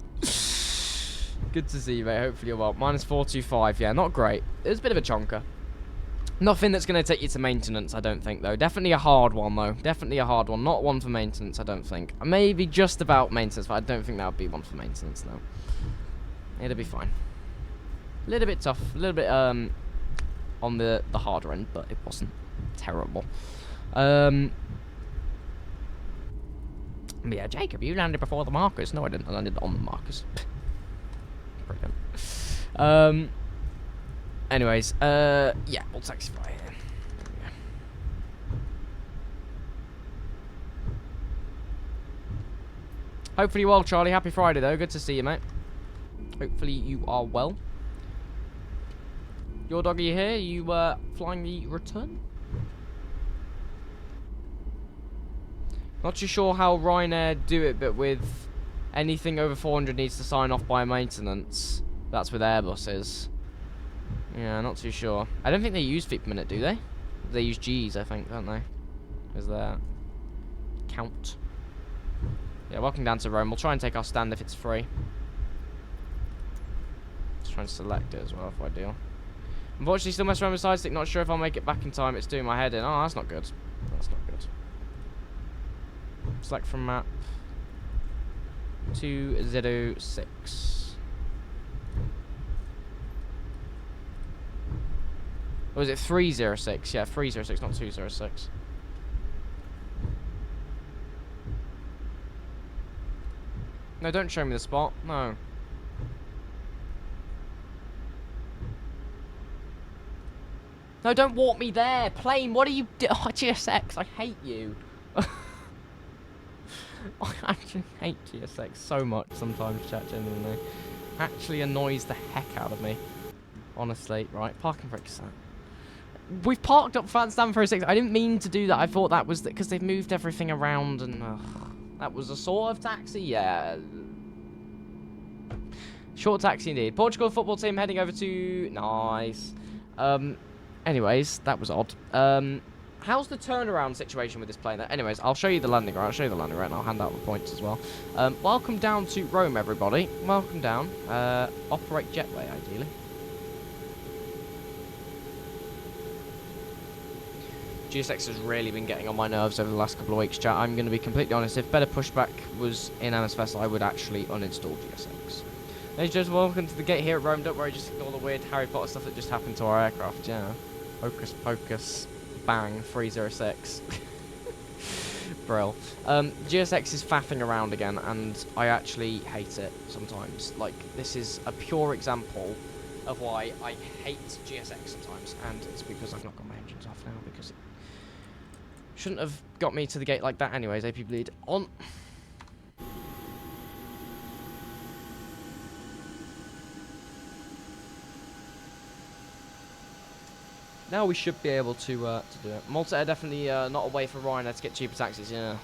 Good to see you, mate. Hopefully you're well. Minus 425. Yeah, not great. It was a bit of a chonker. Nothing that's going to take you to maintenance, I don't think, though. Definitely a hard one, though. Definitely a hard one. Not one for maintenance, I don't think. Maybe just about maintenance, but I don't think that would be one for maintenance, though. It'll be fine. A little bit tough. A little bit, on the harder end, but it wasn't terrible. But yeah, Jacob, you landed before the markers. No, I didn't. I landed on the markers. Brilliant. Anyways, yeah, we'll taxify here. There we go. Hopefully you're well, Charlie. Happy Friday, though. Good to see you, mate. Hopefully you are well. Your dog, are you here? You, flying the return? Not too sure how Ryanair do it, but with anything over 400 needs to sign off by maintenance. That's with Airbuses. Yeah, not too sure. I don't think they use feet per minute, do they? They use G's, I think, don't they? Is there count? Yeah, welcome down to Rome. We'll try and take our stand if it's free. Let's try and select it as well if I do. Unfortunately, still messing around with side stick. Not sure if I'll make it back in time. It's doing my head in. Oh, that's not good. That's not good. Select from map. 206. Or was it 306? Yeah, 306, not 206. No, don't show me the spot. No. No, don't walk me there. Plane, what are you doing? Oh, GSX, I hate you. I actually hate GSX so much sometimes, chat, genuinely. Actually annoys the heck out of me. Honestly, right, parking brakes set. We've parked up front stand for a 6. I didn't mean to do that. I thought that was because they've moved everything around and that was a sort of taxi. Yeah. Short taxi indeed. Portugal football team heading over to... Nice. Anyways, that was odd. How's the turnaround situation with this plane? Anyways, I'll show you the landing right. I'll show you the landing right and I'll hand out the points as well. Welcome down to Rome, everybody. Welcome down. Operate jetway, ideally. GSX has really been getting on my nerves over the last couple of weeks, chat. I'm going to be completely honest. If better pushback was in MSFest, I would actually uninstall GSX. Ladies and gentlemen, welcome to the gate here at Rome. Don't worry, just ignore the weird Harry Potter stuff that just happened to our aircraft. Yeah. Hocus pocus. Bang. 306. Brill. GSX is faffing around again, and I actually hate it sometimes. Like, this is a pure example of why I hate GSX sometimes, and it's because I've not got my engines off now, because it shouldn't have got me to the gate like that anyways. AP bleed on. Now we should be able to do it. Malta are definitely not a way for Ryanair to get cheaper taxis, yeah.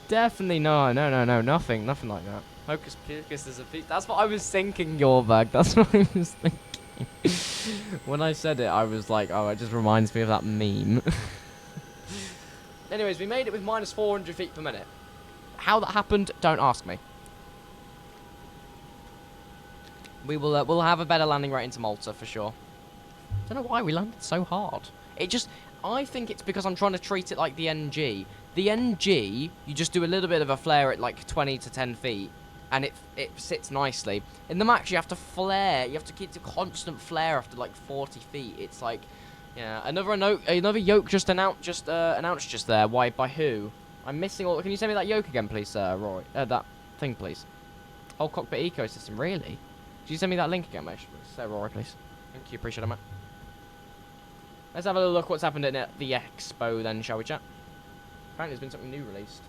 Definitely no, nothing like that. Hocus pocus is a feat. That's what I was thinking, Yorbag. That's what I was thinking. When I said it, I was like, oh, it just reminds me of that meme. Anyways, we made it with minus 400 feet per minute. How that happened, don't ask me. We'll have a better landing rate into Malta for sure. Don't know why we landed so hard. I think it's because I'm trying to treat it like the NG. The NG, you just do a little bit of a flare at like 20 to 10 feet, and it sits nicely. In the Max, you have to flare. You have to keep the constant flare after like 40 feet. It's like, yeah. Another yoke just announced just there. Why? By who? I'm missing all. Can you send me that yoke again, please, Roy? That thing, please. Whole cockpit ecosystem. Really? Could you send me that link again, mate? Roy, please. Thank you. Appreciate it, mate. Let's have a look what's happened at the expo then, shall we, chat? Apparently there's been something new released.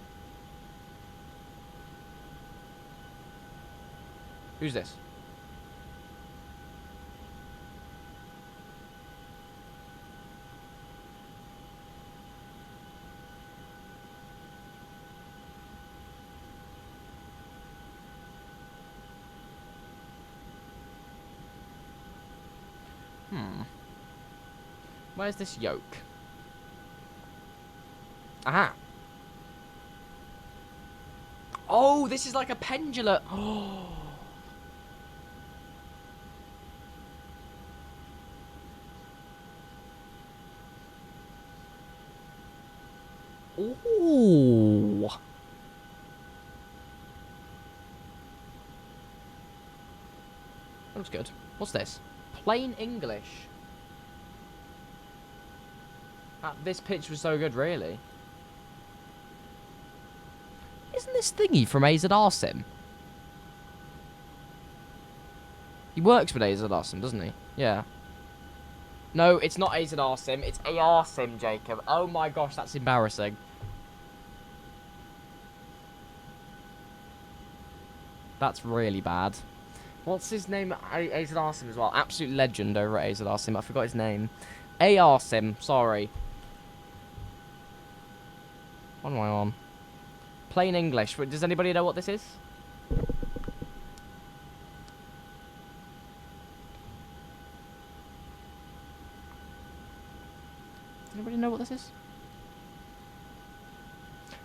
Who's this? Where's this yoke? Aha. Oh, this is like a pendulum. Oh. Ooh. That looks good. What's this? Plain English. This pitch was so good, really. Isn't this thingy from AZR Sim? He works with AZR Sim, doesn't he? Yeah. No, it's not AZR Sim. It's AR Sim, Jacob. Oh my gosh, that's embarrassing. That's really bad. What's his name at AZR Sim as well? Absolute legend over at AZR Sim. I forgot his name. AR Sim, sorry. What am I on? Plain English. Does anybody know what this is? Does anybody know what this is?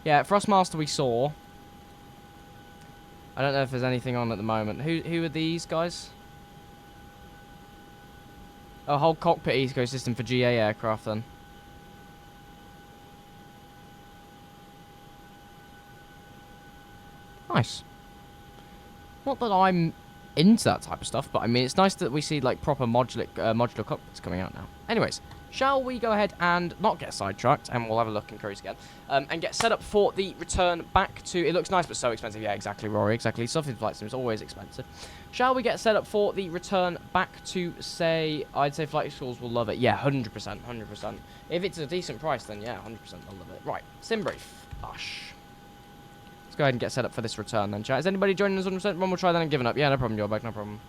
Yeah, Frostmaster we saw. I don't know if there's anything on at the moment. Who are these guys? A whole cockpit ecosystem for GA aircraft then. Nice. Not that I'm into that type of stuff, but I mean, it's nice that we see like proper modular cockpits coming out now. Anyways, shall we go ahead and not get sidetracked, and we'll have a look and cruise again, and get set up for the return back to... It looks nice, but so expensive. Yeah, exactly, Rory, exactly. Stuff in flight sim is always expensive. Shall we get set up for the return back to, say, I'd say flight schools will love it. Yeah, 100%, 100%. If it's a decent price, then yeah, 100% they'll love it. Right, sim brief. Gosh. Let's go ahead and get set up for this return then, chat. Is anybody joining us 100%? One more try then and giving up. Yeah, no problem, Joe, no problem.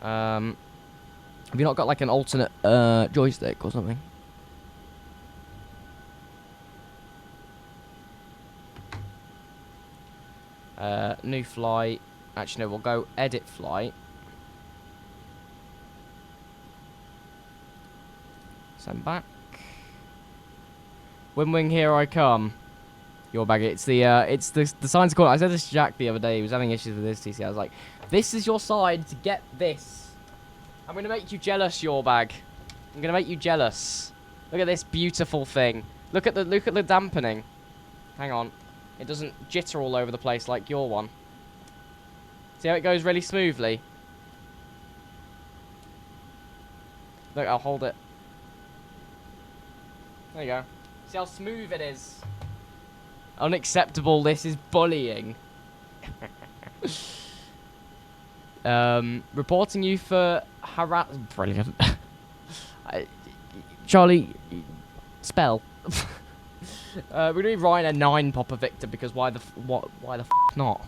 Have you not got like an alternate joystick or something? New flight. Actually, no, we'll go edit flight. Send back. Wing, here I come. Your bag. It's the sign's called. I said this to Jack the other day. He was having issues with his TC. I was like, this is your sign to get this. I'm gonna make you jealous, your bag. I'm gonna make you jealous. Look at this beautiful thing. Look at the dampening. Hang on. It doesn't jitter all over the place like your one. See how it goes really smoothly? Look, I'll hold it. There you go. See how smooth it is? Unacceptable, this is bullying. Reporting you for brilliant. Charlie, spell. We're doing Ryanair 9 Popper Victor because why the f not?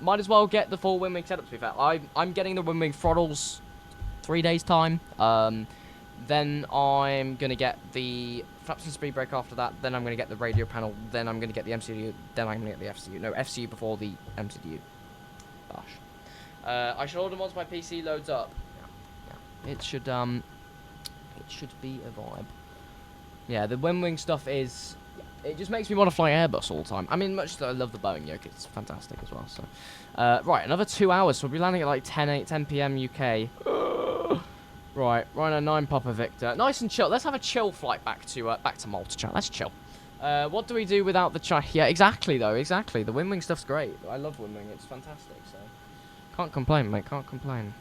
Might as well get the full wing setup to be fair. I'm getting the wing throttles 3 days time. Then I'm gonna get the flaps and speed brake after that. Then I'm gonna get the radio panel. Then I'm gonna get the MCU. Then I'm gonna get the FCU. No, FCU before the MCU. Gosh. I should order once my PC loads up. Yeah. It should be a vibe. Yeah, the wing stuff is It just makes me want to fly Airbus all the time. I mean, much as I love the Boeing yoke, it's fantastic as well. So, right, another 2 hours. So we'll be landing at like 10 p.m. UK. Right, Rhino 9 Papa Victor. Nice and chill. Let's have a chill flight back to Malta, chat. Let's chill. What do we do without the Yeah, exactly, though. Exactly. The Wing stuff's great. I love Wing. It's fantastic, so... Can't complain, mate. Can't complain.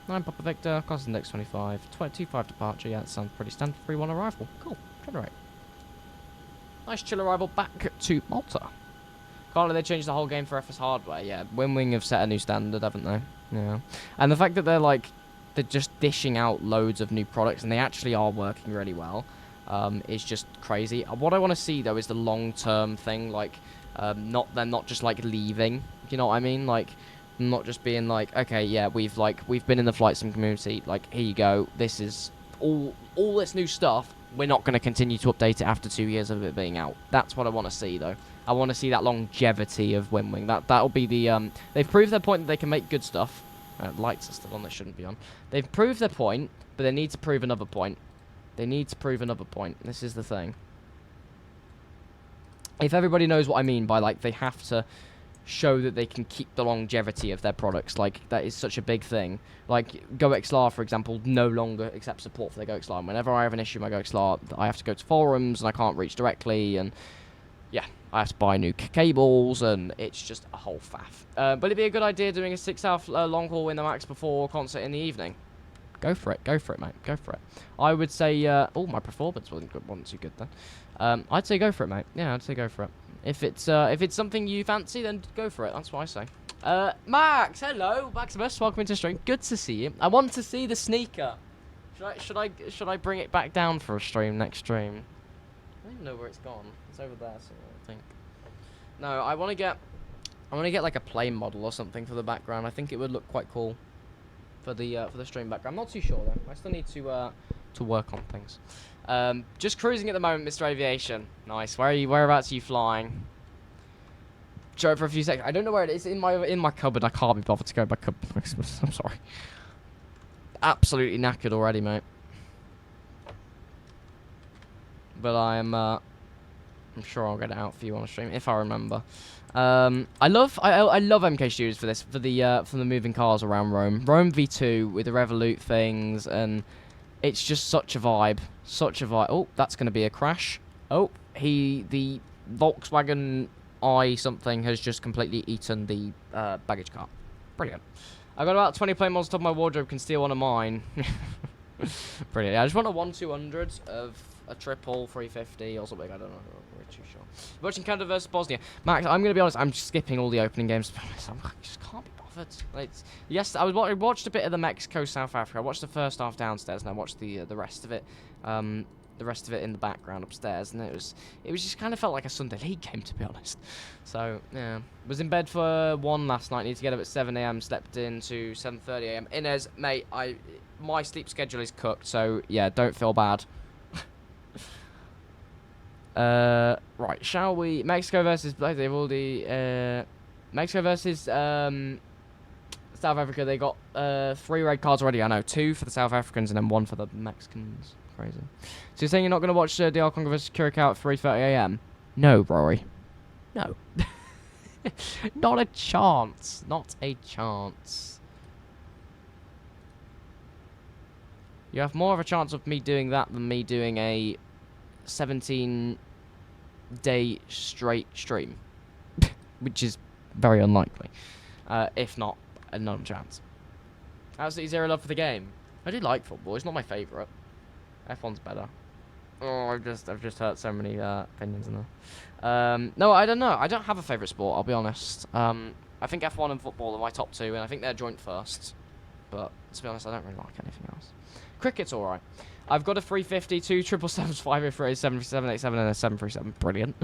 9 Papa Victor, cost index 25. 25 departure. Yeah, that sounds pretty standard. 3-1 arrival. Cool. Generate. Nice chill arrival back to Malta. Can't let they change the whole game for FS hardware. Yeah, Wing have set a new standard, haven't they? Yeah. And the fact that they're just dishing out loads of new products, and they actually are working really well, is just crazy. What I want to see, though, is the long-term thing, like, them not just, like, leaving, you know what I mean? Like, not just being like, okay, yeah, we've been in the flight sim community, like, here you go, this is all this new stuff, we're not going to continue to update it after 2 years of it being out. That's what I want to see, though. I want to see that longevity of Wing. That'll be the, they've proved their point that they can make good stuff. Lights are still on, they shouldn't be on. They've proved their point, but they need to prove another point. They need to prove another point. This is the thing. If everybody knows what I mean by, like, they have to show that they can keep the longevity of their products. Like, that is such a big thing. Like, GoXLR, for example, no longer accepts support for their GoXLR. And whenever I have an issue with my GoXLR, I have to go to forums, and I can't reach directly, and... yeah, I have to buy new cables, and it's just a whole faff. But it'd be a good idea doing a 6-hour long haul in the max before concert in the evening. Go for it, mate. Go for it. I would say, oh, my performance wasn't too good then. I'd say go for it, mate. Yeah, I'd say go for it. If it's something you fancy, then go for it. That's what I say. Max, hello, Maximus, welcome into the stream. Good to see you. I want to see the sneaker. Should I bring it back down for a stream next stream? I don't even know where it's gone. It's over there, so I think. No, I want to get like a plane model or something for the background. I think it would look quite cool for the stream background. I'm not too sure though. I still need to work on things. Just cruising at the moment, Mr. Aviation. Nice. Whereabouts are you flying? Show it for a few seconds. I don't know where it is. In my cupboard. I can't be bothered to go back up. I'm sorry. Absolutely knackered already, mate. But I'm sure I'll get it out for you on a stream if I remember. I love MK Studios for this, for the moving cars around Rome. Rome V2 with the Revolut things, and it's just such a vibe. Such a vibe. Oh, that's going to be a crash. Oh, the Volkswagen I something has just completely eaten the baggage car. Brilliant. I've got about 20 plane models top of my wardrobe, can steal one of mine. Brilliant. I just want a 1-200 of a triple 350 or something. I don't know. I'm not too sure. Watching Canada versus Bosnia. Max, I'm going to be honest. I'm skipping all the opening games. I just can't be bothered. Yes, I watched a bit of the Mexico South Africa. I watched the first half downstairs, and I watched the rest of it. The rest of it in the background upstairs, and it was just kind of felt like a Sunday League game, to be honest. So yeah, was in bed for 1 last night. Need to get up at 7 a.m. Slept in to 7:30 a.m. Inez, mate, my sleep schedule is cooked. So yeah, don't feel bad. Right, shall we? Mexico versus they've already Mexico versus South Africa. They got 3 red cards already. I know, 2 for the South Africans and then 1 for the Mexicans. Crazy. So you're saying you're not going to watch DR Congo versus Curacao at 3:30 a.m? No, Rory. No. Not a chance. Not a chance. You have more of a chance of me doing that than me doing a 17-day straight stream. Which is very unlikely. If not, a non-chance. Absolutely zero love for the game. I do like football. It's not my favourite. F1's better. Oh, I've just hurt so many opinions in there. No, I don't know. I don't have a favourite sport, I'll be honest. I think F1 and football are my top 2, and I think they're joint first. But, to be honest, I don't really like anything else. Cricket's alright. I've got a 350, 2 777s, 503, 737, and a 737. Brilliant.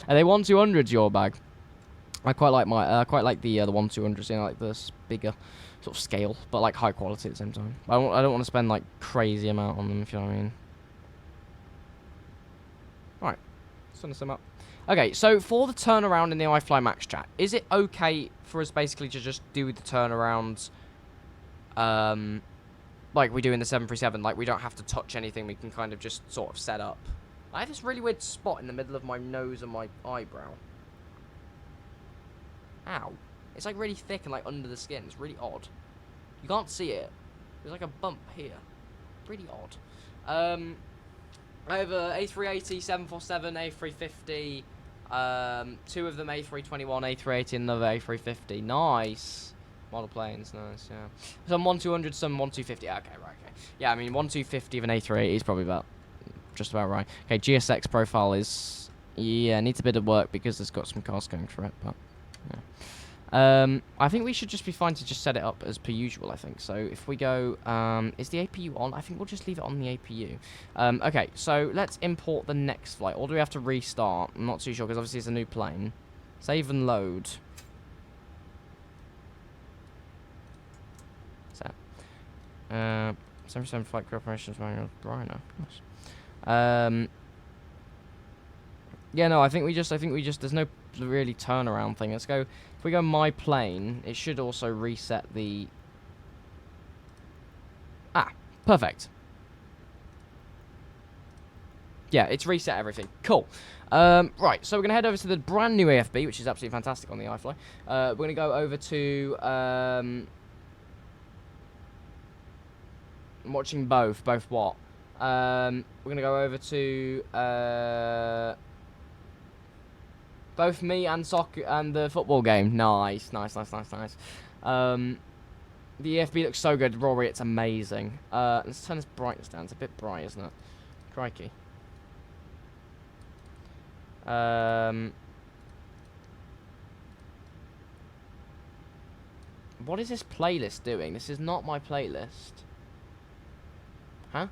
And they 1-200s your bag. I quite like the 1-200s, you know, like this bigger sort of scale, but like high quality at the same time. I don't want to spend like crazy amount on them, if you know what I mean. Right, send them up. Okay, so for the turnaround in the iFLY Max chat, is it okay for us basically to just do the turnarounds, like we do in the 737? Like we don't have to touch anything. We can kind of just sort of set up I have this really weird spot in the middle of my nose and my eyebrow. Ow. It's like really thick and like under the skin. It's really odd. You can't see it. There's like a bump here. Really odd. I have a A380, 747, A350. Two of them A321, A380, and another A350. Nice. Model planes, nice, yeah. Some 1200, some 1250. Okay, right, okay. Yeah, I mean, 1250 of an A380 is probably about, just about right. Okay, GSX profile is, yeah, needs a bit of work because it's got some cars going through it, but, yeah. I think we should just be fine to just set it up as per usual, I think. So if we go, is the APU on? I think we'll just leave it on the APU. Okay, so let's import the next flight. Or do we have to restart? I'm not too sure because obviously it's a new plane. Save and load. Set. 77 flight operations manual. Briner. Nice. Yeah, no, I think we just, there's no really turnaround thing. Let's go, if we go my plane, it should also reset the, perfect. Yeah, it's reset everything. Cool. Right, so we're going to head over to the brand new AFB, which is absolutely fantastic on the iFLY. We're going to go over to, I'm watching both what? We're going to go over to, both me and soccer and the football game. Nice. The EFB looks so good, Rory. It's amazing. Let's turn this brightness down. It's a bit bright, isn't it? Crikey. What is this playlist doing? This is not my playlist. Huh?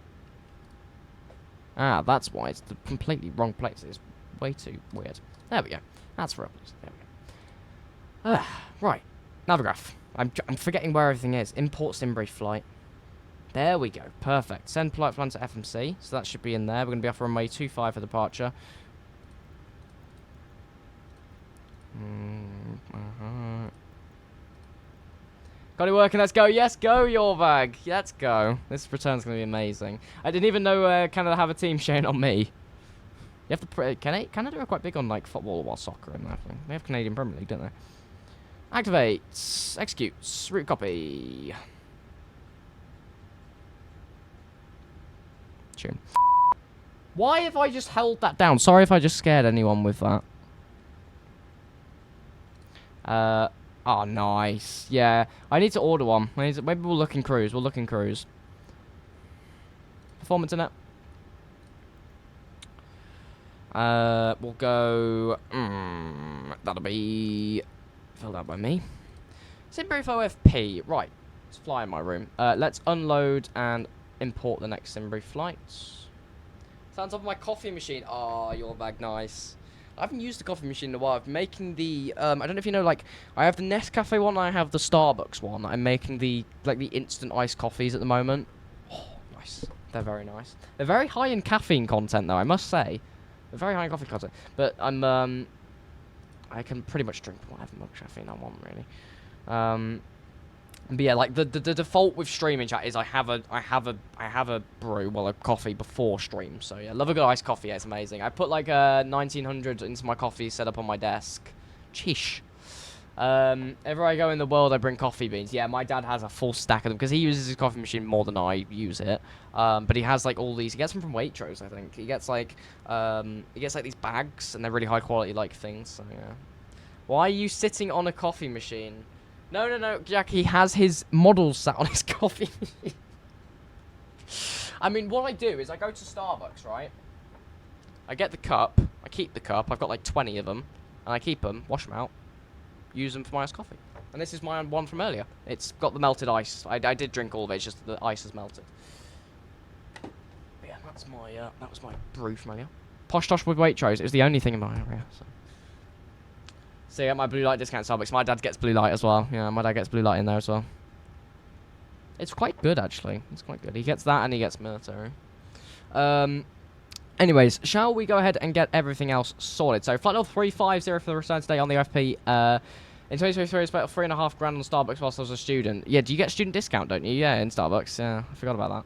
Ah, that's why. It's the completely wrong place. It's way too weird. There we go. That's for uploads. There we go. Right. Navigraph. I'm forgetting where everything is. Import SimBrief flight. There we go. Perfect. Send flight plan to FMC. So that should be in there. We're going to be off runway 25 for departure. Got it working. Let's go. Yes, go, your bag. Let's go. This return's going to be amazing. I didn't even know Canada have a team showing on me. You have to Canada are quite big on like football or soccer and that thing. They have Canadian Premier League, don't they? Activates. Executes. Route copy. Tune. Why have I just held that down? Sorry if I just scared anyone with that. Oh, nice. Yeah, I need to order one. Maybe we'll look in cruise. Performance in it. We'll go, that'll be filled out by me. SimBrief OFP, right, let's fly in my room. Let's unload and import the next SimBrief flight. Sounds of my coffee machine. Oh, your bag, nice. I haven't used the coffee machine in a while. I'm making the, I don't know if you know, like, I have the Nescafe one, I have the Starbucks one. I'm making the, like, the instant iced coffees at the moment. Oh, nice. They're very nice. They're very high in caffeine content, though, I must say. They're very high in coffee content. But I'm, I can pretty much drink whatever much caffeine I want, really. But yeah, like the default with streaming chat is I have a brew, well, a coffee before stream. So yeah, love a good iced coffee. Yeah, it's amazing. I put like 1900 into my coffee set up on my desk. Cheesh. Everywhere I go in the world, I bring coffee beans. Yeah, my dad has a full stack of them because he uses his coffee machine more than I use it. But he has like all these. He gets them from Waitrose, I think. He gets like these bags, and they're really high quality like things. So yeah. Why are you sitting on a coffee machine? No, Jack, he has his models sat on his coffee machine. I mean, what I do is I go to Starbucks, right? I get the cup, I keep the cup, I've got like 20 of them, and I keep them, wash them out, use them for my iced coffee. And this is my one from earlier. It's got the melted ice. I did drink all of it, it's just the ice has melted. But yeah, that was my brew from earlier. Posh Tosh with Waitrose, it was the only thing in my area, so. So yeah, my blue light discount Starbucks. My dad gets blue light as well. Yeah, my dad gets blue light in there as well. It's quite good, actually. It's quite good. He gets that and he gets military. Anyways, shall we go ahead and get everything else sorted? So, flight level 350 for the return today on the FP. In 2023, it's about $3.5 grand on Starbucks whilst I was a student. Yeah, do you get student discount, don't you? Yeah, in Starbucks. Yeah, I forgot about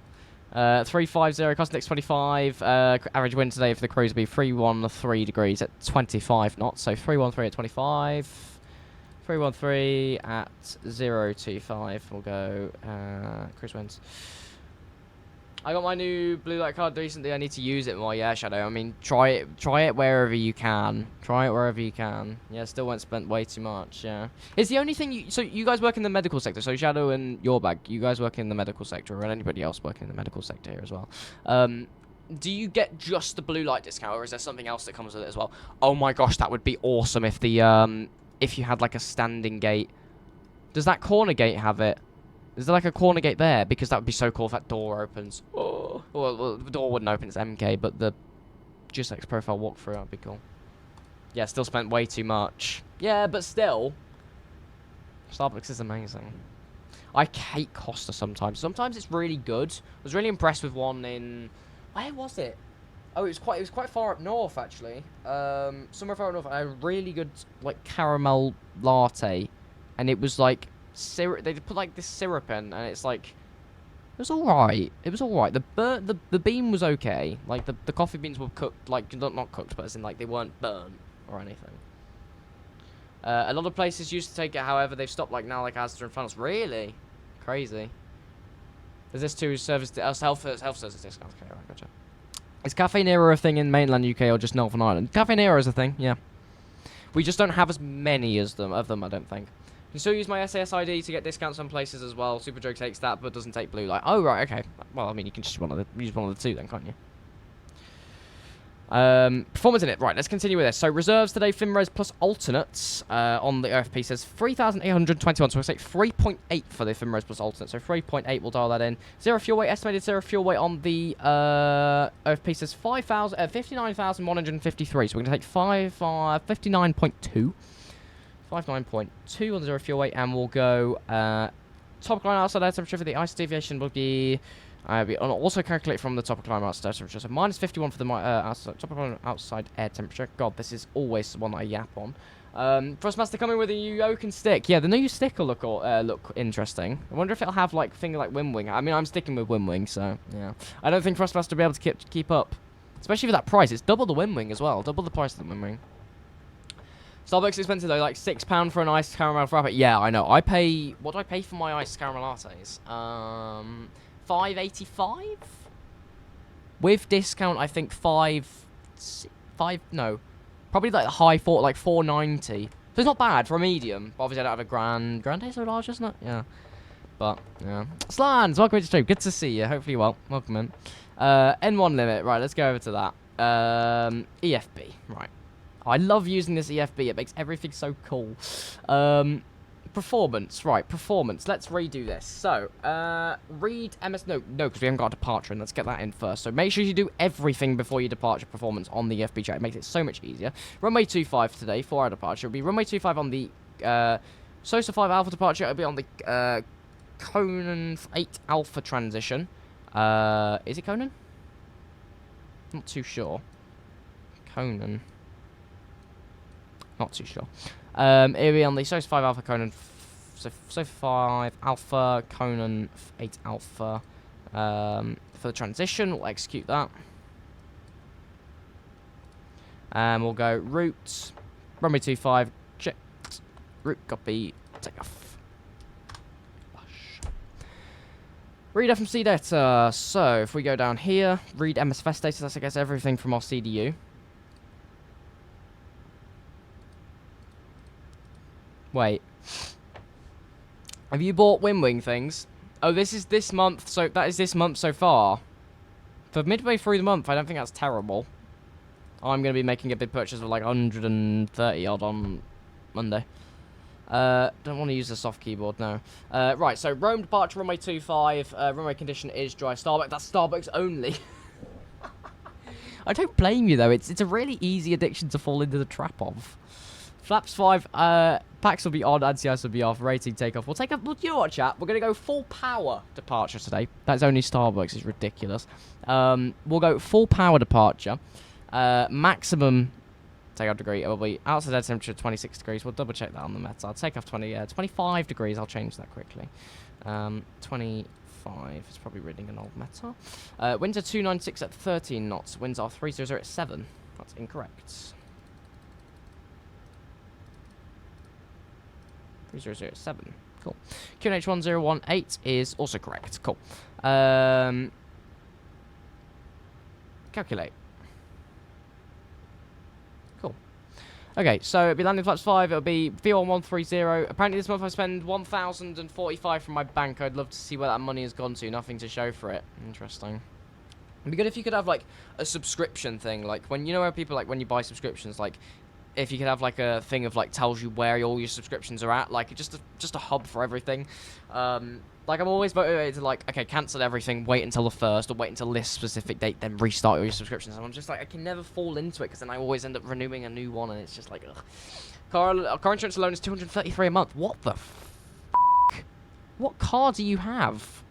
350, cost index 25. Average wind today for the cruise will be 313 degrees at 25 knots. So 313 at 25. 313 at 025. We'll go cruise winds. I got my new blue light card recently. I need to use it more. Yeah, Shadow. I mean, try it wherever you can. Try it wherever you can. Yeah, still won't spend way too much. Yeah, it's the only thing. So you guys work in the medical sector. So Shadow and your bag, you guys work in the medical sector, or anybody else working in the medical sector here as well. Do you get just the blue light discount, or is there something else that comes with it as well? Oh my gosh, that would be awesome if the if you had like a standing gate. Does that corner gate have it? Is there like a corner gate there? Because that would be so cool if that door opens. Oh. Well, the door wouldn't open, it's MK, but the GSX profile walkthrough, that'd be cool. Yeah, still spent way too much. Yeah, but still. Starbucks is amazing. I hate Costa sometimes. Sometimes it's really good. I was really impressed with one in... Where was it? Oh, it was quite far up north, actually. Somewhere far up north. A really good, like, caramel latte. And it was, like... syrup. They put like this syrup in, and it's like it was all right. It was all right. The bean was okay. Like the coffee beans were cooked, like not cooked, but as in like they weren't burnt or anything. A lot of places used to take it, however, they've stopped. Like now, like Asda and France. Really, crazy. Is this too service health service discounts? Okay, right, gotcha. Is Cafe Nero a thing in mainland UK or just Northern Ireland? Cafe Nero is a thing. Yeah. We just don't have as many as them. I don't think. You can still use my SAS ID to get discounts on places as well. Superjoke takes that, but doesn't take blue light. Oh, right, okay. Well, I mean, you can just use one of the two then, can't you? Performance in it. Right, let's continue with this. So, reserves today, FinRes plus alternates on the OFP says 3,821. So, we'll say 3.8 for the FinRes plus alternate. So, 3.8, we'll dial that in. Zero fuel weight, estimated zero fuel weight on the OFP says 59,153. So, we're going to take 59.2. 59.2 on zero fuel weight, and we'll go top line outside air temperature for the ice deviation will be also calculate from the top line outside air temperature. So minus 51 for the top line outside air temperature. God, this is always the one that I yap on. Frostmaster coming with a new yoke and stick. Yeah, the new stick will look interesting. I wonder if it'll have like thing like Windwing. I mean, I'm sticking with Windwing, so yeah. I don't think Frostmaster will be able to keep up, especially for that price. It's double the Windwing as well, double the price of the Windwing. Starbucks expensive though, like £6 for an iced caramel frappe. Yeah, I know. What do I pay for my iced caramel lattes? $5.85 with discount. I think no, probably like the high four, like $4.90. So it's not bad for a medium. But obviously I don't have a grande so large, isn't it? Yeah, but yeah. Slans, welcome to the stream. Good to see you. Hopefully well. Welcome in. N1 limit. Right, let's go over to that. EFB. Right. I love using this EFB. It makes everything so cool. Performance. Right, performance. Let's redo this. So, read MS... No, because we haven't got a departure in. Let's get that in first. So, make sure you do everything before your departure performance on the EFB chat. It makes it so much easier. Runway 25 today, 4-hour departure. It'll be runway 25 on the SOSA 5 Alpha departure. It'll be on the Conan 8 Alpha transition. Is it Conan? Not too sure. Conan... Not too sure. It'll be on the SOSA 5 Alpha Conan, SOSA 5 Alpha Conan 8 Alpha for the transition. We'll execute that. And we'll go route, runway 25, check, route copy, take off. Read FMC data. So if we go down here, read MSFS data, that's I guess everything from our CDU. Wait. Have you bought Windwing things? Oh, this is this month, so that is this month so far. For midway through the month, I don't think that's terrible. I'm going to be making a big purchase of like 130 odd on Monday. Don't want to use the soft keyboard, no. Right, so Rome departure, runway 25. Runway condition is dry. Starbucks, that's Starbucks only. I don't blame you, though. It's a really easy addiction to fall into the trap of. Flaps 5, packs will be on, NCIs will be off, rating takeoff. We'll take a, you know what, chat? We're going to go full power departure today. That's only Starbucks, it's ridiculous. We'll go full power departure. Maximum takeoff degree, it will be outside air temperature 26 degrees. We'll double check that on the meta. I'll take off 25 degrees, I'll change that quickly. 25 5. It's probably reading an old meta. Winds are 296 at 13 knots. Winds are 300 at 7. That's incorrect. 300 at 7. Cool. QNH1018 is also correct. Cool. Calculate. Cool. Okay, so it'll be landing flaps 5, it'll be V1130. Apparently this month I spend 1,045 from my bank. I'd love to see where that money has gone to. Nothing to show for it. Interesting. It'd be good if you could have, like, a subscription thing. Like, when, you know how people, like, when you buy subscriptions, like, if you could have, like, a thing of, like, tells you where all your subscriptions are at. Like, just a hub for everything. Like, I'm always motivated to, like, okay, cancel everything, wait until the 1st, or wait until this specific date, then restart all your subscriptions. And I'm just like, I can never fall into it, because then I always end up renewing a new one, and it's just like, ugh. Car insurance alone is $233 a month. What the f***? What car do you have?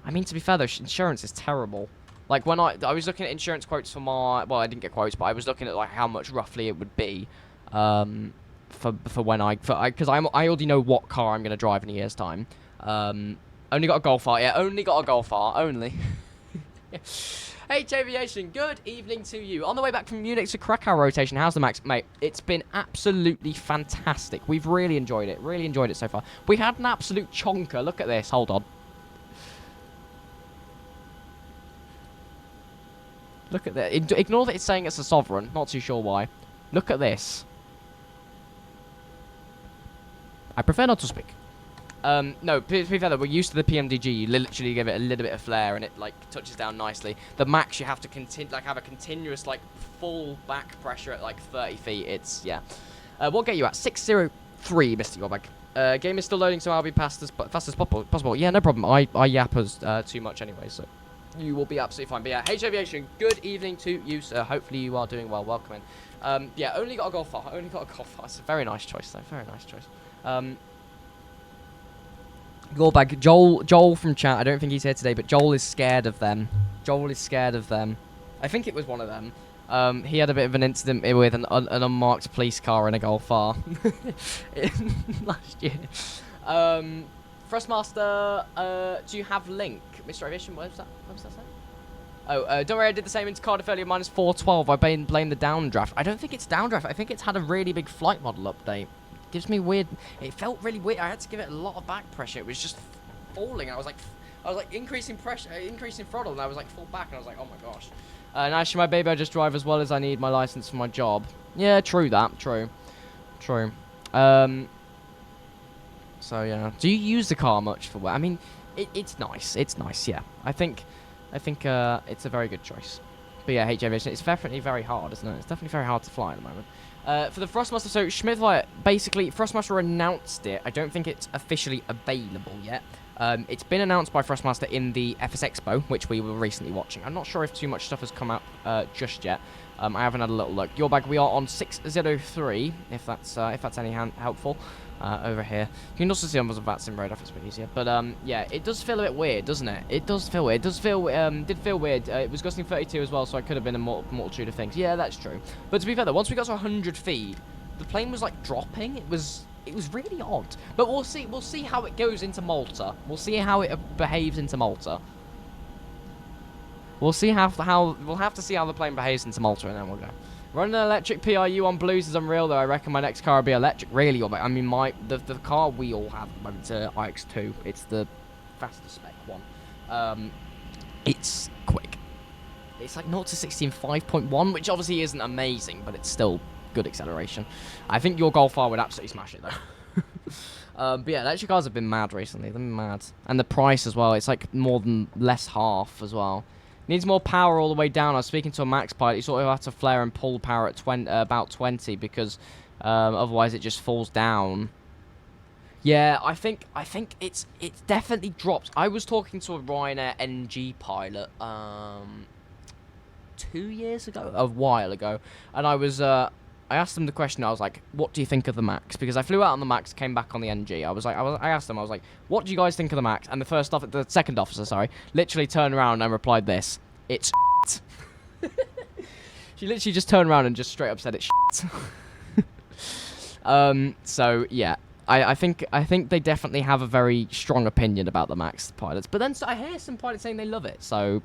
I mean, to be fair, though, insurance is terrible. Like, when I was looking at insurance quotes for my... Well, I didn't get quotes, but I was looking at, like, how much roughly it would be, for when because I already know what car I'm going to drive in a year's time. Only got a Golf R. Yeah, only got a Golf R. Only. Hey, Aviation, good evening to you. On the way back from Munich to Krakow rotation, how's the Max? Mate, it's been absolutely fantastic. We've really enjoyed it. Really enjoyed it so far. We had an absolute chonker. Look at this. Hold on. Look at that. Ignore that it's saying it's a Sovereign. Not too sure why. Look at this. I prefer not to speak. No, to be fair though, we're used to the PMDG. You literally give it a little bit of flair and it, like, touches down nicely. The Max, you have to have a continuous, like, full back pressure at, like, 30 feet. It's, yeah. What get you at? 603, Mr. Gorbag. Game is still loading, so I'll be fast as possible. Yeah, no problem. I yap as too much anyway, so you will be absolutely fine. But yeah, H Aviation, good evening to you, sir. Hopefully you are doing well. Welcome in. Yeah, only got a Golf R. Only got a Golf R. It's a very nice choice, though. Very nice choice. Gorbag, Joel from chat, I don't think he's here today, but Joel is scared of them. Joel is scared of them. I think it was one of them. He had a bit of an incident with an unmarked police car in a Golf R last year. Thrustmaster, do you have Link? Mr. Aviation, what was that say? Oh, don't worry, I did the same into Cardiff earlier, minus 412. I blame the downdraft. I don't think it's downdraft. I think it's had a really big flight model update. Gives me weird. It felt really weird. I had to give it a lot of back pressure. It was just falling. I was like increasing pressure, increasing throttle, and I was like full back, and I was like, oh my gosh. And actually, my baby, I just drive as well as I need my license for my job. Yeah, true that. True. So yeah. Do you use the car much for work? I mean, it's nice. It's nice. Yeah. I think it's a very good choice. But yeah, HJ, it's definitely very hard, isn't it? It's definitely very hard to fly at the moment. For the Thrustmaster, so Schmidtwire, basically, Thrustmaster announced it. I don't think it's officially available yet. It's been announced by Thrustmaster in the FS Expo, which we were recently watching. I'm not sure if too much stuff has come out just yet. I haven't had a little look. Your bag, we are on 603, if that's any helpful. Over here. You can also see on the VATS in road off, it's a bit easier. But yeah, it does feel a bit weird, doesn't it? It does feel weird. Did feel weird. It was gusting 32 as well, so I could have been a multitude of things. Yeah, that's true. But to be fair though, once we got to 100 feet, the plane was like dropping. It was really odd. But we'll see how it goes into Malta. We'll see how it behaves into Malta. We'll see we'll have to see how the plane behaves into Malta, and then we'll go. Running an electric PRU on Blues is unreal, though. I reckon my next car will be electric. Really, I mean, the car we all have at the moment is iX2. It's the faster spec one. It's quick. It's like 0 to 60 in 5.1, which obviously isn't amazing, but it's still good acceleration. I think your Golf R would absolutely smash it, though. But yeah, electric cars have been mad recently. They've been mad. And the price as well. It's like less half as well. Needs more power all the way down. I was speaking to a Max pilot. You sort of have to flare and pull power at about 20 because otherwise it just falls down. Yeah, I think it's definitely dropped. I was talking to a Ryanair NG pilot 2 years ago, a while ago, and I asked him the question. I was like, "What do you think of the Max?" Because I flew out on the Max, came back on the NG. I asked them. I was like, "What do you guys think of the Max?" And the second officer, sorry, literally turned around and replied this: "It's shit." She literally just turned around and just straight up said it's shit. So yeah, I think they definitely have a very strong opinion about the Max pilots. But then I hear some pilots saying they love it, so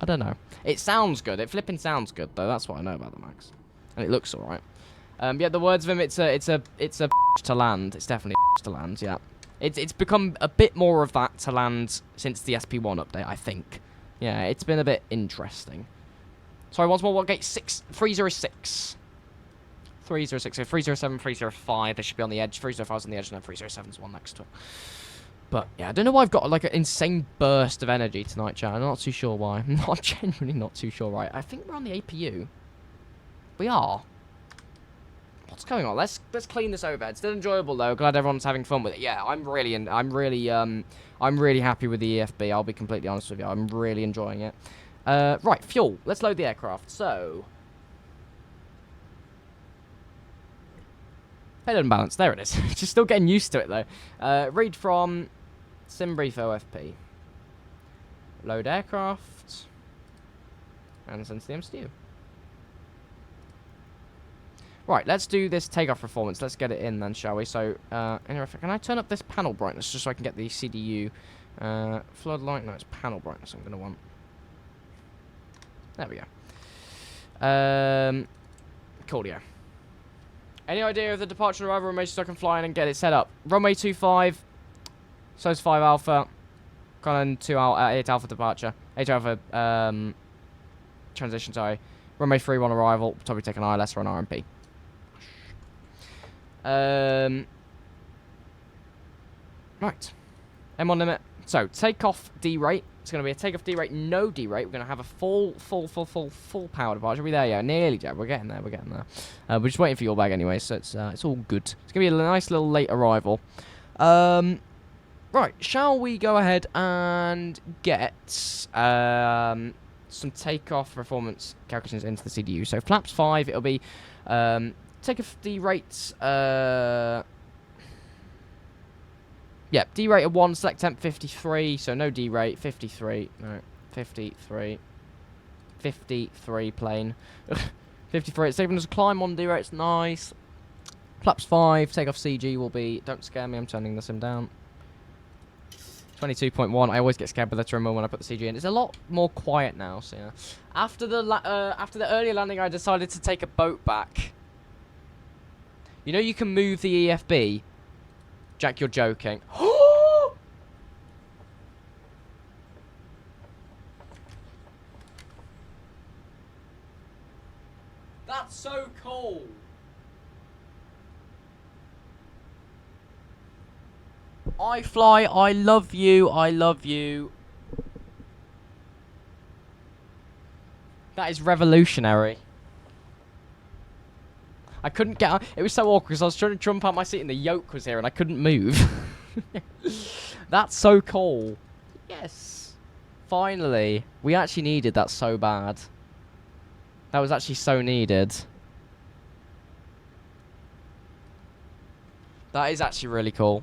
I don't know. It sounds good. It flipping sounds good though. That's what I know about the Max, and it looks all right. Yeah, the words of him. It's a to land. It's definitely to land. Yeah, it's become a bit more of that to land since the SP1 update. I think. Yeah, it's been a bit interesting. Sorry, once more. What gate 306. 306. So 307, 305. They should be on the edge. 305 is on the edge, and then 307 is one next to it. But yeah, I don't know why I've got like an insane burst of energy tonight, chat. I'm not too sure why. I'm genuinely not too sure. Right, I think we're on the APU. We are. What's going on? Let's clean this overhead. Still enjoyable though. Glad everyone's having fun with it. Yeah, I'm really happy with the EFB. I'll be completely honest with you. I'm really enjoying it. Right, fuel. Let's load the aircraft. So, payload balance. There it is. Just still getting used to it though. Read from SimBrief OFP. Load aircraft. And send to the MCU. Right, let's do this takeoff performance. Let's get it in then, shall we? So, anyway, can I turn up this panel brightness just so I can get the CDU? Floodlight, no, it's panel brightness I'm going to want. There we go. Coolio. Any idea of the departure and arrival runway so I can fly in and get it set up? Runway 25, so's 5 Alpha, Conan 8 Alpha departure, 8 Alpha transition, sorry. Runway 31 arrival, probably take an ILS or an RMP. Right. M1 limit. So, takeoff D rate. It's going to be a takeoff D rate, no D rate. We're going to have a full power departure. Are we there? Yeah, nearly there. We're getting there. We're getting there. We're just waiting for your bag anyway, so it's all good. It's going to be a nice little late arrival. Right. Shall we go ahead and get some takeoff performance calculations into the CDU? So, flaps 5, it'll be takeoff D rates. Yeah, D rate of 1, select temp 53, so no D rate, 53, no, 53, 53 plane, 53, it's saving us a climb on D rate, it's nice, flaps 5, takeoff CG will be, don't scare me, I'm turning the sim down, 22.1, I always get scared by the trimmer when I put the CG in, it's a lot more quiet now, so yeah. After the earlier landing, I decided to take a boat back. You know you can move the EFB? Jack, you're joking. That's so cool. iFLY, I love you. I love you. That is revolutionary. I couldn't get out. It was so awkward because I was trying to jump out my seat and the yoke was here and I couldn't move. That's so cool. Yes. Finally. We actually needed that so bad. That was actually so needed. That is actually really cool.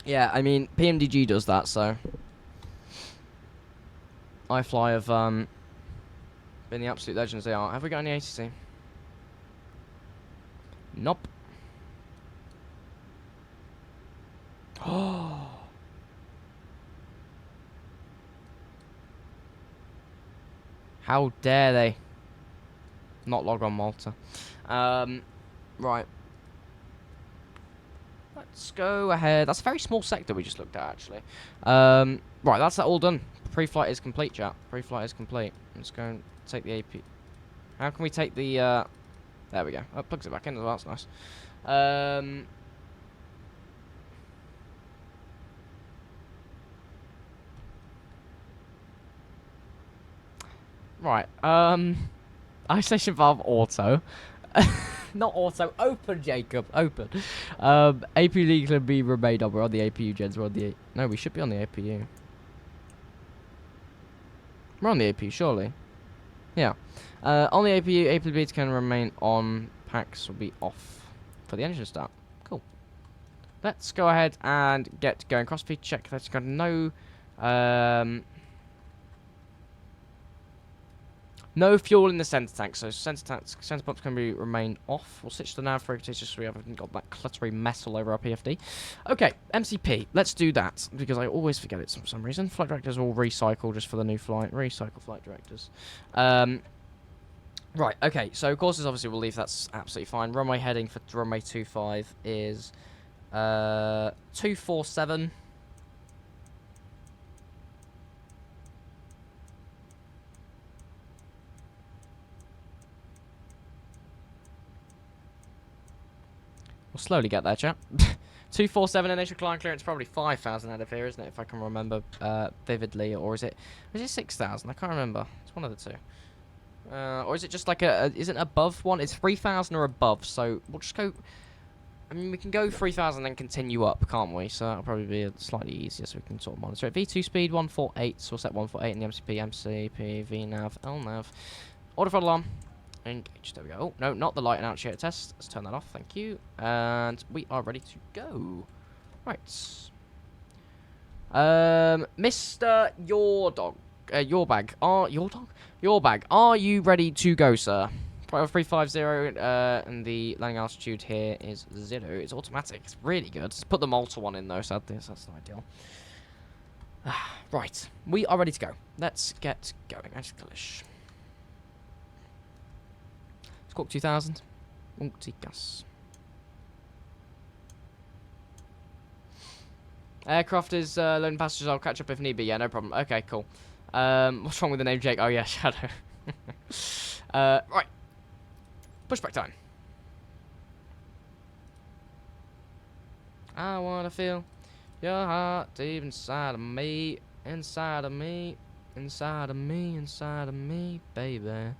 Yeah, I mean, PMDG does that, so... iFLY have been the absolute legends they are. Have we got any ATC? Nope. Oh. How dare they not log on Malta. Right. Let's go ahead. That's a very small sector we just looked at, actually. Right, that's that all done. Pre-flight is complete, chat. Pre-flight is complete. Let's go and take the AP. How can we take the, there we go. Oh, it plugs it back in as well, that's nice. Right, iStation valve auto. Not auto, open, Jacob, open. APU lead can be remained on. We're on the APU, gens. We're on the... No, we should be on the APU. We're on the APU, surely. Yeah. On the APU, APU leads can remain on. Packs will be off for the engine start. Cool. Let's go ahead and get going. Cross-feed check. That's got no... No fuel in the center tank, so center pumps can be remained off. We'll switch to nav frequency just so we haven't got that cluttery mess all over our PFD. Okay, MCP. Let's do that because I always forget it for some reason. Flight directors will recycle just for the new flight. Recycle flight directors. Right, okay, so courses obviously we'll leave, that's absolutely fine. Runway heading for runway 25 is 247. We'll slowly get there, chap. 247 initial climb clearance, probably 5,000 out of here, isn't it? If I can remember vividly, or is it 6,000? I can't remember. It's one of the two. Or is it just like is it above one? It's 3,000 or above, so we'll just go. I mean, we can go 3,000 and then continue up, can't we? So that'll probably be slightly easier, so we can sort of monitor it. V2 speed 148, so we'll set 148 in the MCP, VNAV, LNAV. Order for alarm. Engage. There we go. Oh, no, not the light announcer test. Let's turn that off. Thank you. And we are ready to go. Right. Mr. Your Dog. Your bag. Your bag. Are you ready to go, sir? 350, and the landing altitude here is 0. It's automatic. It's really good. Let's put the Malta one in, though, sadly. So that's not ideal. Right. We are ready to go. Let's get going. Squawk 2000. Multigas. Aircraft is loading passengers. I'll catch up if need be. Yeah, no problem. Okay, cool. What's wrong with the name Jake? Oh, yeah, Shadow. Right. Pushback time. I wanna feel your heart deep inside of me, inside of me, inside of me, inside of me, baby.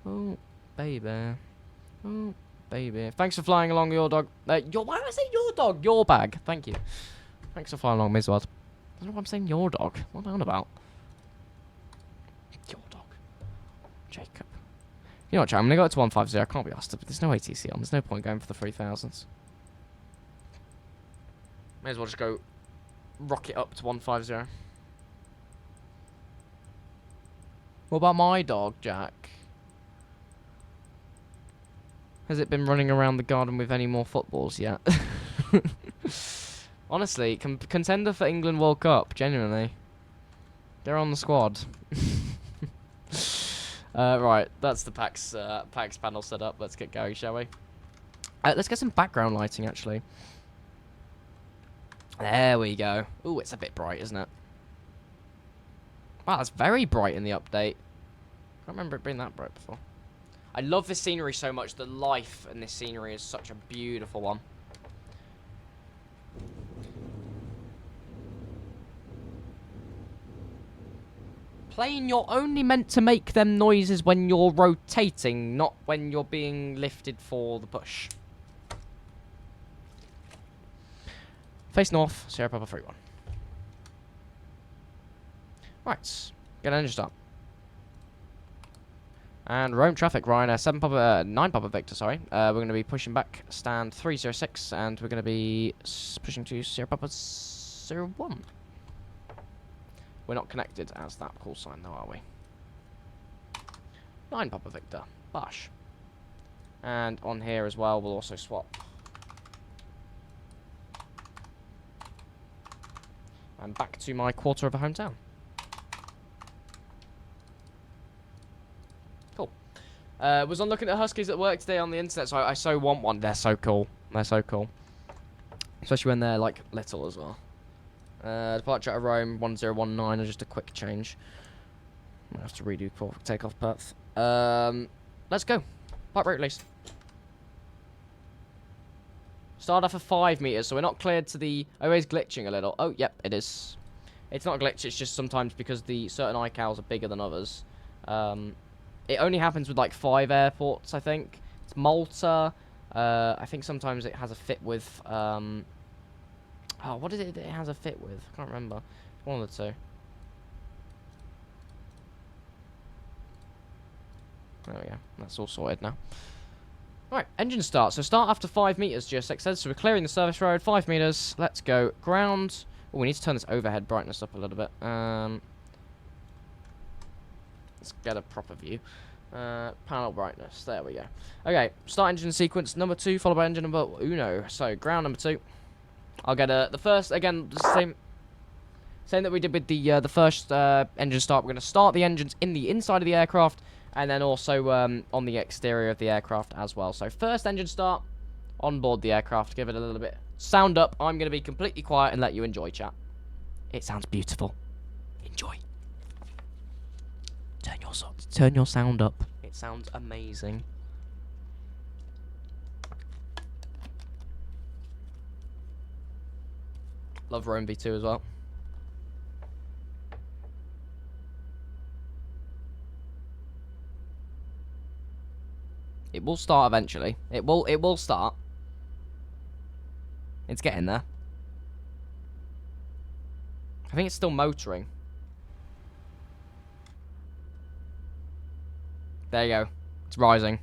Oh, baby. Oh, baby. Thanks for flying along, your dog. Why am I saying your dog? Your bag. Thank you. Thanks for flying along, Mizwad. I don't know why I'm saying your dog. What am I on about? Your dog. Jacob. You know what, Chad? I'm going to go up to 150. I can't be asked. There's no ATC on. There's no point going for the 3000s. May as well just go rocket up to 150. What about my dog, Jack? Has it been running around the garden with any more footballs yet? Honestly, contender for England World Cup, genuinely. They're on the squad. Right, that's the PAX panel set up. Let's get going, shall we? Let's get some background lighting, actually. There we go. Ooh, it's a bit bright, isn't it? Wow, that's very bright in the update. Can't remember it being that bright before. I love this scenery so much. The life in this scenery is such a beautiful one. Plane, you're only meant to make them noises when you're rotating, not when you're being lifted for the push. Face north, Sierra Papa 31. Right, get engine start. And Rome traffic, Ryan, 9 Papa Victor, sorry. We're going to be pushing back, stand 306, and we're going to be pushing to Sierra Papa 01. We're not connected as that call sign, though, are we? 9 Papa Victor, Bosh. And on here as well, we'll also swap. And back to my quarter of a hometown. Cool. Was on looking at Huskies at work today on the internet, so I so want one. They're so cool. They're so cool. Especially when they're, like, little as well. Departure out of Rome, 1019, just a quick change. Might have to redo takeoff path. Let's go. Park brake release. Start off at 5 meters, so we're not cleared to the... Oh, it's glitching a little. Oh, yep, it is. It's not a glitch, it's just sometimes because the certain iCals are bigger than others. It only happens with, like, 5 airports, I think. It's Malta. I think sometimes it has a fit with... Oh, what is it that it has a fit with? I can't remember. It's one of the two. There we go. That's all sorted now. Right, engine start. So start after 5 meters, GSX says. So we're clearing the service road, 5 meters. Let's go. Ground. Oh, we need to turn this overhead brightness up a little bit. Let's get a proper view. Panel brightness. There we go. Okay, start engine sequence number 2, followed by engine number 1. So, ground number 2. I'll get the first, again, the same that we did with the first engine start. We're going to start the engines in the inside of the aircraft, and then also on the exterior of the aircraft as well. So, first engine start on board the aircraft. Give it a little bit. Sound up. I'm going to be completely quiet and let you enjoy, chat. It sounds beautiful. Enjoy. Turn your sound up. It sounds amazing. Love Rome V2 as well. It will start eventually. It will start. It's getting there. I think it's still motoring. There you go. It's rising.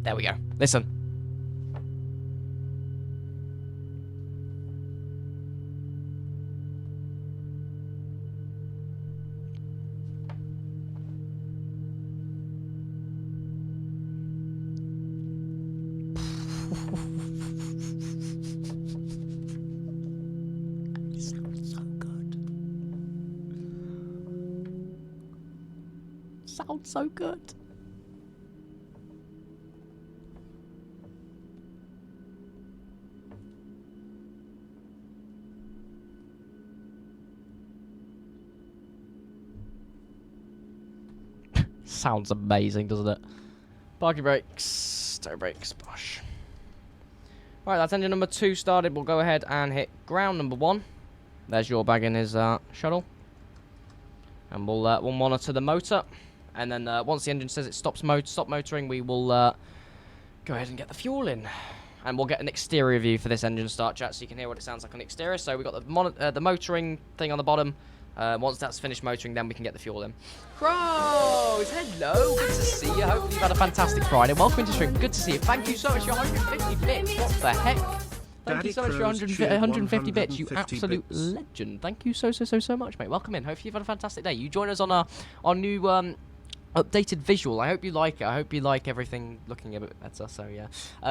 There we go. Listen. Sounds so good. Sounds amazing, doesn't it? Parking brakes, toe brakes, bosh. Right, that's engine number 2 started. We'll go ahead and hit ground number 1. There's your bag in his shuttle, and we'll monitor the motor. And then once the engine says it stop motoring, we will go ahead and get the fuel in. And we'll get an exterior view for this engine start, chat, so you can hear what it sounds like on the exterior. So we've got the motoring thing on the bottom. Once that's finished motoring, then we can get the fuel in. Crows, hello, good to see you. Hopefully you've had a fantastic Friday. Welcome into stream, good to see you. Thank you so much for your 150 bits. What the heck? Thank you so much for your 150 bits, you absolute legend. Thank you so much, mate. Welcome in. Hopefully you've had a fantastic day. You join us on our new updated visual. I hope you like it. I hope you like everything looking a bit better. So yeah,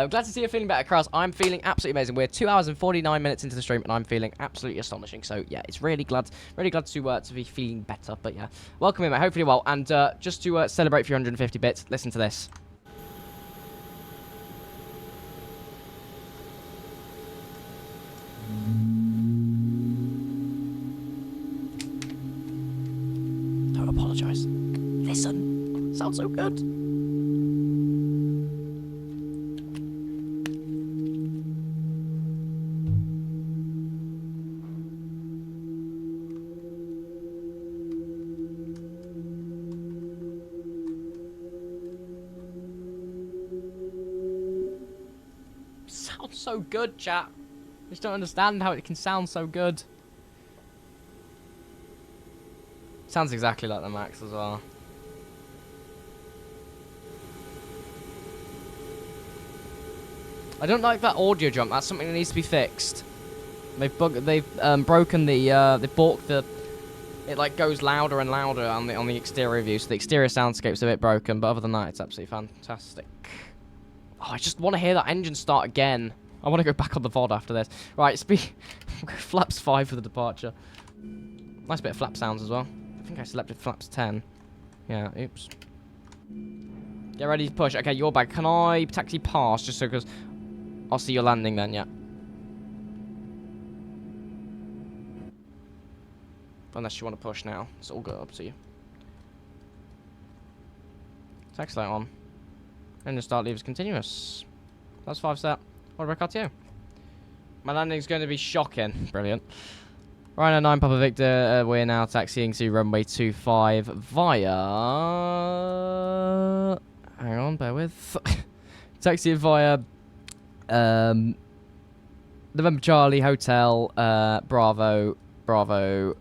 glad to see you feeling better, Kraus. I'm feeling absolutely amazing. We're 2 hours and 49 minutes into the stream, and I'm feeling absolutely astonishing. So yeah, it's really glad to be feeling better. But yeah, welcome in, mate. Hopefully well. And just to celebrate for your 150 bits, listen to this. Don't apologise. Listen. Sounds so good. Sounds so good, chat. I just don't understand how it can sound so good. Sounds exactly like the Max as well. I don't like that audio jump. That's something that needs to be fixed. They've broken the they balked the. It like goes louder and louder on the exterior view, so the exterior soundscape's a bit broken. But other than that, it's absolutely fantastic. Oh, I just want to hear that engine start again. I want to go back on the VOD after this. Right, flaps 5 for the departure. Nice bit of flap sounds as well. I think I selected flaps 10. Yeah, oops. Get ready to push. Okay, your bag. Can I taxi past just so because I'll see your landing then, yeah. Unless you want to push now. It's all good, up to you. Taxi light on. Engine start levers continuous. That's 5 step. What about RTO? My landing's going to be shocking. Brilliant. Rhino 9 Papa Victor, we're now taxiing to runway 25 via... Hang on, bear with. Taxiing via... November Charlie Hotel, Bravo, runway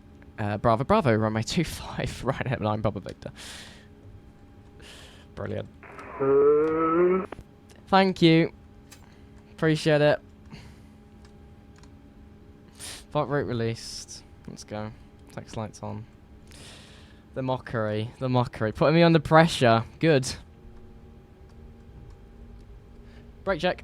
25, Rhino 9 Papa Victor. Brilliant. Thank you. Appreciate it. Flight route released. Let's go. Text lights on. The mockery. The mockery. Putting me under pressure. Good. Brake check.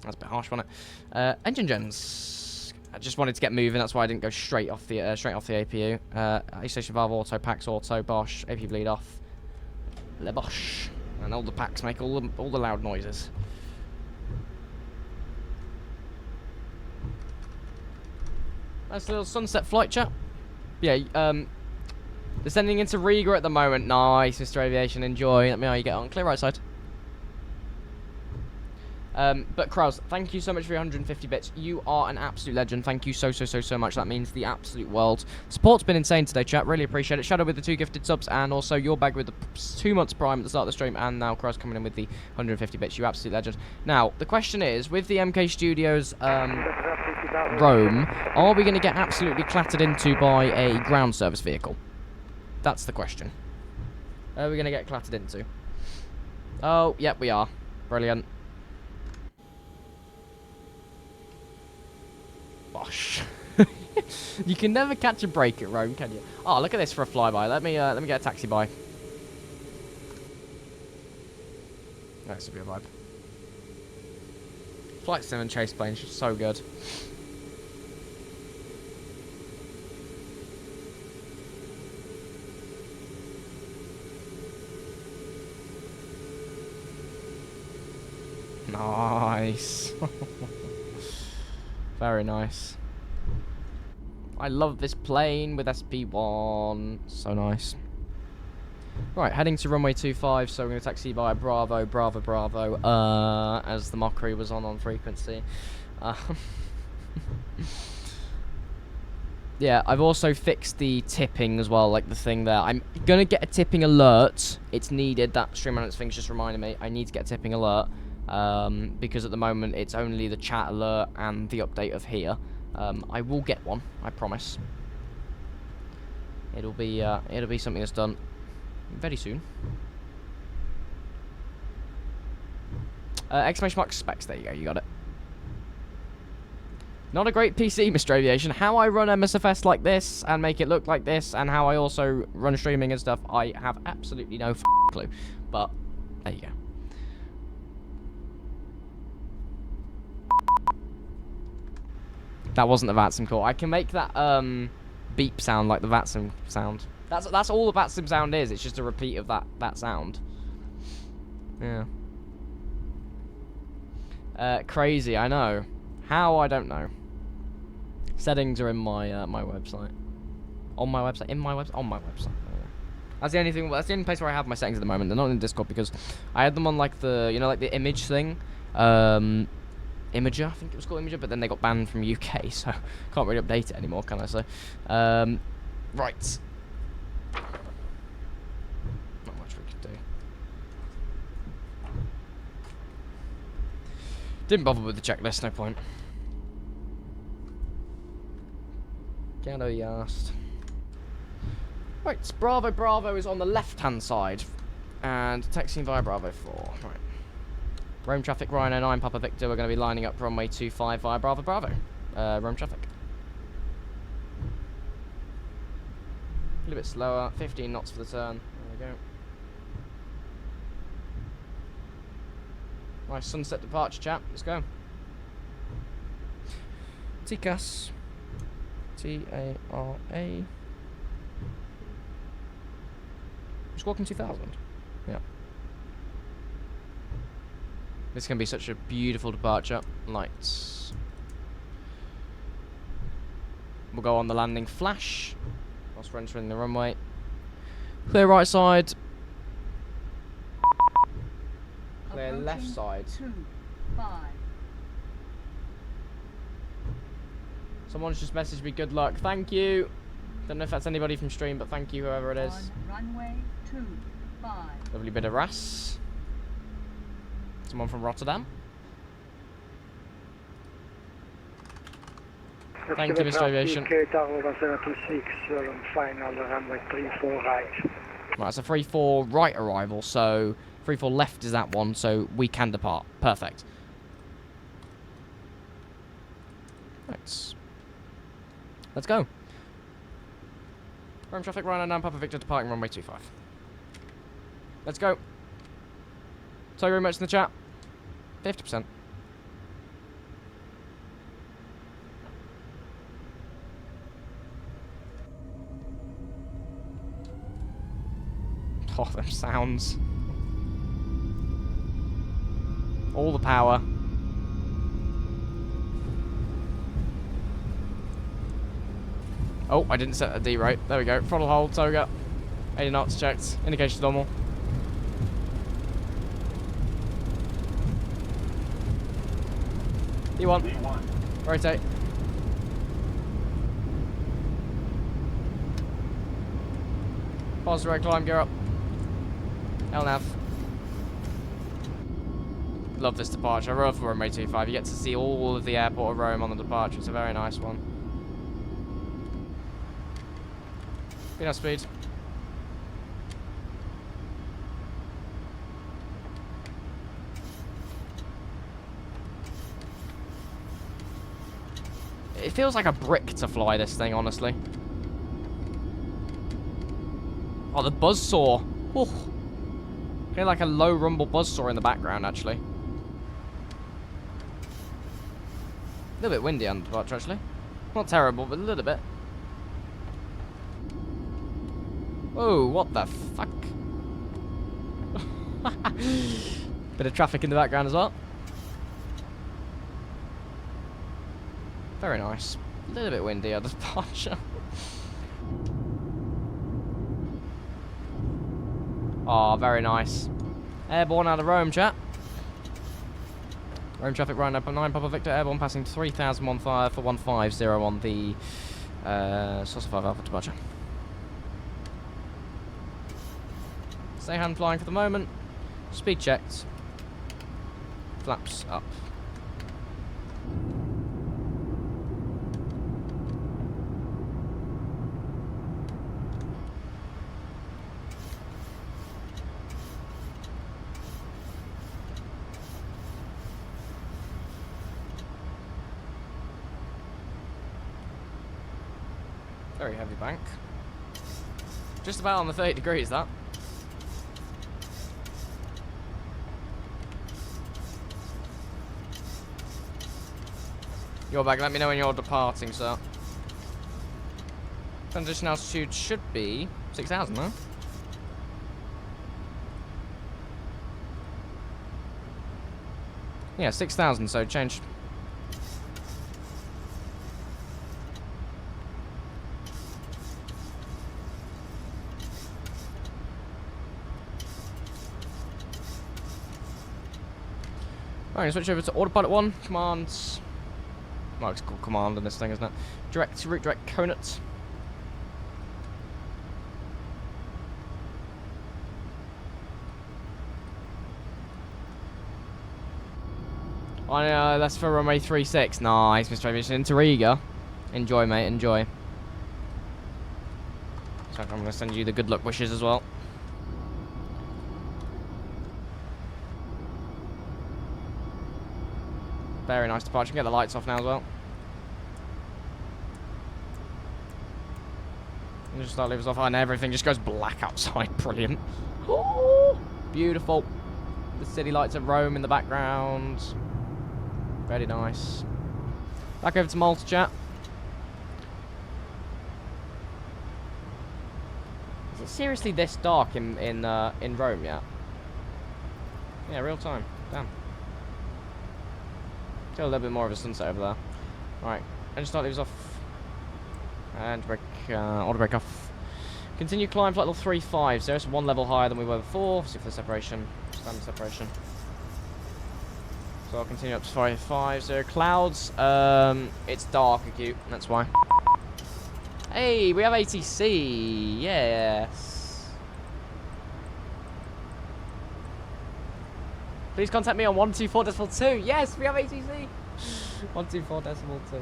That's a bit harsh, wasn't it? Engine gens. I just wanted to get moving. That's why I didn't go straight off the APU. A-station valve auto, packs auto, Bosch, AP bleed off. Le Bosch. And all the packs make all the loud noises. Nice little sunset flight chat. Yeah, descending into Riga at the moment. Nice, Mr. Aviation. Enjoy. Let me know how you get on. Clear right side. But Kraus, thank you so much for your 150 bits. You are an absolute legend. Thank you so much. That means the absolute world. Support's been insane today, chat. Really appreciate it. Shadow with the 2 gifted subs, and also your bag with the 2 months prime at the start of the stream, and now Kraus coming in with the 150 bits. You absolute legend. Now, the question is, with the MK Studios Rome, are we going to get absolutely clattered into by a ground service vehicle? That's the question. Are we going to get clattered into? Oh, yep, we are. Brilliant. Bosh. You can never catch a break at Rome, can you? Oh, look at this for a flyby. Let me get a taxi by. That's a good vibe. Flight sim and chase planes, just so good. Nice. Very nice. I love this plane with SP1. So nice. Right, heading to runway 25, so we're going to taxi by Bravo, Bravo, Bravo, as the mockery was on frequency. Yeah, I've also fixed the tipping as well, like the thing there. I'm going to get a tipping alert. It's needed. That stream analytics thing's just reminded me. I need to get a tipping alert. Because at the moment it's only the chat alert and the update of here. I will get one, I promise. It'll be something that's done very soon. Exclamation mark specs, there you go, you got it. Not a great PC, Mr. Aviation. How I run MSFS like this and make it look like this, and how I also run streaming and stuff, I have absolutely no clue. But there you go. That wasn't the VATSIM call. I can make that beep sound like the VATSIM sound. That's all the VATSIM sound is. It's just a repeat of that sound. Yeah. Crazy, I know. How, I don't know. Settings are in my my website. On my website? In my website? On my website. Yeah. That's the only thing. That's the only place where I have my settings at the moment. They're not in Discord because I had them on like the, you know, like the image thing. Imager, I think it was called Imager, but then they got banned from UK, so can't really update it anymore, can I say? Right. Not much we could do. Didn't bother with the checklist, no point. Ghetto Yast. Right, Bravo Bravo is on the left-hand side, and taxiing via Bravo 4. Right. Rome traffic, Rhino 9, Papa Victor. We're going to be lining up runway 25 via Bravo Bravo. Rome traffic. A little bit slower, 15 knots for the turn. There we go. Nice sunset departure, chap. Let's go. TCAS. T-A-R-A. Squawking 2000. Yeah. This can be such a beautiful departure. Lights. We'll go on the landing flash whilst we're entering the runway. Clear right side. Clear left side. 25. Someone's just messaged me good luck. Thank you. Don't know if that's anybody from stream, but thank you whoever it is. On runway 25. Lovely bit of RAS. Someone from Rotterdam. Thank you, Mr. Aviation. Final runway 34 right. Right, it's a 3-4 right arrival, so 3-4 left is that one, so we can depart. Perfect. Let's go. Rome traffic, Rhino 9, Papa Victor departing runway 25. Let's go. Tell you very much in the chat. 50%. Oh, them sounds. All the power. Oh, I didn't set a D right. There we go. Throttle hold, toga. 80 knots checked. Indication normal. D1. D1. Rotate. Positive right climb, gear up. LNAV. Love this departure. I love runway 25. You get to see all of the airport of Rome on the departure. It's a very nice one. Enough speed. It feels like a brick to fly this thing, honestly. Oh, the buzzsaw. Oh. Feel like a low rumble buzzsaw in the background, actually. A little bit windy on the departure, actually. Not terrible, but a little bit. Whoa, what the fuck? Bit of traffic in the background as well. Very nice. A little bit windy at the departure. Oh, very nice. Airborne out of Rome, chat. Rome traffic right up 9, Papa Victor, airborne passing 3015 for 150 on the Saucer 5 Alpha departure. Stay hand flying for the moment. Speed checked. Flaps up. Very heavy bank. Just about on the 30 degrees, that. You're back, let me know when you're departing, sir. Transition altitude should be 6,000, huh? Yeah, 6,000, so change. Alright, switch over to autopilot 1, commands. Well, it's called command in this thing, isn't it? Direct route, direct Conant. Oh no, that's for runway 36. Nice, Mr. Aviation. Into Riga. Enjoy, mate, enjoy. So I'm going to send you the good luck wishes as well. Very nice departure. Get the lights off now as well. And just start leaving us off, and everything just goes black outside. Brilliant. Ooh, beautiful. The city lights of Rome in the background. Very nice. Back over to Malta, chat. Is it seriously this dark in Rome yet? Yeah, real time. Damn. Still a little bit more of a sunset over there. Alright, engine start leaves off. And brake, auto brake off. Continue climb flight level 350, so it's one level higher than we were before. See for the separation, standard separation. So I'll continue up to 550. Clouds, it's dark acute, that's why. Hey, we have ATC, yes. Please contact me on 124.2. Yes, we have ATC. 124.2.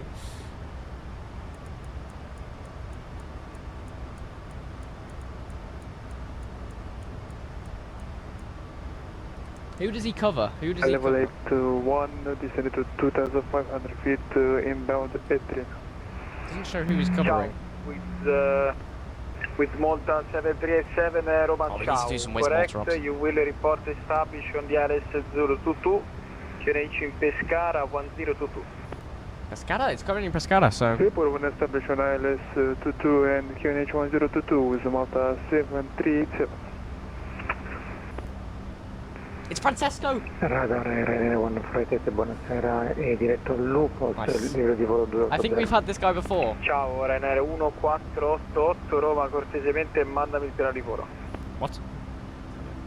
Who does he cover? Who does he level cover? 8 to 1, descended to 2,500 feet, inbound Etri. Doesn't show who he's covering. With With Malta 7387 Roma, Oh, we need to ciao. do some waste Correct, Malta ops. you will report established on the LS 022, QNH in Pescara 1022. Pescara? It's covering in Pescara, so... Report when established on ILS 22 and QNH 1022 with Malta 7387. It's Francesco! Radar RN 147, buonasera, è diretto al Lupo, Nice. livello di volo 2. I think we've had this guy before. Ciao, Ryanair 1488, Roma, cortesemente mandami il piano di volo. What?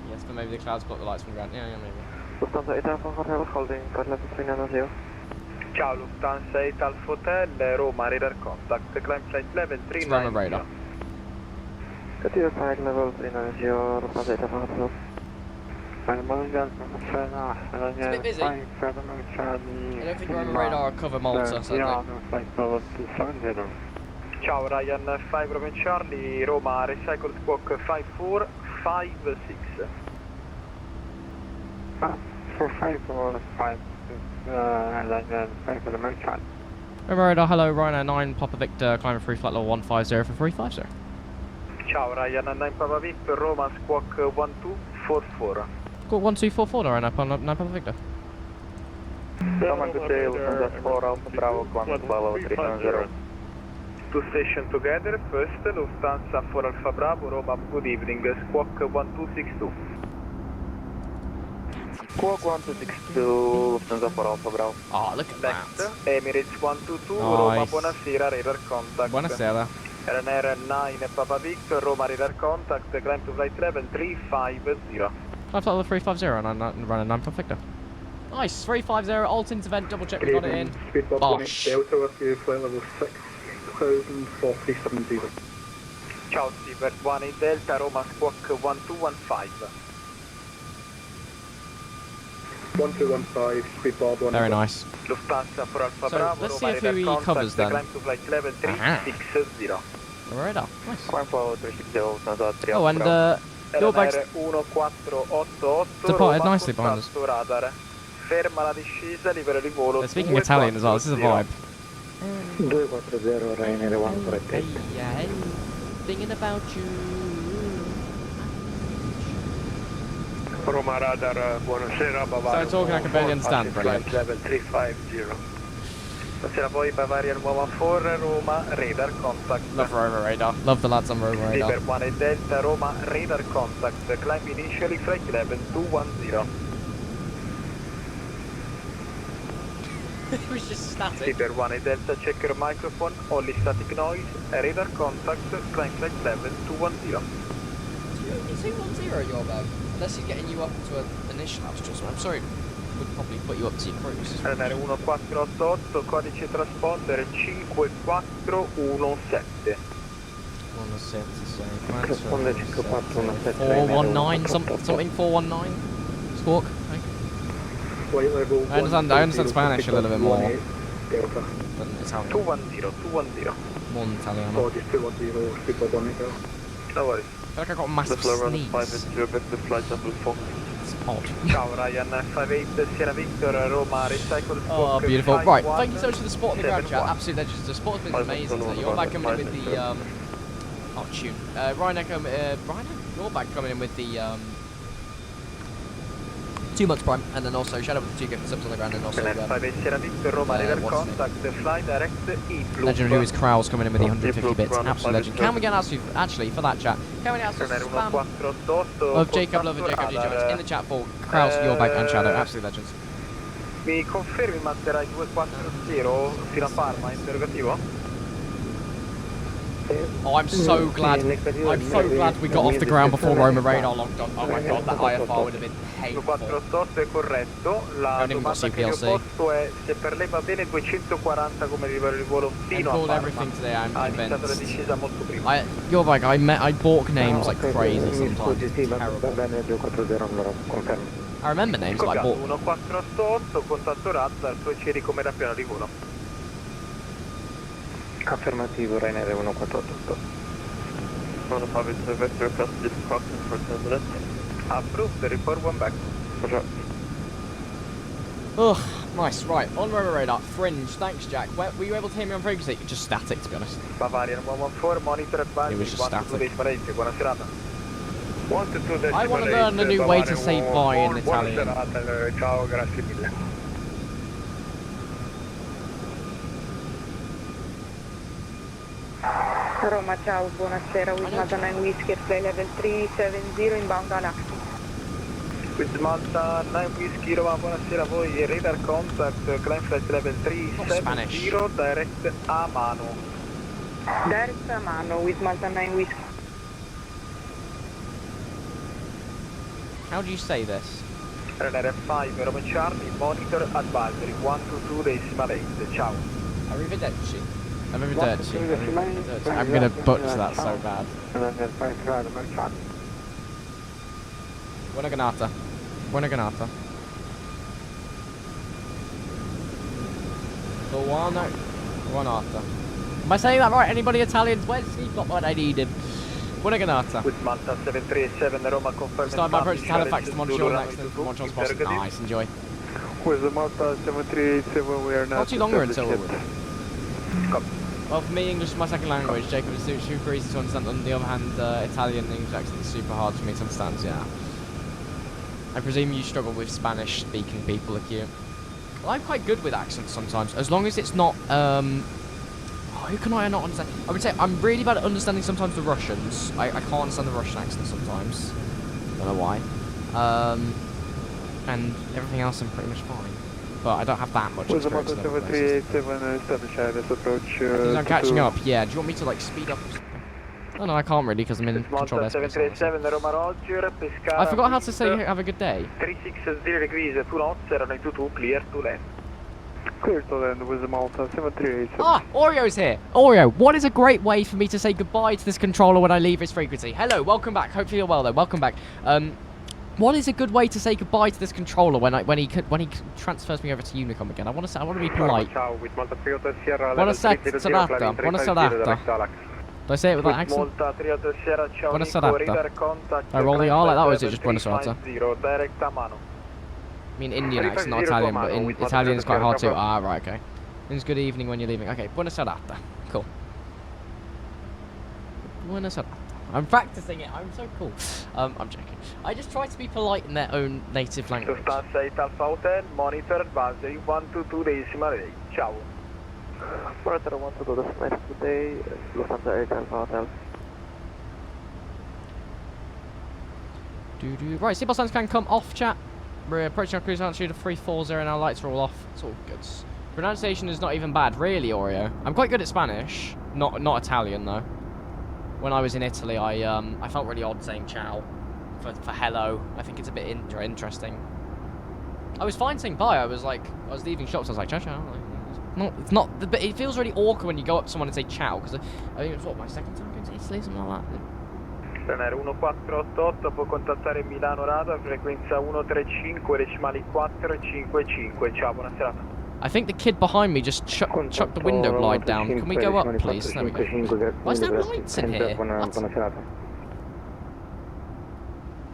Yes, but maybe the clouds block the lights from ground. Yeah, maybe. Lufthansa 8 Alpha Hotel holding for level 390. Ciao, Lufthansa 8 Alpha Hotel, Roma, radar contact, climb flight level It's Roma 390. radar. Continue flight level 390, Lufthansa 8 Alpha Hotel. It's a bit busy. I don't think Roma radar will cover Malta, so Ciao, Ryan 5 Roman Charlie, Roma, recycle squawk 5456. 4545, Roma radar, hello, Ryanair 9 Papa Victor, climber free flight level 150 for 350. Ciao, Ryan 9 Papa Victor, Roma, squawk 1244. Got 1244 now, Ryanair 9 Papa Victor. Roma, good day, Lufthansa 4 Alpha Bravo, climb flight level 370. Two station together, first Lufthansa 4 Alpha Bravo, Roma, good evening, squawk 1262. Squawk 1262, Lufthansa 4 Alpha Bravo. Oh, look at Next, that. Emirates 122, Roma, Nice. buonasera, radar contact. Buonasera. RNR 9 Papa Victor, Roma, radar contact, climb to flight level 350. Climb flight level 350 and Ryanair 9 Papa Victor. Nice, 350, alt intervent, double check we got it in. Bosh. Delta, flight level 604070. Ciao, Steve, 1 in Delta, Roma, squawk 1215. 1215, speed Bob 1. Very nice. Lufthansa for Alpha So, Bravo, let's see Roma, if radar he contact, covers then. climb to flight level 360. Radar, nice. Climb forward 360, Lufthansa 3 Oh, and your bag's RNR 1488, departed Roma, nicely behind us. contatto radar. Ferma la discesa, livello di volo. They're speaking Italian as well, this is a vibe. 240 Ryanair 148. Hey, thinking about you. Roma radar, buonasera, Bavaria. So talking I can barely understand, brilliant. Level 350. Buonasera poi, Bavaria Nuova 4, Roma, radar contact. Love Roma radar. Love the lads on Roma radar. Liber 1 e Delta, Roma, radar contact. Climb initially flight level 210. It was just static. Liber 1 e Delta, check your microphone, only static noise, radar contact, climb flight level 210. Is 210 your bag? Unless he's getting you up to an initial altitude, I'm sorry. Would probably put you up to your cruise. RNR 1488, codice transponder 5417. 419, something 419. Squawk. Okay. I understand Spanish a little bit more than Italian. 210. More than Italiano. No worries. I feel like I got a massive sneeze. It's odd. Ciao Ryan 58 Sierra Victor, Roma, recycle Oh, squawk beautiful. Right, 51, thank you so much for the support in the ground chat. 71. Absolute legends. The support has been amazing today. You're back coming in with the oh, tune. Ryan, you're back coming in with the 2 months prime, and then also shout out with the 2 gift subs on the ground, and also 58 Sierra Victor, Roma, radar what's his contact, fly direct E-Blue. legend who is Krauls coming in with the 150 bits. Absolute legend. Can we get actually for that chat? Can we get some RNR spam 1488, of Jacob Love and Jacob G. Jones in the chat for Kraus, Yorback, and Shadow? Absolute legends. Mi confermi manterrai 240 fino a Parma, interrogativo? Oh, I'm so glad. I'm so glad we got off the ground before Roma radar locked on. Oh my god, that IFR would have been painful. 248 è corretto, la Non even got domanda che vi ho CPLC. posto è se per lei va bene 240 come livello di volo And fino a called Parma. everything today. I'm Ha iniziato la convinced. discesa molto prima. Yorback, I balk names like crazy sometimes. It's terrible. I remember names like Scoppiato balk. 1488, contatto radar, procedi come da piano di volo. Affermativo, Ryanair 1488. Vector passenger crossing for 10 minutes. Approved, report one back. Ugh, Nice, right. On radar, fringe. Thanks, Jack. Were you able to hear me on frequency? Just static, to be honest. Bavarian 114, monitor advisory. It was just static. Buona serata. I want to learn a new way to say bye in Italian. Buona serata, ciao, grazie mille. Roma, ciao, buonasera. With Malta 9 Whiskey, flight level 370 inbound Galaxy. With Malta 9 Whiskey, Roma, buonasera a voi. Radar contact, climb flight level 370, direct a mano. Direct a mano with Malta 9 Whiskey. How do you say this? Ryanair 5, Roma Charlie, monitor advisory, 122 decimal 8, ciao. Arrivederci. Arrivederci. I'm gonna butcher that so bad. Buona giornata. Buona giornata. Buona giornata. Am I saying that right? Anybody Italians? Where's Steve got what I needed? Buona giornata. With Malta 737, Roma confirmed. Start my approach to Halifax to Montreal next and Montreal's possible. Nice, enjoy. With the Malta 737, we are Not too longer until we're well, for me, English is my second language. Jacob is super easy to understand. On the other hand, Italian and English accent is super hard for me to understand, yeah. I presume you struggle with Spanish-speaking people like you. Well, I'm quite good with accents sometimes, as long as it's not, who can I not understand? I would say I'm really bad at understanding sometimes the Russians. I can't understand the Russian accent sometimes. Don't know why. And everything else I'm pretty much fine. But I don't have that much experience in other places. I'm catching up, yeah. Do you want me to like speed up or something? Oh no, I can't really because I'm in control airspace. 737, Roma Roger, Pescara. I forgot how to say have a good day. 360 degrees to knots, erano in tutu, clear to land. Clear to land with the Malta 737. Ah, Oreo's here. Oreo, what is a great way for me to say goodbye to this controller when I leave its frequency? Hello, welcome back. Hopefully you're well though. Welcome back. What is a good way to say goodbye to this controller when he transfers me over to Unicom again? I want to be polite. Buona serata. Buona serata. Do I say it with that accent? Buona serata. I roll the R like that, or is it just buona serata? I mean Indian accent, not Italian, but in Italian is quite hard too. Ah, right, okay. Means good evening when you're leaving. Okay, buona serata. Cool. Buona serata. I'm practicing it. I'm so cool. I'm joking. I just try to be polite in their own native language. Suspense 8 Alpha Hotel, monitor advisory 122 decimal 8. Ciao. Monitor 122 decimal 8 today, Lufthansa 8 Alpha Hotel. Right, seatbelt signs can come off, chat. We're approaching our cruise altitude of 340 and our lights are all off. It's all good. Pronunciation is not even bad, really, Oreo. I'm quite good at Spanish. Not Italian, though. When I was in Italy, I felt really odd saying ciao for hello. I think it's a bit interesting. I was fine saying bye. I was leaving shops. I was like ciao ciao. It's not. But it feels really awkward when you go up to someone and say ciao because I think it's what my second time going to Italy, something like that. Ryanair 1488 può contattare Milano Radar, frequenza 135 decimali 455. Ciao, buona serata. I think the kid behind me just chucked the window glide down. Can we go up, please? There we go. Why is there lights in here? What?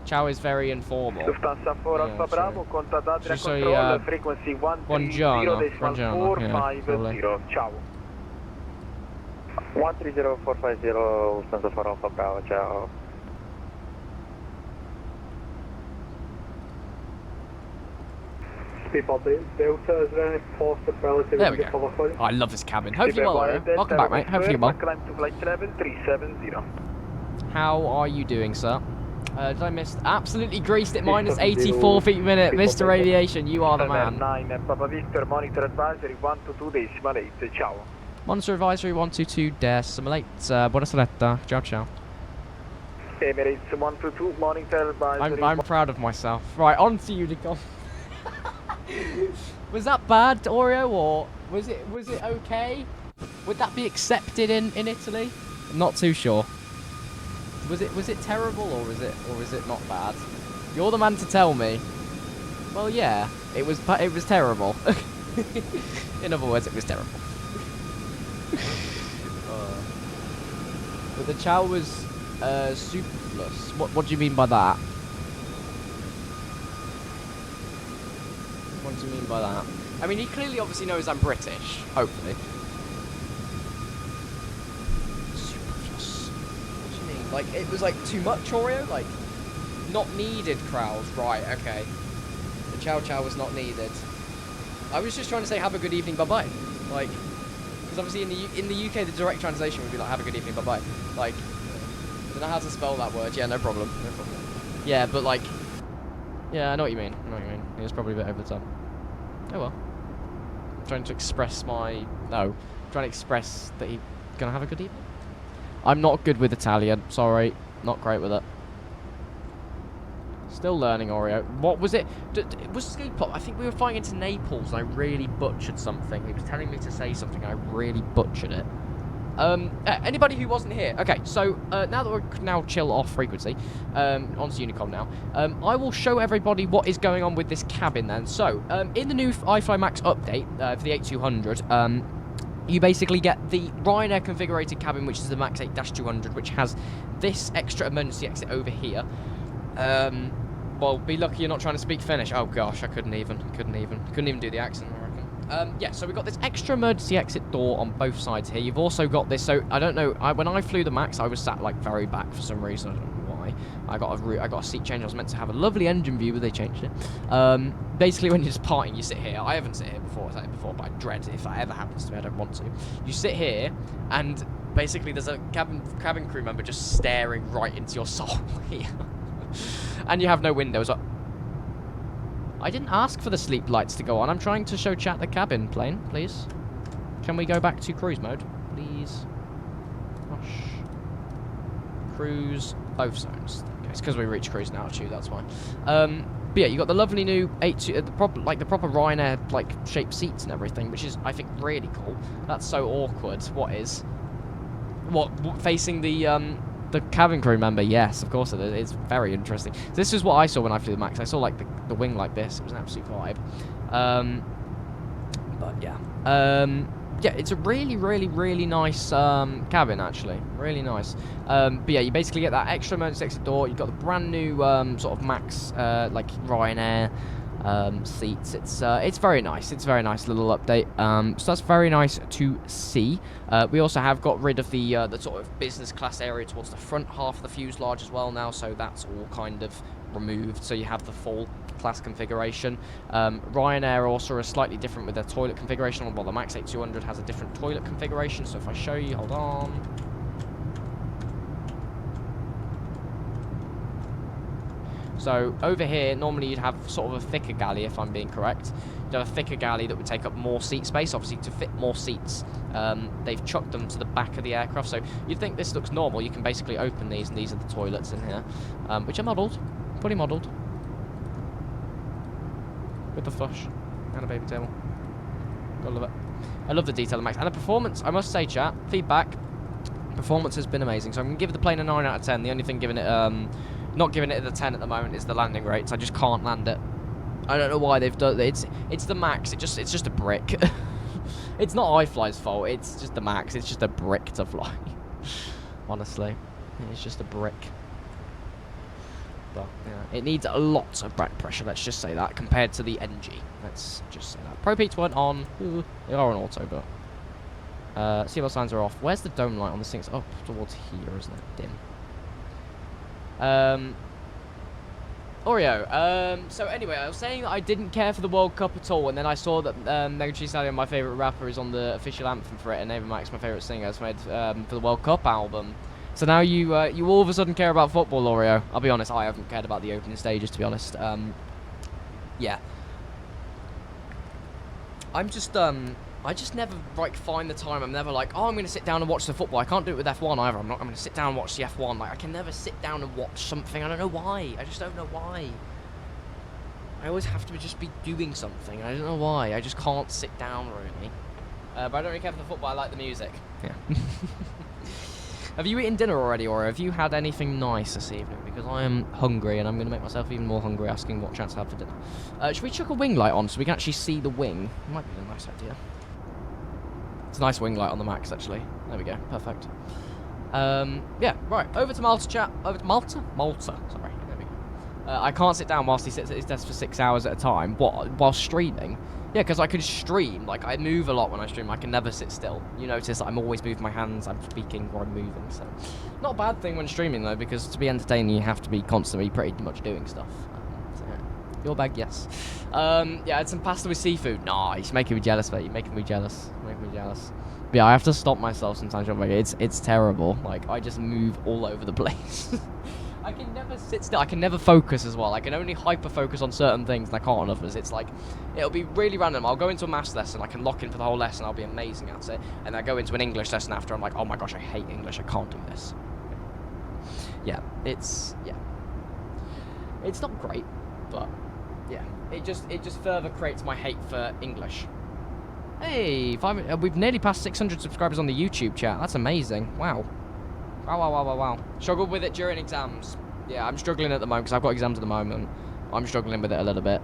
Ciao is very informal. Lufthansa 4 Alfa Bravo, contact Adria Control, frequency 130.450. Ciao. 130450 Lufthansa 4 Alfa Bravo, ciao. There we go. Oh, I love this cabin. Hopefully well, Oreo. Welcome back, mate. Hopefully well. How are you doing, sir? Did I miss? Absolutely greased it. Minus 84 feet per minute. Mr. Aviation, you are the man. 9 Papa Victor, monitor advisory 122 decimal 8. Ciao. Monitor advisory 122 decimal 8. Buona serata. Ciao, ciao. Emirates 122, monitor advisory. I'm proud of myself. Right, on to Unicom. Was that bad, Oreo, or was it okay? Would that be accepted in Italy? I'm not too sure. Was it terrible or is it not bad? You're the man to tell me. Well, yeah, it was terrible. In other words, it was terrible. But the chow was superfluous. What do you mean by that? What do you mean by that? I mean, he clearly obviously knows I'm British, hopefully. Superfluous. What do you mean? Like, it was like too much Oreo? Like, not needed crowd. Right, okay. The chow chow was not needed. I was just trying to say have a good evening, bye-bye. Like, because obviously in the UK, the direct translation would be like have a good evening, bye-bye. Like, I don't know how to spell that word. Yeah, no problem. No problem. Yeah, but like, yeah, I know what you mean. I know what you mean. It was probably a bit over the top. Oh well. I'm trying to express my... No. I'm trying to express that he's going to have a good evening. I'm not good with Italian. Sorry. Not great with it. Still learning, Oreo. What was it? Was Ski Pop? I think we were flying into Naples and I really butchered something. He was telling me to say something. I really butchered it. Anybody who wasn't here. Okay, so now that we're now chill off frequency, onto Unicom now, I will show everybody what is going on with this cabin then. So, in the new iFLY Max update for the 8200, you basically get the Ryanair configurated cabin, which is the Max 8-200, which has this extra emergency exit over here. Well, be lucky you're not trying to speak Finnish. Oh gosh, I couldn't even do the accent, I reckon. Yeah, so we've got this extra emergency exit door on both sides here. You've also got this, so I don't know, when I flew the Max, I was sat like very back for some reason, I don't know why. I got a seat change. I was meant to have a lovely engine view, but they changed it. Basically, when you're just parting, you sit here. I haven't sit here before, but I dread if that ever happens to me. I don't want to. You sit here, and basically there's a cabin crew member just staring right into your soul here. And you have no windows. I didn't ask for the sleep lights to go on. I'm trying to show chat the cabin plane, please. Can we go back to cruise mode, please? Gosh. Cruise, both zones. Okay, it's because we reached cruising altitude, that's why. But yeah, you got the lovely new the proper Ryanair like shaped seats and everything, which is I think really cool. That's so awkward. What is? What facing the cabin crew member? Yes, of course it is. It's very interesting. This is what I saw when I flew the Max. I saw like the wing like this. It was an absolute vibe. But yeah. Yeah, it's a really, really, really nice cabin, actually. Really nice. But yeah, you basically get that extra emergency exit door. You've got the brand new sort of Max, like Ryanair seats. It's very nice. It's a very nice little update. So that's very nice to see. We also have got rid of the sort of business class area towards the front half of the fuselage as well now. So that's all kind of removed. So you have the full class configuration. Ryanair also are slightly different with their toilet configuration. Well, the Max 8200 has a different toilet configuration. So if I show you, hold on. So over here, normally you'd have sort of a thicker galley, if I'm being correct. You'd have a thicker galley that would take up more seat space. Obviously, to fit more seats, they've chucked them to the back of the aircraft. So you'd think this looks normal. You can basically open these, and these are the toilets in here, which are modelled, fully modelled, with the flush and a baby table. Gotta love it. I love the detail of Max. And the performance, I must say, chat, feedback, performance has been amazing. So I'm going to give the plane a 9 out of 10. The only thing giving it... not giving it a 10 at the moment is the landing rates. I just can't land it. I don't know why they've done it. It's the Max. It's just a brick. It's not iFLY's fault. It's just the Max. It's just a brick to fly. Honestly, it's just a brick. But yeah, it needs a lot of back pressure. Let's just say that compared to the NG. Let's just say that. Pro P weren't on. They are on auto, but seatbelt signs are off. Where's the dome light on this thing? It's up towards here, isn't it? Dim. Oreo, so anyway, I was saying that I didn't care for the World Cup at all, and then I saw that Mega Cheese Stallion, my favourite rapper, is on the official anthem for it, and Ava Max, my favourite singer, has made for the World Cup album. So now you all of a sudden care about football, Oreo. I'll be honest, I haven't cared about the opening stages, to be honest. Yeah. I just never like find the time. I'm never like, oh, I'm going to sit down and watch the football. I can't do it with F1 either. I'm going to sit down and watch the F1. Like, I can never sit down and watch something. I don't know why. I just don't know why. I always have to just be doing something. I don't know why. I just can't sit down, really. But I don't really care for the football. I like the music. Yeah. Have you eaten dinner already, or have you had anything nice this evening? Because I am hungry, and I'm going to make myself even more hungry asking what chance I have for dinner. Should we chuck a wing light on so we can actually see the wing? It might be a nice idea. It's a nice wing light on the Max, actually. There we go. Perfect. Yeah, right. Over to Malta, chat. Over to Malta? Malta. Sorry. There we go. I can't sit down whilst he sits at his desk for 6 hours at a time. What? While streaming? Yeah, because I could stream. Like, I move a lot when I stream. I can never sit still. You notice that I'm always moving my hands. I'm speaking or I'm moving. So, not a bad thing when streaming, though, because to be entertaining, you have to be constantly pretty much doing stuff. So, yeah. Your bag, yes. Yeah, I had some pasta with seafood. Nice. Making me jealous, mate. You're making me jealous. Making me jealous. But yeah, I have to stop myself sometimes. It's terrible. Like, I just move all over the place. I can never sit still. I can never focus as well. I can only hyper-focus on certain things, and I can't on others. It's like, it'll be really random. I'll go into a maths lesson, I can lock in for the whole lesson, I'll be amazing at it. And I go into an English lesson after, I'm like, oh my gosh, I hate English, I can't do this. Yeah, it's not great, but yeah, it just further creates my hate for English. Hey, we've nearly passed 600 subscribers on the YouTube chat. That's amazing. Wow. Wow. Struggled with it during exams. Yeah, I'm struggling at the moment because I've got exams at the moment. I'm struggling with it a little bit.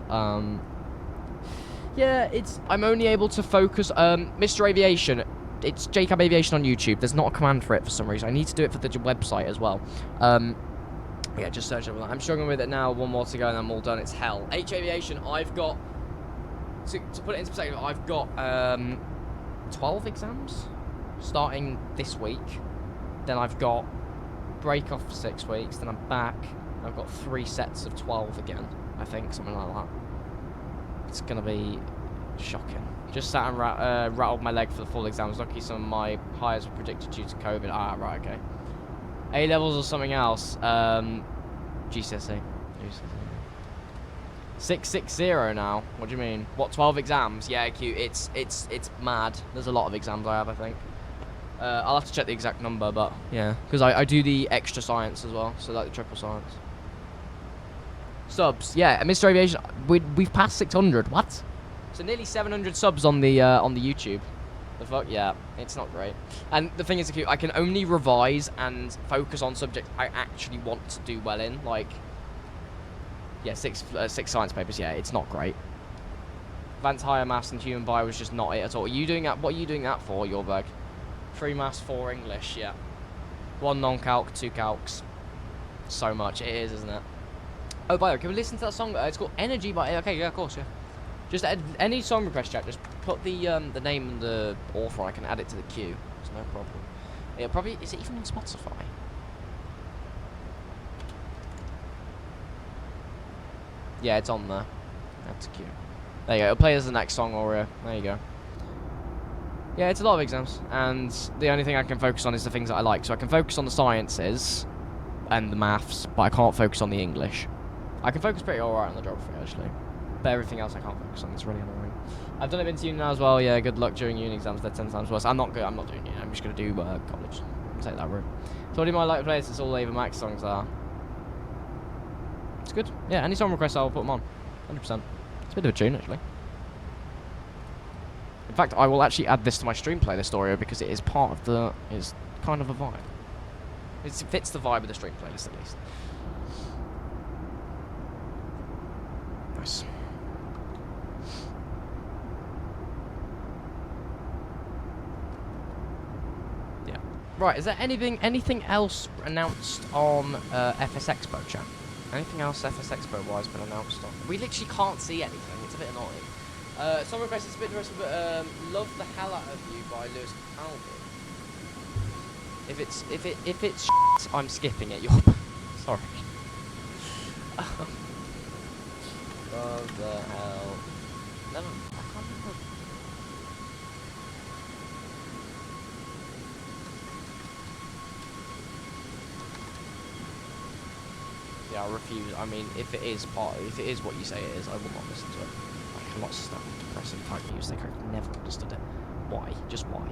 Yeah, I'm only able to focus. Mr. Aviation, it's Jacob Aviation on YouTube. There's not a command for it for some reason. I need to do it for the website as well. Yeah, just search it. I'm struggling with it now. One more to go and I'm all done. It's hell. H Aviation, I've got, to put it into perspective, I've got 12 exams starting this week. Then I've got break off for 6 weeks, then I'm back. I've got 3 sets of 12 again, I think, something like that. It's gonna be shocking. Just sat and rattled my leg for the full exams. Lucky some of my hires were predicted due to COVID. Ah, right, okay. A levels or something else. GCSE. 660 now. What do you mean? What, 12 exams? Yeah, cute. It's mad. There's a lot of exams I have, I think. I'll have to check the exact number, but yeah, because I do the extra science as well, so like the triple science. Subs, yeah, Mr. Aviation, we've passed 600. What? So nearly 700 subs on the YouTube. The fuck, yeah, it's not great. And the thing is, I can only revise and focus on subjects I actually want to do well in. Like, yeah, six science papers. Yeah, it's not great. Advanced higher maths and human bio was just not it at all. Are you doing that? What are you doing that for, your bag? 3 maths, 4 English, yeah. 1 non-calc, 2 calcs. So much, it is, isn't it? Oh, by the way, can we listen to that song? It's called Energy by... Okay, yeah, of course, yeah. Just any song request chat, just put the name and the author, I can add it to the queue. It's no problem. It'll probably... Is it even on Spotify? Yeah, it's on there. That's cute. There you go, it'll play as the next song, or... there you go. Yeah, it's a lot of exams, and the only thing I can focus on is the things that I like. So I can focus on the sciences and the maths, but I can't focus on the English. I can focus pretty alright on the geography, actually. But everything else I can't focus on. It's really annoying. I've done it into uni now as well. Yeah, good luck during uni exams. They're 10 times worse. I'm not doing uni. I'm just going to do college. Take that route. So what do you like players? It's all Ava Max songs are. It's good. Yeah, any song requests, I'll put them on. 100%. It's a bit of a tune, actually. In fact, I will actually add this to my stream playlist, Oreo, because it is part of the... It's kind of a vibe. It fits the vibe of the stream playlist, at least. Nice. Yeah. Right, is there anything else announced on FS Expo, chat? Anything else FS Expo-wise been announced on? We literally can't see anything. It's a bit annoying. Some requests it's a bit depressing, but love the hell out of you by Lewis Capaldi. If it's shit, I'm skipping it. You're sorry. What the hell? Never. I can't remember. Yeah, I refuse. I mean, if it is what you say it is, I will not listen to it. I cannot stand depressing type music. I've never understood it. Why? Just why?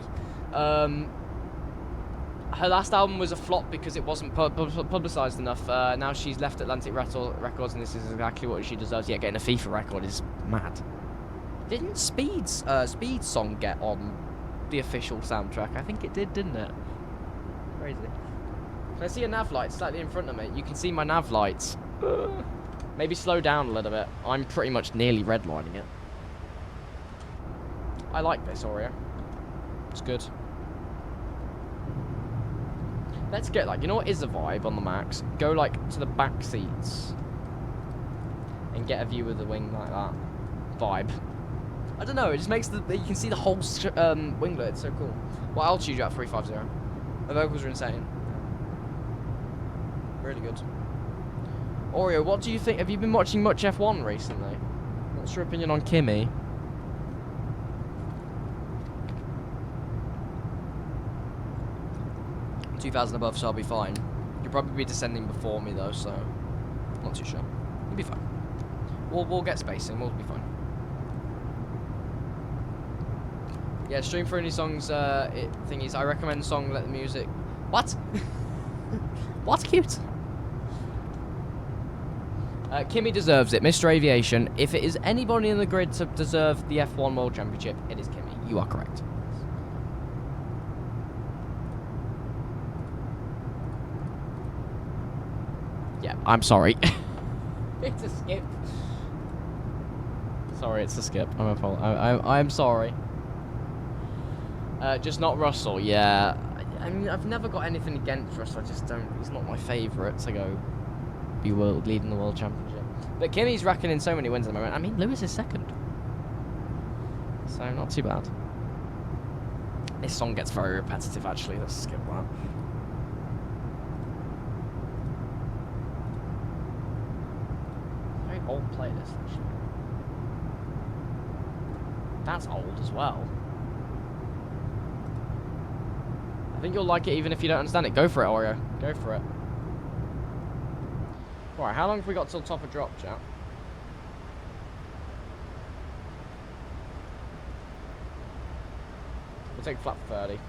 Her last album was a flop because it wasn't publicised enough. Now she's left Atlantic Records, and this is exactly what she deserves. Yeah, getting a FIFA record is mad. Didn't Speed's song get on the official soundtrack? I think it did, didn't it? Crazy. Can I see a nav light slightly in front of me? You can see my nav lights. Maybe slow down a little bit. I'm pretty much nearly redlining it. I like this, Oreo. It's good. Let's get, like, you know what is a vibe on the Max? Go, like, to the back seats. And get a view of the wing like that. Vibe. I don't know, it just makes you can see the whole winglet. It's so cool. What altitude you at? 350. The vocals are insane. Really good. Oreo, what do you think? Have you been watching much F1 recently? What's your opinion on Kimi? $2,000 above, so I'll be fine. You'll probably be descending before me though, so not too sure. You'll be fine. We'll get spacing. We'll be fine. Yeah, stream for any songs. Thing is, I recommend song. Let the music. What? What cute? Kimi deserves it, Mr. Aviation. If it is anybody in the grid to deserve the F1 World Championship, it is Kimi. You are correct. Yeah, I'm sorry. It's a skip. Sorry, it's a skip. I'm sorry. Just not Russell. Yeah, I mean, I've never got anything against Russell. I just don't. He's not my favourite to go be leading the world championship. But Kimi's racking in so many wins at the moment. I mean, Lewis is second, so not too bad. This song gets very repetitive. Actually, let's skip that. Very old playlist. Actually. That's old as well. I think you'll like it even if you don't understand it. Go for it, Oreo. Go for it. Alright, how long have we got till top of drop, chat? We'll take flat 30.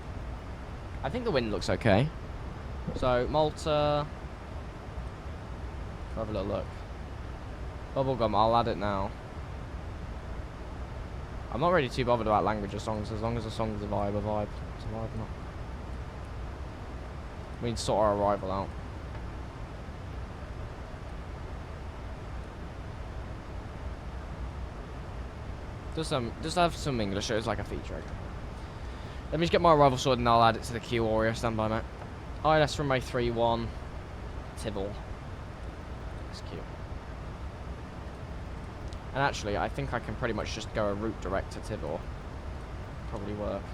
I think the wind looks okay. So, Malta... Have a little look. Bubblegum, I'll add it now. I'm not really too bothered about language or songs, as long as the song's a vibe, a vibe. It's a vibe, not. We need to sort our arrival out. Just have some English, it's like a feature. Okay. Let me just get my arrival sorted and I'll add it to the queue, Warrior. Stand by, mate. ILS from May 3-1. Tibble. That's cute. And actually, I think I can pretty much just go a route direct to Tibble. Probably work.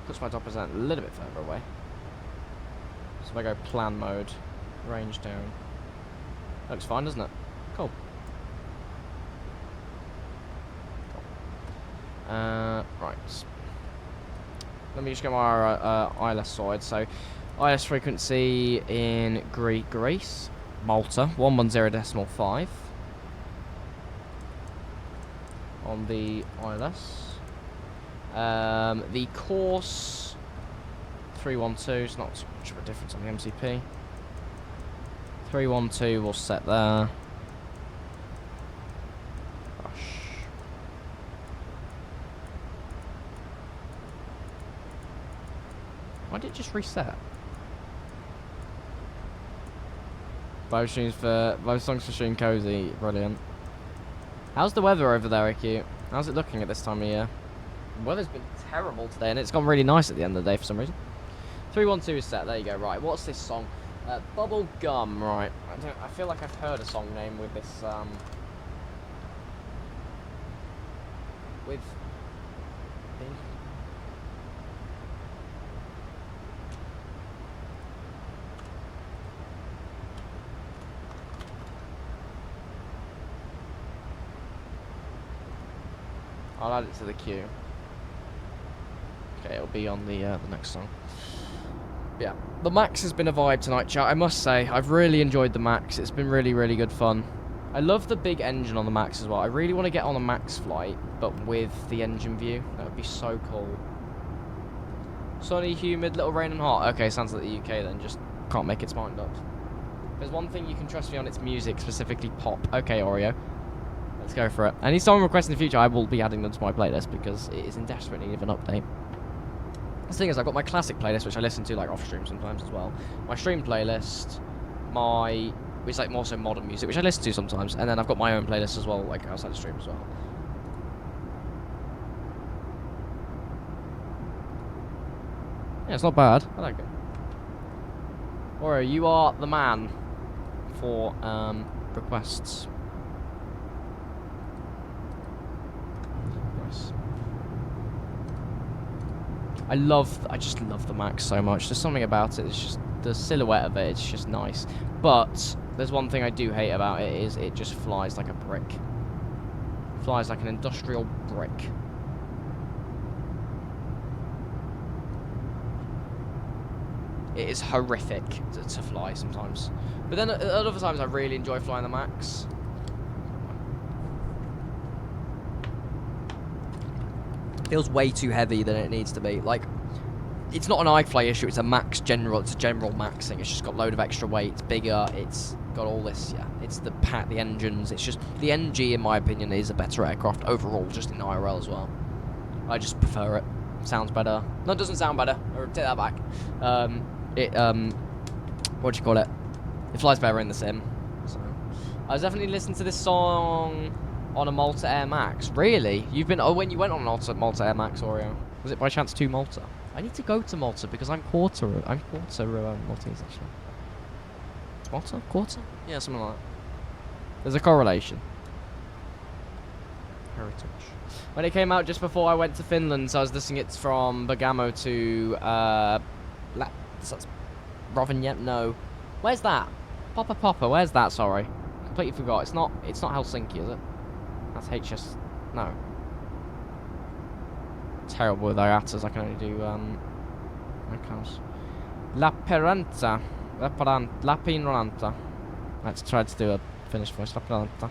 Puts my top percent a little bit further away. So if I go plan mode, range down. Looks fine, doesn't it? Cool. Right. Let me just get my ILS sorted. So, ILS frequency in Greece, Malta, 110.5 on the ILS. The course 312 is not too much of a difference on the MCP. 312 we'll set there. Why did it just reset? Both songs for Stream Cozy, brilliant. How's the weather over there, IQ? How's it looking at this time of year? The weather's been terrible today, and it's gone really nice at the end of the day for some reason. 312 is set. There you go. Right, what's this song? Bubble Gum. Right. I feel like I've heard a song name with this. With. I'll add it to the queue. Okay, it'll be on the next song. Yeah, the Max has been a vibe tonight, chat. I must say, I've really enjoyed the Max. It's been really, really good fun. I love the big engine on the Max as well. I really want to get on a Max flight, but with the engine view. That would be so cool. Sunny, humid, little rain and hot. Okay, sounds like the UK then. Just can't make its mind up. There's one thing you can trust me on, it's music, specifically pop. Okay, Oreo. Let's go for it. Any song requests in the future, I will be adding them to my playlist because it is in desperate need of an update. The thing is, I've got my classic playlist, which I listen to like off stream sometimes as well. My stream playlist, which is like more so modern music, which I listen to sometimes, and then I've got my own playlist as well, like outside the stream as well. Yeah, it's not bad. I like it. Oro, you are the man for requests. I just love the Max so much. There's something about it. It's just the silhouette of it. It's just nice. But there's one thing I do hate about it is it just flies like a brick. Flies like an industrial brick. It is horrific to fly sometimes. But then at other times I really enjoy flying the Max. Feels way too heavy than it needs to be. Like, it's not an iFLY issue, it's a Max general, it's a general Max thing. It's just got a load of extra weight, it's bigger, it's got all this, yeah. It's the the engines, it's just, the NG in my opinion is a better aircraft overall, just in IRL as well. I just prefer it. Sounds better. No, it doesn't sound better, or take that back. What do you call it? It flies better in the sim. So, I was definitely listening to this song on a Malta Air Max. Really? You've been, oh, when you went on an Malta Air Max, Oreo, was it by chance to Malta? I need to go to Malta because I'm quarter Maltese actually. Malta? Quarter? Yeah, something like that. There's a correlation. Heritage. When it came out just before I went to Finland, so I was listening it from Bergamo to, Rovaniemi? No. Where's that? Poppa, where's that, sorry? Completely forgot. It's not Helsinki, is it? That's HS. No. Terrible with IATAs. I can only do icons. La Pinranta. Let's try to do a Finnish voice. La Piranta.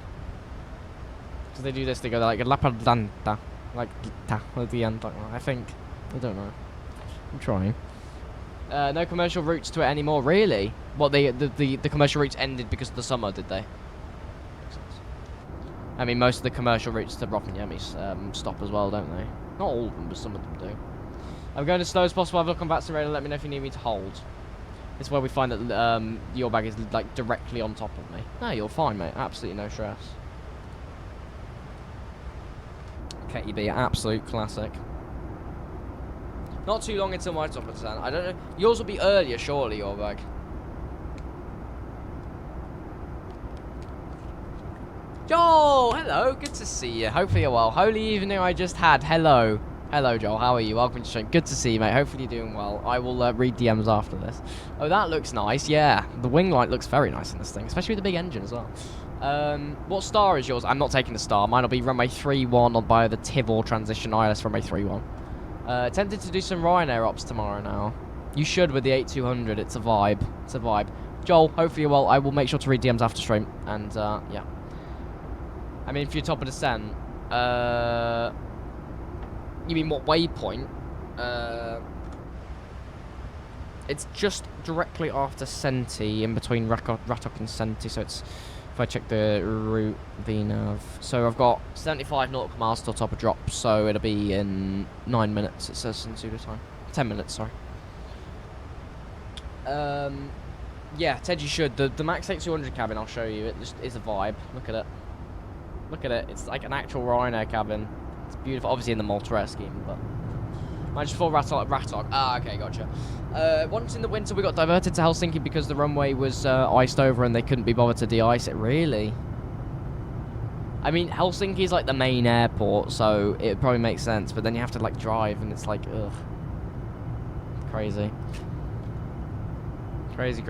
Because they do this, they go like La Piranta. Like ta at the end. I think. I don't know. I'm trying. No commercial routes to it anymore. Really? What, the commercial routes ended because of the summer, did they? I mean, most of the commercial routes to Rovaniemi stop as well, don't they? Not all of them, but some of them do. I'm going as slow as possible. I've come back to radar. Let me know if you need me to hold. It's where we find that your bag is like directly on top of me. No, you're fine, mate. Absolutely no stress. KTB, absolute classic. Not too long until my top of the stand. I don't know. Yours will be earlier, surely, your bag. Joel, hello, good to see you. Hopefully you're well. Holy evening I just had. Hello. Hello, Joel. How are you? Welcome to the stream. Good to see you, mate. Hopefully you're doing well. I will read DMs after this. Oh, that looks nice. Yeah, the wing light looks very nice in this thing, especially with the big engine as well. What star is yours? I'm not taking the star. Mine will be runway 31 on by the Tivor transition ILS runway 31. Tempted to do some Ryanair ops tomorrow now. You should with the 8200. It's a vibe. It's a vibe. Joel, hopefully you're well. I will make sure to read DMs after stream. And, yeah. I mean, if you're top of descent, you mean what waypoint? It's just directly after Senti, in between Ratok and Senti, so it's, if I check the route, VNav, so I've got 75 nautical miles till top of drop, so it'll be in 9 minutes, it says in pseudo time. 10 minutes, sorry. Yeah, Ted, you should. The Max 8200 cabin, I'll show you, it just is a vibe. Look at it. Look at it, it's like an actual Ryanair cabin. It's beautiful, obviously in the Malta Air scheme, but... Mine's full Ratok. Ah, okay, gotcha. Once in the winter, we got diverted to Helsinki because the runway was iced over and they couldn't be bothered to de-ice it. Really? I mean, Helsinki is like the main airport, so it probably makes sense, but then you have to like drive and it's like, ugh. Crazy. Crazy.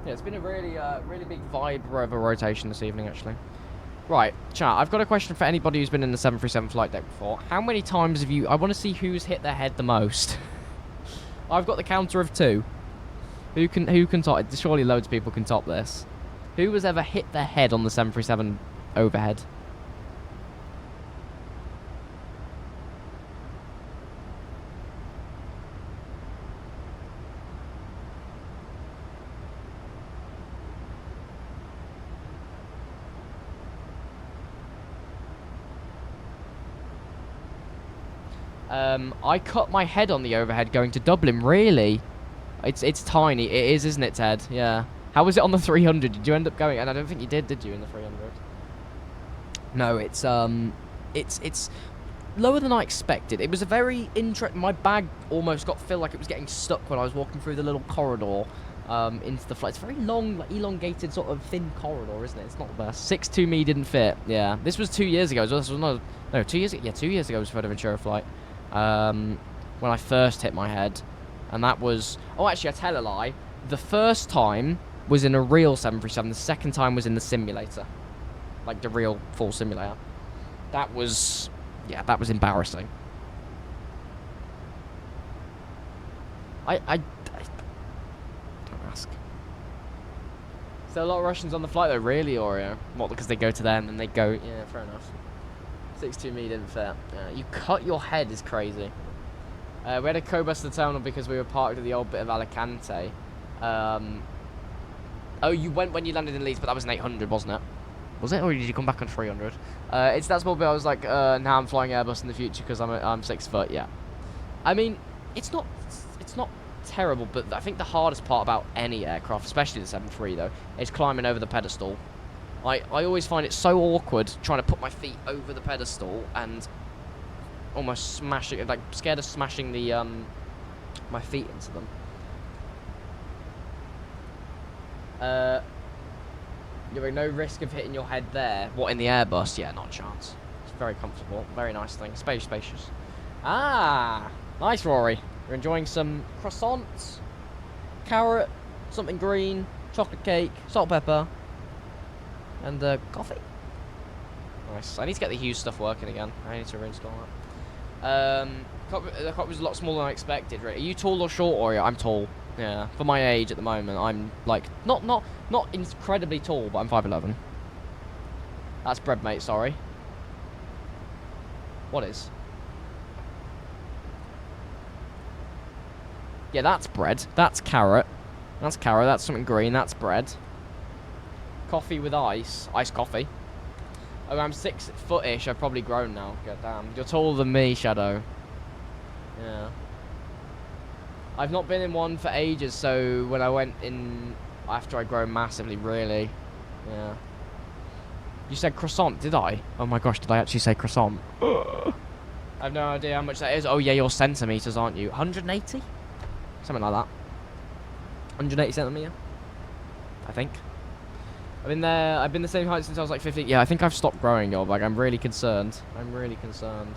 Yeah, it's been a really, really big vibe over rotation this evening, actually. Right, chat, I've got a question for anybody who's been in the 737 flight deck before. How many times have you... I want to see who's hit their head the most. I've got the counter of 2. Who can top it? Surely loads of people can top this. Who has ever hit their head on the 737 overhead? I cut my head on the overhead going to Dublin. Really? It's tiny. It is, isn't it, Ted? Yeah. How was it on the 300? Did you end up going? And I don't think you did you, in the 300? No, it's lower than I expected. It was a very my bag almost felt like it was getting stuck when I was walking through the little corridor into the flight. It's a very long, like, elongated, sort of thin corridor, isn't it? It's not the best. 6'2" me didn't fit. Yeah. This was 2 years ago. So this was no, 2 years ago. Yeah, 2 years ago was Fuerteventura flight. when I first hit my head, and that was... Oh, actually, I tell a lie. The first time was in a real 737. The second time was in the simulator. Like, the real full simulator. That was... Yeah, that was embarrassing. I don't ask. Is there a lot of Russians on the flight, though? Really, Oreo? What, because they go to there and then they go... Yeah, fair enough. 6'2" me didn't fit. Yeah, you cut your head is crazy. We had a co-bus to the terminal because we were parked at the old bit of Alicante. Oh, you went when you landed in Leeds, but that was an 800, wasn't it? Was it, or did you come back on 300? It's that small bit. I was like, now I'm flying Airbus in the future because I'm 6 foot. Yeah, I mean, it's not terrible, but I think the hardest part about any aircraft, especially the 737, though, is climbing over the pedestal. I always find it so awkward trying to put my feet over the pedestal and almost smashing, like scared of smashing the my feet into them. You're at no risk of hitting your head there. What, in the Airbus? Yeah, not a chance. It's very comfortable, very nice thing, spacious. Ah, nice, Rory. You're enjoying some croissants, carrot, something green, chocolate cake, salt, pepper, and coffee. Nice. I need to get the Hughes stuff working again. I need to reinstall that. The cockpit was a lot smaller than I expected. Right? Are you tall or short, Oreo? I'm tall. Yeah, for my age at the moment, I'm like not incredibly tall, but I'm 5'11". That's bread, mate. Sorry. What is? Yeah, that's bread. That's carrot. That's carrot. That's something green. That's bread. Coffee with ice. Iced coffee. Oh, I'm 6 foot-ish. I've probably grown now. God damn. You're taller than me, Shadow. Yeah. I've not been in one for ages, so when I went in after I'd grown massively, really. Yeah. You said croissant, did I? Oh my gosh, did I actually say croissant? I have no idea how much that is. Oh yeah, you're centimeters, aren't you? 180? Something like that. 180 centimeter, I think. I've been the same height since I was like 15. Yeah, I think I've stopped growing, yo. Like, I'm really concerned. I'm really concerned.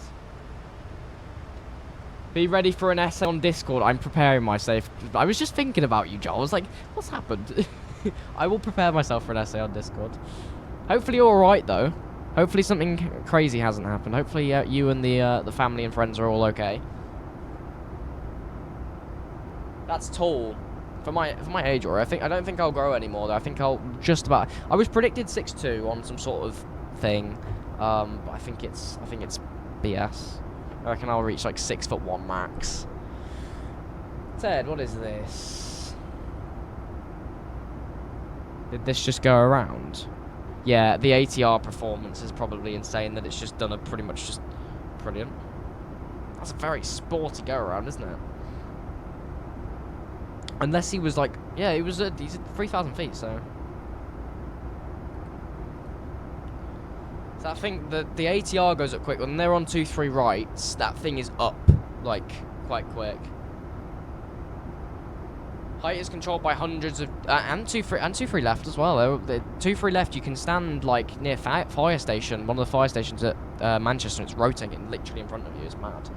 Be ready for an essay on Discord. I'm preparing myself. I was just thinking about you, Joel. I was like, what's happened? I will prepare myself for an essay on Discord. Hopefully you're alright, though. Hopefully something crazy hasn't happened. Hopefully you and the family and friends are all okay. That's tall. For my age, or I don't think I'll grow anymore, though. I think I'll just about... I was predicted 6'2" on some sort of thing. But I think it's BS. I reckon I'll reach like 6'1" max. Ted, what is this? Did this just go around? Yeah, the ATR performance is probably insane that it's just done a pretty much just brilliant. That's a very sporty go around, isn't it? Unless he was like, yeah, he's at 3,000 feet, so. So I think the ATR goes up quick. When they're on 2-3 rights, that thing is up, like, quite quick. Height is controlled by hundreds of... and 2-3 left as well. 2-3 left, you can stand, like, near fire station. One of the fire stations at Manchester, and it's rotating literally in front of you. It's mad.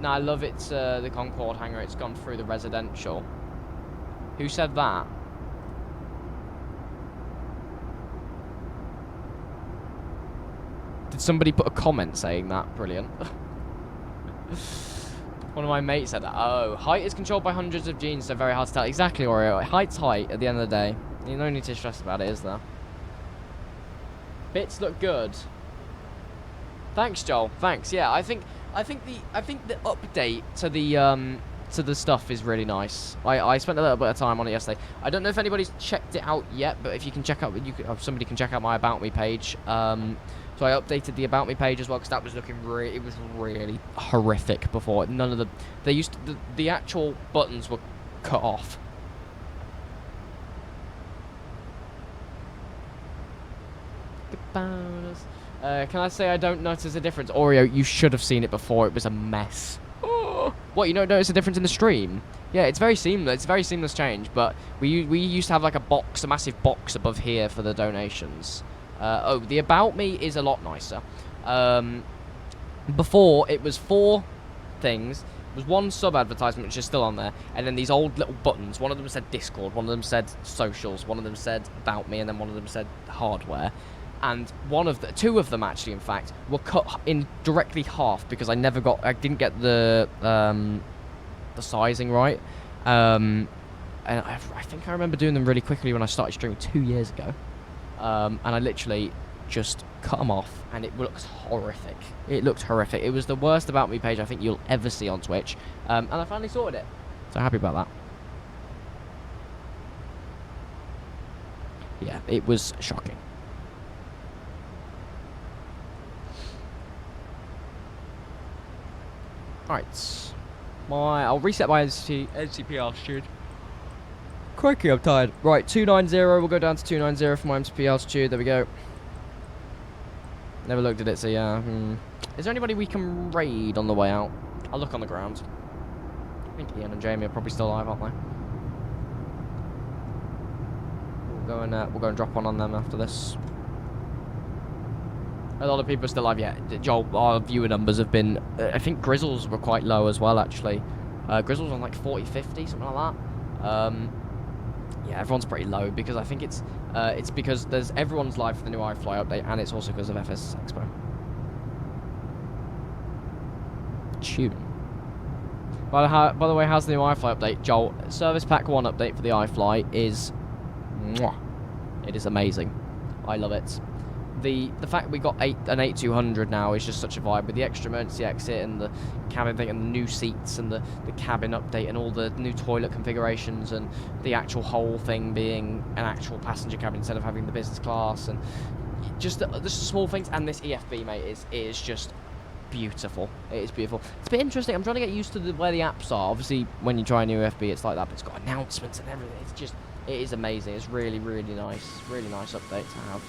No, I love it, the Concorde hangar. It's gone through the residential. Who said that? Did somebody put a comment saying that? Brilliant. One of my mates said that. Oh, height is controlled by hundreds of genes, so very hard to tell. Exactly, Oreo. Height's height at the end of the day. You no need to stress about it, is there? Bits look good. Thanks, Joel. Thanks. Yeah, I think the update to the stuff is really nice. I spent a little bit of time on it yesterday. I don't know if anybody's checked it out yet, but if you can check out, somebody can check out my About Me page. So I updated the About Me page as well, because that was looking it was really horrific before. None of the actual buttons were cut off. Can I say I don't notice a difference? Oreo, you should have seen it before. It was a mess. Oh. What, you don't notice a difference in the stream? Yeah, it's very seamless. It's a very seamless change, but we used to have like a massive box above here for the donations. Oh, the About Me is a lot nicer. Before, it was 4 things. It was 1 sub-advertisement, which is still on there, and then these old little buttons. One of them said Discord, one of them said socials, one of them said About Me, and then one of them said hardware. And 2 of them, actually, in fact, were cut in directly half because I didn't get the sizing right. And I think I remember doing them really quickly when I started streaming 2 years ago. And I literally just cut them off, and it looks horrific. It looked horrific. It was the worst About Me page I think you'll ever see on Twitch. And I finally sorted it. So happy about that. Yeah, it was shocking. Alright. I'll reset my NCP altitude. Crikey, I'm tired. Right, 290. We'll go down to 290 for my MCP altitude. There we go. Never looked at it, so yeah. Is there anybody we can raid on the way out? I'll look on the ground. I think Ian and Jamie are probably still alive, aren't they? We'll go and drop one on them after this. A lot of people are still alive. Yeah, Joel, our viewer numbers have been... I think Grizzles were quite low as well, actually. Grizzles on like 40, 50, something like that. Yeah, everyone's pretty low because I think it's because everyone's live for the new iFLY update, and it's also because of FS Expo. Tune. By the way, how's the new iFLY update, Joel? Service Pack 1 update for the iFLY is... Mwah. It is amazing. I love it. The fact we got an 8200 now is just such a vibe, with the extra emergency exit and the cabin thing and the new seats and the cabin update and all the new toilet configurations and the actual whole thing being an actual passenger cabin instead of having the business class, and just the small things. And this EFB, mate, is just beautiful. It is beautiful. It's a bit interesting. I'm trying to get used to where the apps are. Obviously, when you try a new EFB, it's like that, but it's got announcements and everything. It is amazing. It's really, really nice. Really nice update to have.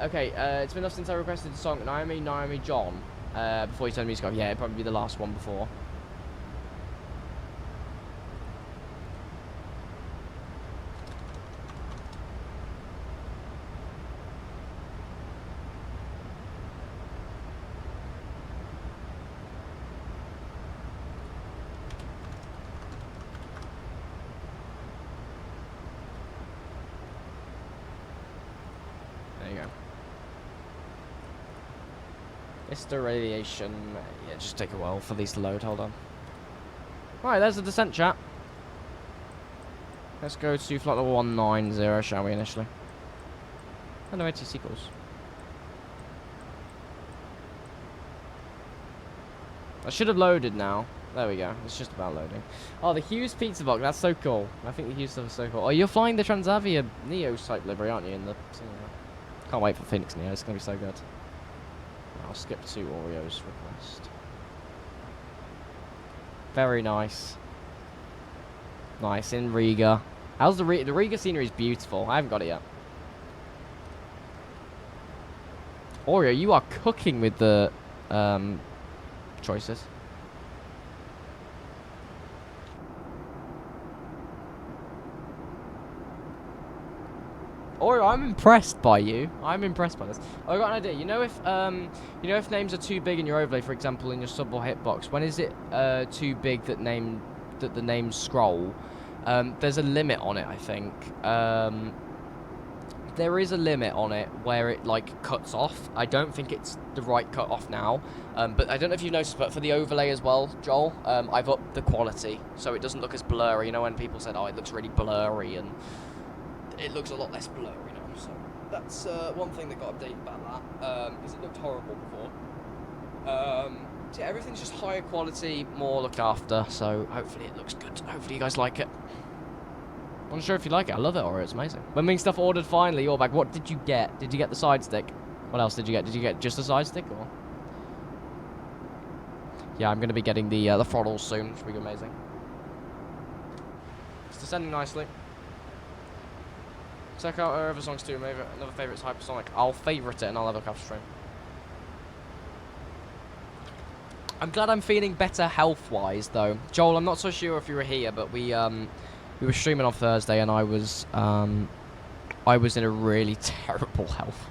Okay, it's been enough since I requested the song Naomi John before you turned the music off. Yeah, it'd probably be the last one before. It's the radiation. Yeah, just take a while for these to load. Hold on. Right, there's the descent, chat. Let's go to flight level 190, shall we, initially? Oh, no ATC calls. I should have loaded now. There we go. It's just about loading. Oh, the Hughes Pizza Box. That's so cool. I think the Hughes stuff is so cool. Oh, you're flying the Transavia Neo type livery, aren't you? Can't wait for Phoenix Neo. It's going to be so good. I'll skip to Oreo's request. Very nice. Nice, in Riga. How's the Riga scenery is beautiful. I haven't got it yet. Oreo, you are cooking with the choices. Oreo, I'm impressed by you. I'm impressed by this. Oh, I got an idea. You know if names are too big in your overlay, for example, in your sub or hitbox, when is it too big that the names scroll? There's a limit on it, I think. There is a limit on it where it like cuts off. I don't think it's the right cut off now, but I don't know if you've noticed, but for the overlay as well, Joel, I've upped the quality so it doesn't look as blurry. You know, when people said, oh, it looks really blurry, and it looks a lot less blurry now. So that's one thing that got updated about that, because it looked horrible before. So yeah, everything's just higher quality, more looked after, so hopefully it looks good. Hopefully you guys like it. I'm not sure if you like it. I love it, or it's amazing. When being stuff ordered finally, you're back. What did you get? Did you get the side stick? What else did you get? Did you get just the side stick, or? Yeah, I'm going to be getting the throttles soon, which will be amazing. It's descending nicely. Check out our other songs too. Maybe another favourite is Hypersonic. I'll favourite it and I'll have a cup stream. I'm glad I'm feeling better health-wise, though. Joel, I'm not so sure if you were here, but we were streaming on Thursday, and I was in a really terrible health.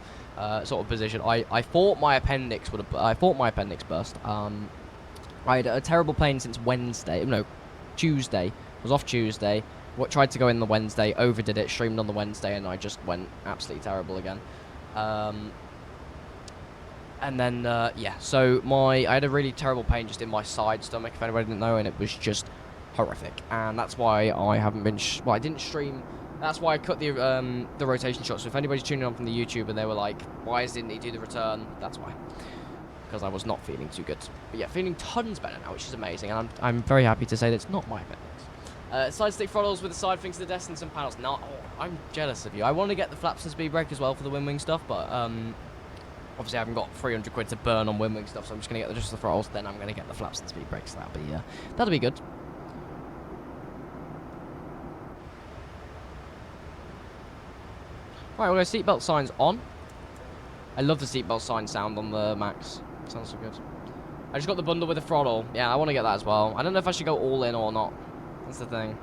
sort of position. I thought my appendix burst. I had a terrible pain since Wednesday. No, Tuesday. I was off Tuesday. Tried to go in the Wednesday, overdid it, streamed on the Wednesday, and I just went absolutely terrible again. And then, yeah, so I had a really terrible pain just in my side stomach, if anybody didn't know, and it was just horrific. And that's why I haven't been, I didn't stream, that's why I cut the rotation shots. So if anybody's tuning on from the YouTube and they were like, why didn't he do the return? That's why. Because I was not feeling too good. But yeah, feeling tons better now, which is amazing, and I'm very happy to say that it's not my appendix. Side stick throttles with the side things to the desk and some panels. No, I'm jealous of you. I want to get the flaps and speed brake as well for the wing stuff, but obviously I haven't got 300 quid to burn on wing stuff, so I'm just going to get just the throttles, then I'm going to get the flaps and speed brakes. That'll be good. Right, we'll go seatbelt signs on. I love the seatbelt sign sound on the Max. Sounds so good. I just got the bundle with the throttle. Yeah, I want to get that as well. I don't know if I should go all in or not. That's the thing.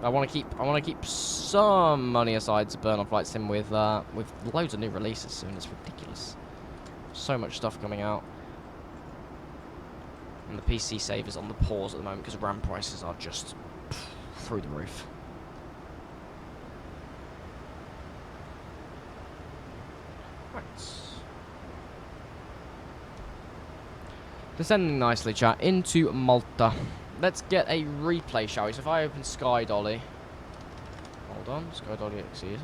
I want to keep some money aside to burn on Flight Sim with loads of new releases soon. It's ridiculous. So much stuff coming out. And the PC save is on the pause at the moment because RAM prices are just through the roof. Right. Descending nicely, chat, into Malta. Let's get a replay, shall we? So if I open Sky Dolly. Hold on, Sky Dolly XE.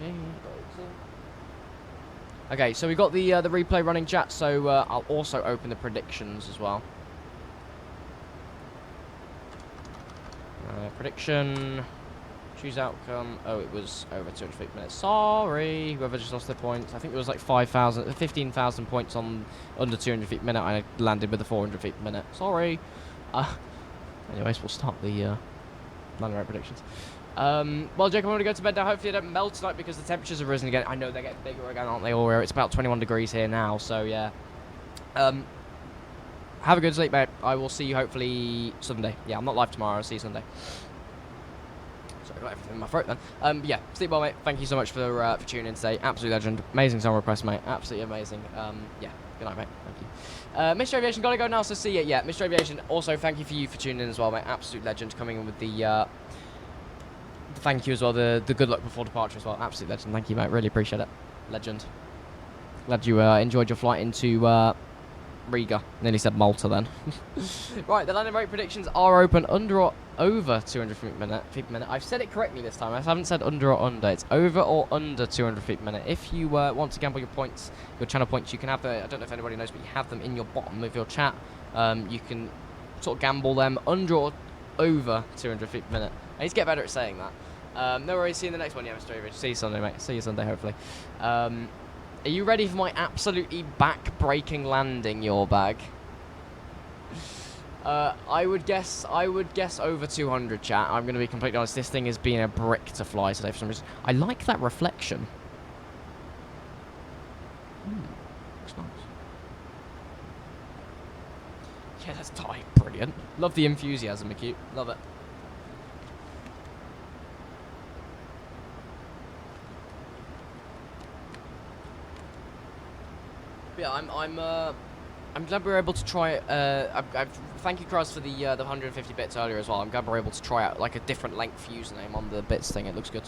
Okay, so we got the replay running, chat, so I'll also open the predictions as well. Prediction. Choose outcome. Oh, it was over 200 feet per minute. Sorry, whoever just lost their points. I think it was like 15,000 points on under 200 feet per minute. I landed with the 400 feet per minute. Sorry. Anyways, we'll start the landing rate predictions. Well, Jacob, I'm going to go to bed now. Hopefully I don't melt tonight because the temperatures have risen again. I know they're getting bigger again, aren't they? Or it's about 21 degrees here now, so yeah. Have a good sleep, mate. I will see you hopefully Sunday. Yeah, I'm not live tomorrow. I'll see you Sunday. Sorry, I got everything in my throat then. Yeah, sleep well, mate. Thank you so much for tuning in today. Absolute legend. Amazing song request, mate. Absolutely amazing. Yeah, good night, mate. Thank you. Mr. Aviation, gotta go now, so see you. Yeah, Mr. Aviation, also thank you for tuning in as well, mate. Absolute legend, coming in with the thank you as well, the good luck before departure as well. Absolute legend, thank you, mate. Really appreciate it. Legend. Glad you enjoyed your flight into Riga. Nearly said Malta then. Right, the landing rate predictions are open under or over 200 feet per minute. I've said it correctly this time. I haven't said under or under. It's over or under 200 feet per minute. If you want to gamble your points, your channel points, you can have the, I don't know if anybody knows, but you have them in your bottom of your chat. You can sort of gamble them under or over 200 feet per minute. I need to get better at saying that. No worries, see you in the next one. Yeah, Mr. Average. See you Sunday, mate. See you Sunday, hopefully. Are you ready for my absolutely back-breaking landing, your bag? I would guess over 200, chat. I'm going to be completely honest. This thing has been a brick to fly today for some reason. I like that reflection. Looks nice. Yeah, that's tight. Brilliant. Love the enthusiasm, McCute. Love it. Yeah, I'm glad we were able to try. Thank you, Cross, for the 150 bits earlier as well. I'm glad we're able to try out like a different length username on the bits thing. It looks good.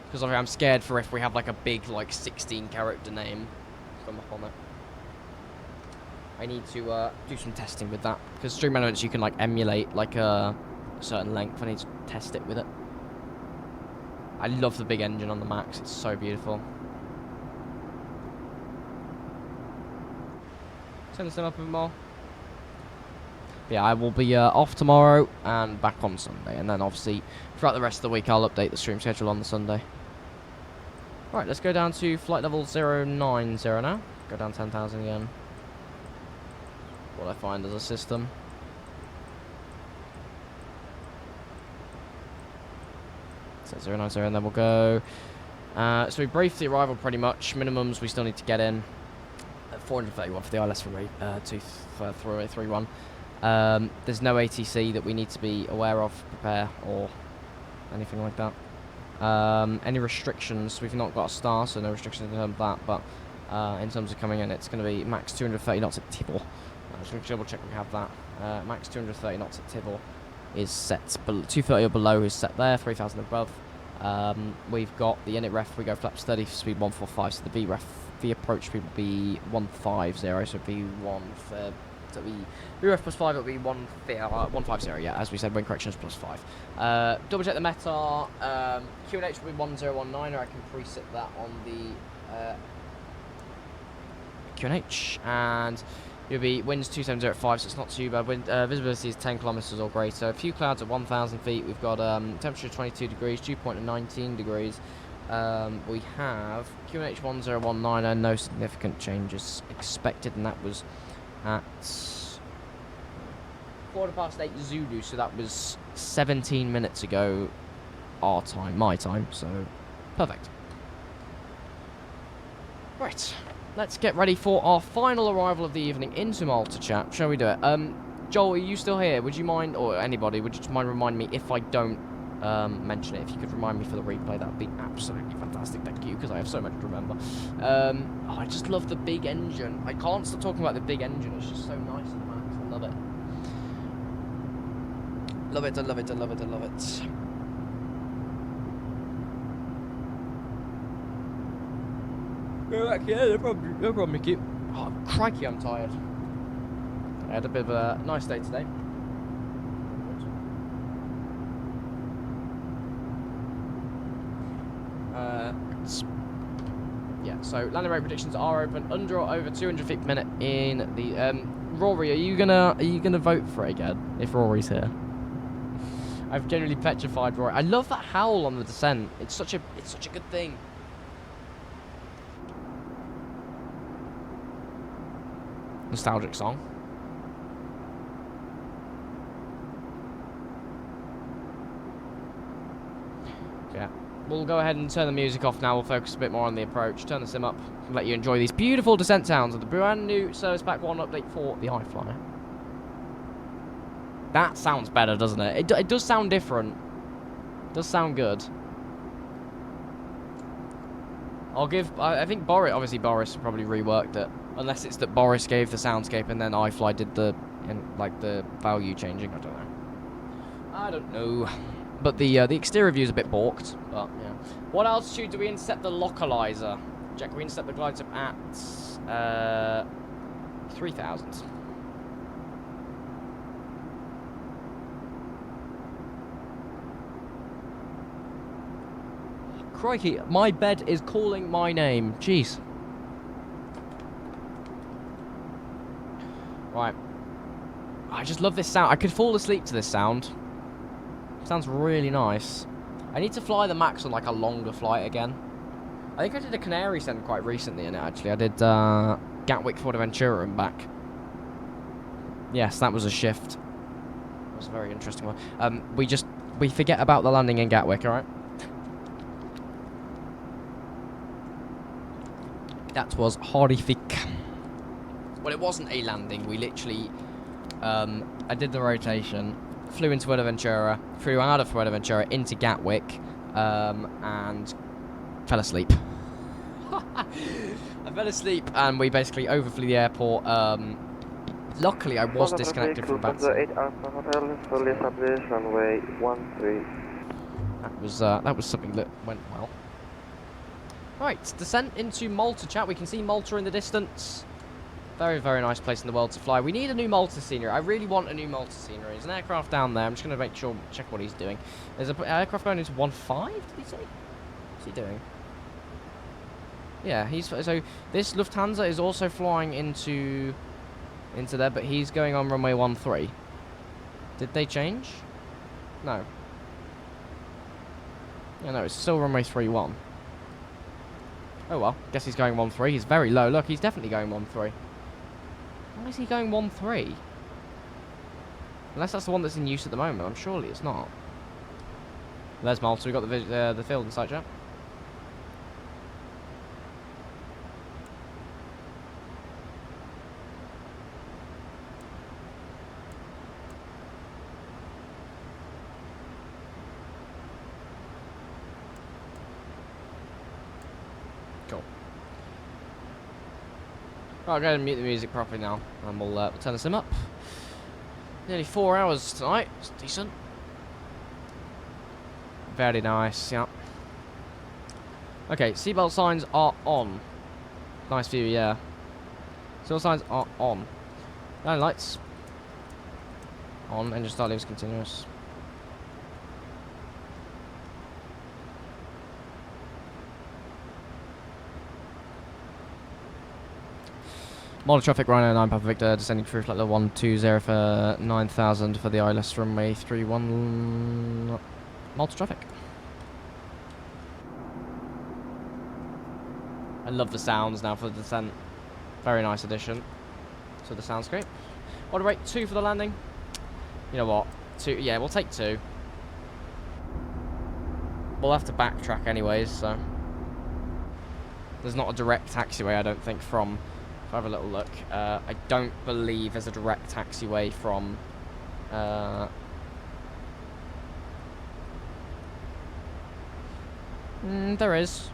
Because I'm scared for if we have like a big like 16 character name come up on it. I need to do some testing with that because Stream Elements you can like emulate like a certain length. I need to test it with it. I love the big engine on the Max. It's so beautiful. Turn the sim up a bit more. Yeah, I will be off tomorrow and back on Sunday. And then obviously throughout the rest of the week I'll update the stream schedule on the Sunday. Right, let's go down to flight level 090 now. Go down 10,000 again. What I find as a system. So 090 and then we'll go. So we briefed the arrival pretty much. Minimums we still need to get in. 431 for the ILS for 231. There's no ATC that we need to be aware of, prepare, or anything like that. Any restrictions? We've not got a star, so no restrictions in terms of that, but in terms of coming in. It's going to be max 230 knots at Tibble. I'm just going to double check we have that. Max 230 knots at Tibble is set. 230 or below is set there. 3,000 above. We've got the init ref. We go flaps 30 for speed 145. So the V approach speed will be 150. So V1 for VREF plus 5, it'll be 150, yeah, as we said, wind correction is plus 5. Double check the meta. QNH will be 1019, or I can preset that on the QNH. And you'll be winds 270 at 5, so it's not too bad. Wind, visibility is 10 kilometers or greater. A few clouds at 1,000 feet. We've got temperature 22 degrees, dew point of 19 degrees. We have QNH 1019, and no significant changes expected, and that was at 8:15 Zulu, so that was 17 minutes ago our time, my time, so perfect. Right, let's get ready for our final arrival of the evening into Malta, chat. Shall we do it? Joel, are you still here? Would you mind, or anybody, would you mind remind me if I don't mention it? If you could remind me for the replay, that would be absolutely fantastic. Thank you, because I have so much to remember. Oh, I just love the big engine. I can't stop talking about the big engine. It's just so nice and max. I love it. Love it, I love it, I love it, I love it. Yeah, no problem, Mickey. Oh, crikey, I'm tired. I had a bit of a nice day today. Yeah, so landing rate predictions are open under or over 200 feet per minute in the Rory, are you gonna vote for it again if Rory's here? I've generally petrified Rory. I love that howl on the descent. It's such a good thing. Nostalgic song. Yeah. We'll go ahead and turn the music off now. We'll focus a bit more on the approach. Turn the sim up and let you enjoy these beautiful descent sounds of the brand new Service Pack 1 update for the iFLY. That sounds better, doesn't it? It does sound different. It does sound good. I'll give... I think Boris probably reworked it. Unless it's that Boris gave the soundscape and then iFLY did the value changing. I don't know. But the exterior view is a bit balked. But yeah. What altitude do we intercept the localizer? Jack, we intercept the glider at 3,000. Crikey, my bed is calling my name. Jeez. Right. I just love this sound. I could fall asleep to this sound. Sounds really nice. I need to fly the Max on like a longer flight again. I think I did a Canary send quite recently in it, actually. I did Gatwick, Fuerteventura and back. Yes, that was a shift. That was a very interesting one. We forget about the landing in Gatwick, alright? That was horrific. Well, it wasn't a landing. We literally... I did the rotation, flew into Fuerteventura, flew out of Fuerteventura into Gatwick, and fell asleep. I fell asleep, and we basically overflew the airport. Luckily, I was disconnected from back. That was something that went well. Right, descent into Malta, chat. We can see Malta in the distance. Very, very nice place in the world to fly. We need a new Malta scenery. I really want a new Malta scenery. There's an aircraft down there. I'm just going to check what he's doing. There's an aircraft going into 1.5, did he say? What's he doing? Yeah, so this Lufthansa is also flying into there, but he's going on runway 13. Did they change? No. Yeah, no, it's still runway 31. Oh well, guess he's going 13. He's very low. Look, he's definitely going 13. Why is he going 13? Unless that's the one that's in use at the moment. I'm surely it's not. There's Malta. We've got the field in sight, chat. Right, I'll go and mute the music properly now, and we'll turn the sim up. Nearly 4 hours tonight. It's decent. Very nice, yeah. Okay, seatbelt signs are on. Nice view, yeah. Seatbelt signs are on. Landing lights. On. Engine start leaves continuous. Model traffic, Rhino 9 Papa Victor, descending through flight level 120 for 9000 for the ILS runway 31. Model traffic. I love the sounds now for the descent. Very nice addition to the soundscape. Order rate 2 for the landing. You know what? 2, yeah, we'll take 2. We'll have to backtrack anyways, so. There's not a direct taxiway, I don't think, from. If I have a little look, I don't believe there's a direct taxiway from. There is.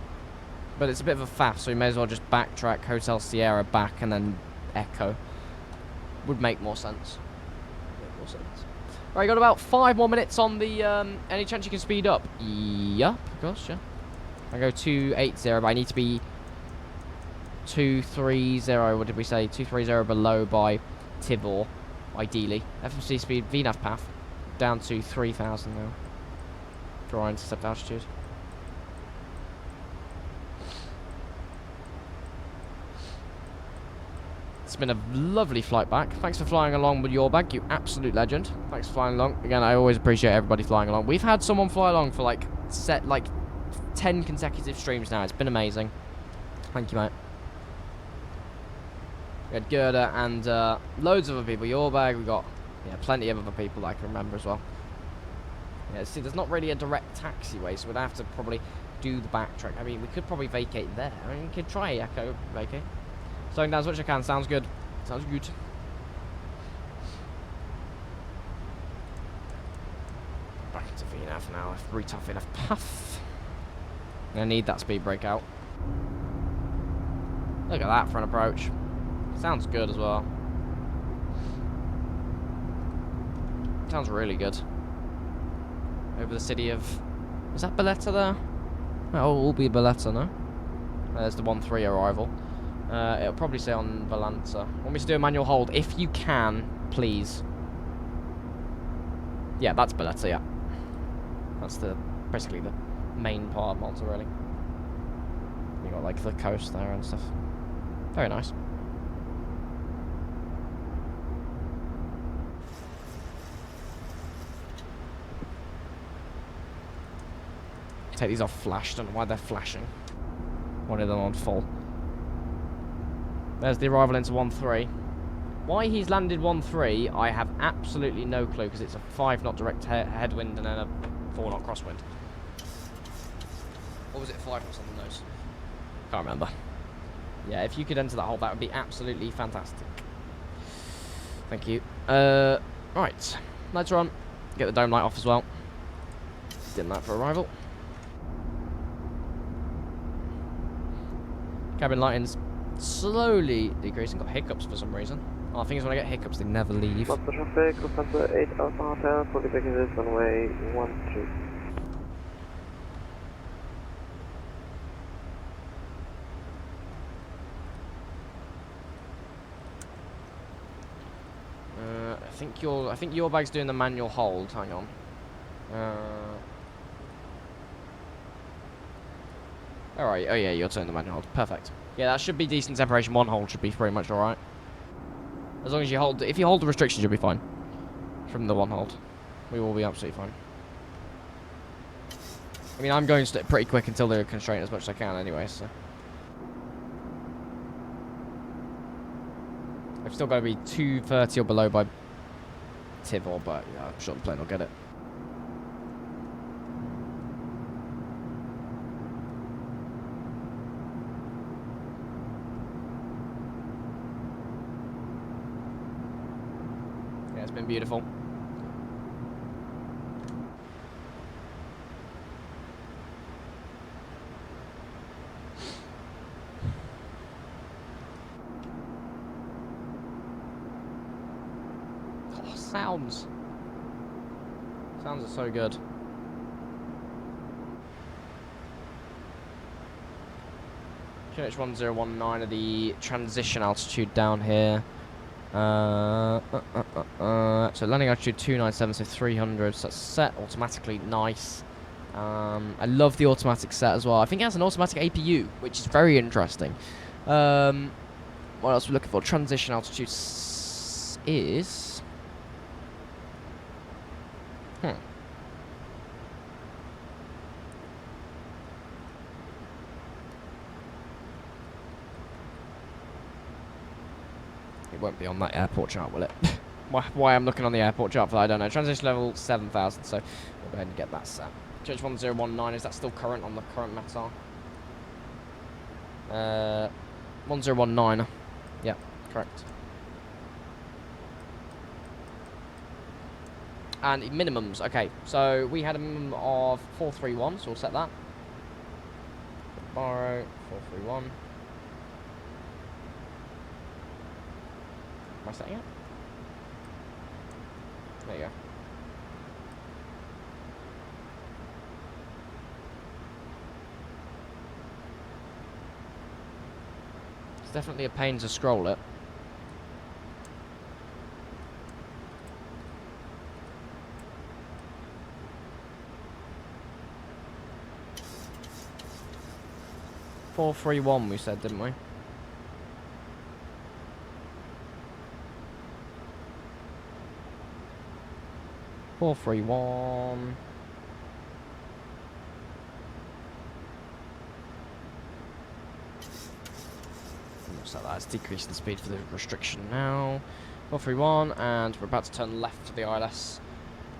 But it's a bit of a faff, so we may as well just backtrack Hotel Sierra back and then Echo. Would make more sense. Right, got about 5 more minutes on the, any chance you can speed up? Yup, of course, yeah. I go 280, but I need to be 230, what did we say? 230 below by Tibor, ideally. FMC speed, VNAV path, down to 3000 now. For our intercept altitude. It's been a lovely flight back. Thanks for flying along with your bag, you absolute legend. Thanks for flying along. Again, I always appreciate everybody flying along. We've had someone fly along for like 10 consecutive streams now. It's been amazing. Thank you, mate. We had Gerda and loads of other people. Your bag, we got plenty of other people that I can remember as well. Yeah, see, there's not really a direct taxiway, so we'd have to probably do the backtrack. I mean, we could probably vacate there. I mean, we could try Echo vacate. Slowing down as much as I can. Sounds good. Sounds good. Back into VNAV now. Retough enough puff. I need that speed breakout. Look at that for an approach. Sounds good as well. Sounds really good. Over the city of... Is that Belletta there? Oh, it will be Belletta, no? There's the 1-3 arrival. It'll probably say on Valanta. Want me to do a manual hold? If you can, please. Yeah, that's Belletta, yeah. That's basically the main part of Malta, really. You got like the coast there and stuff. Very nice. Take these off flash. Don't know why they're flashing. One of them on full. There's the arrival into 1-3. Why he's landed 1-3, I have absolutely no clue, because it's a 5 knot direct headwind and then a 4 knot crosswind. Or was it 5 knots on the nose? Can't remember. Yeah, if you could enter that hole, that would be absolutely fantastic. Thank you. Right. Lights are on. Get the dome light off as well. Dim that for arrival. Cabin lighting's slowly decreasing. Got hiccups for some reason. Oh, I think it's when I get hiccups, they never leave. Monster traffic, Lufthansa 8 Alpha Hotel, fully packages, runway 12. I think your bag's doing the manual hold. Hang on. Alright, oh yeah, you're doing the manual hold. Perfect. Yeah, that should be decent separation. 1 hold should be pretty much alright. As long as you hold, if you hold the restrictions, you'll be fine. From the 1 hold. We will be absolutely fine. I mean, I'm going pretty quick until they're constrained as much as I can anyway, so. I've still got to be 230 or below by Tivor, but yeah, I'm sure the plane will get it. Yeah, it's been beautiful. Oh, sounds. Sounds are so good. QH1019 of the transition altitude down here. So landing altitude 297, so 300. So that's set automatically. Nice. I love the automatic set as well. I think it has an automatic APU, which is very interesting. What else are we looking for? Transition altitude is... It won't be on that airport chart, will it? Why I'm looking on the airport chart for that, I don't know. Transition level 7,000, so we'll go ahead and get that set. QH1019, is that still current on the current METAR? 1019. Yeah, correct. And minimums, okay. So we had a minimum of 431, so we'll set that. Borrow 431. Am I setting it? There you go. It's definitely a pain to scroll it. $431 we said, didn't we? $431. Looks like that's decreasing the speed for the restriction now. 431, and we're about to turn left to the ILS.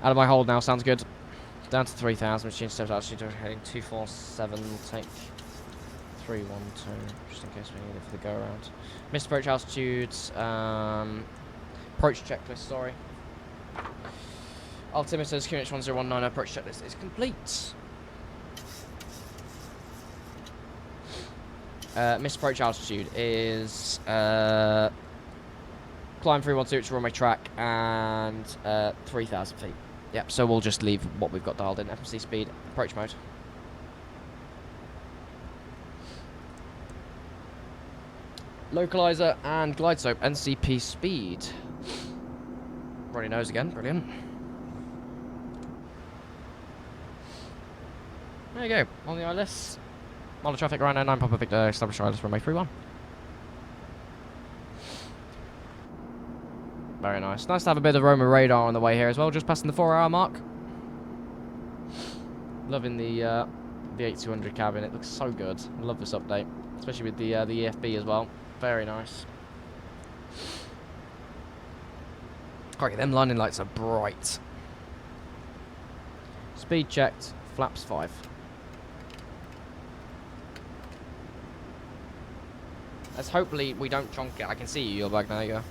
Out of my hold now, sounds good. Down to 3,000, which change steps altitude, heading 247, we'll take 312, just in case we need it for the go around. Missed approach altitude, approach checklist, sorry. Altimeter's QH1019 approach checklist is complete. Missed approach altitude is climb 312, which is runway track, and 3,000 feet. Yep, so we'll just leave what we've got dialed in. FMC speed, approach mode. Localizer and glide slope, NCP speed. Runny nose again, brilliant. There you go, on the ILS. Mile of traffic around 9 Papa Victor, established ILS runway 31. Very nice. Nice to have a bit of Roma radar on the way here as well, just passing the 4-hour mark. Loving the 8200 cabin, it looks so good. I love this update, especially with the EFB as well. Very nice. Alright, them landing lights are bright. Speed checked, flaps 5. Let's hopefully we don't chonk it. I can see you, you're back, there you go.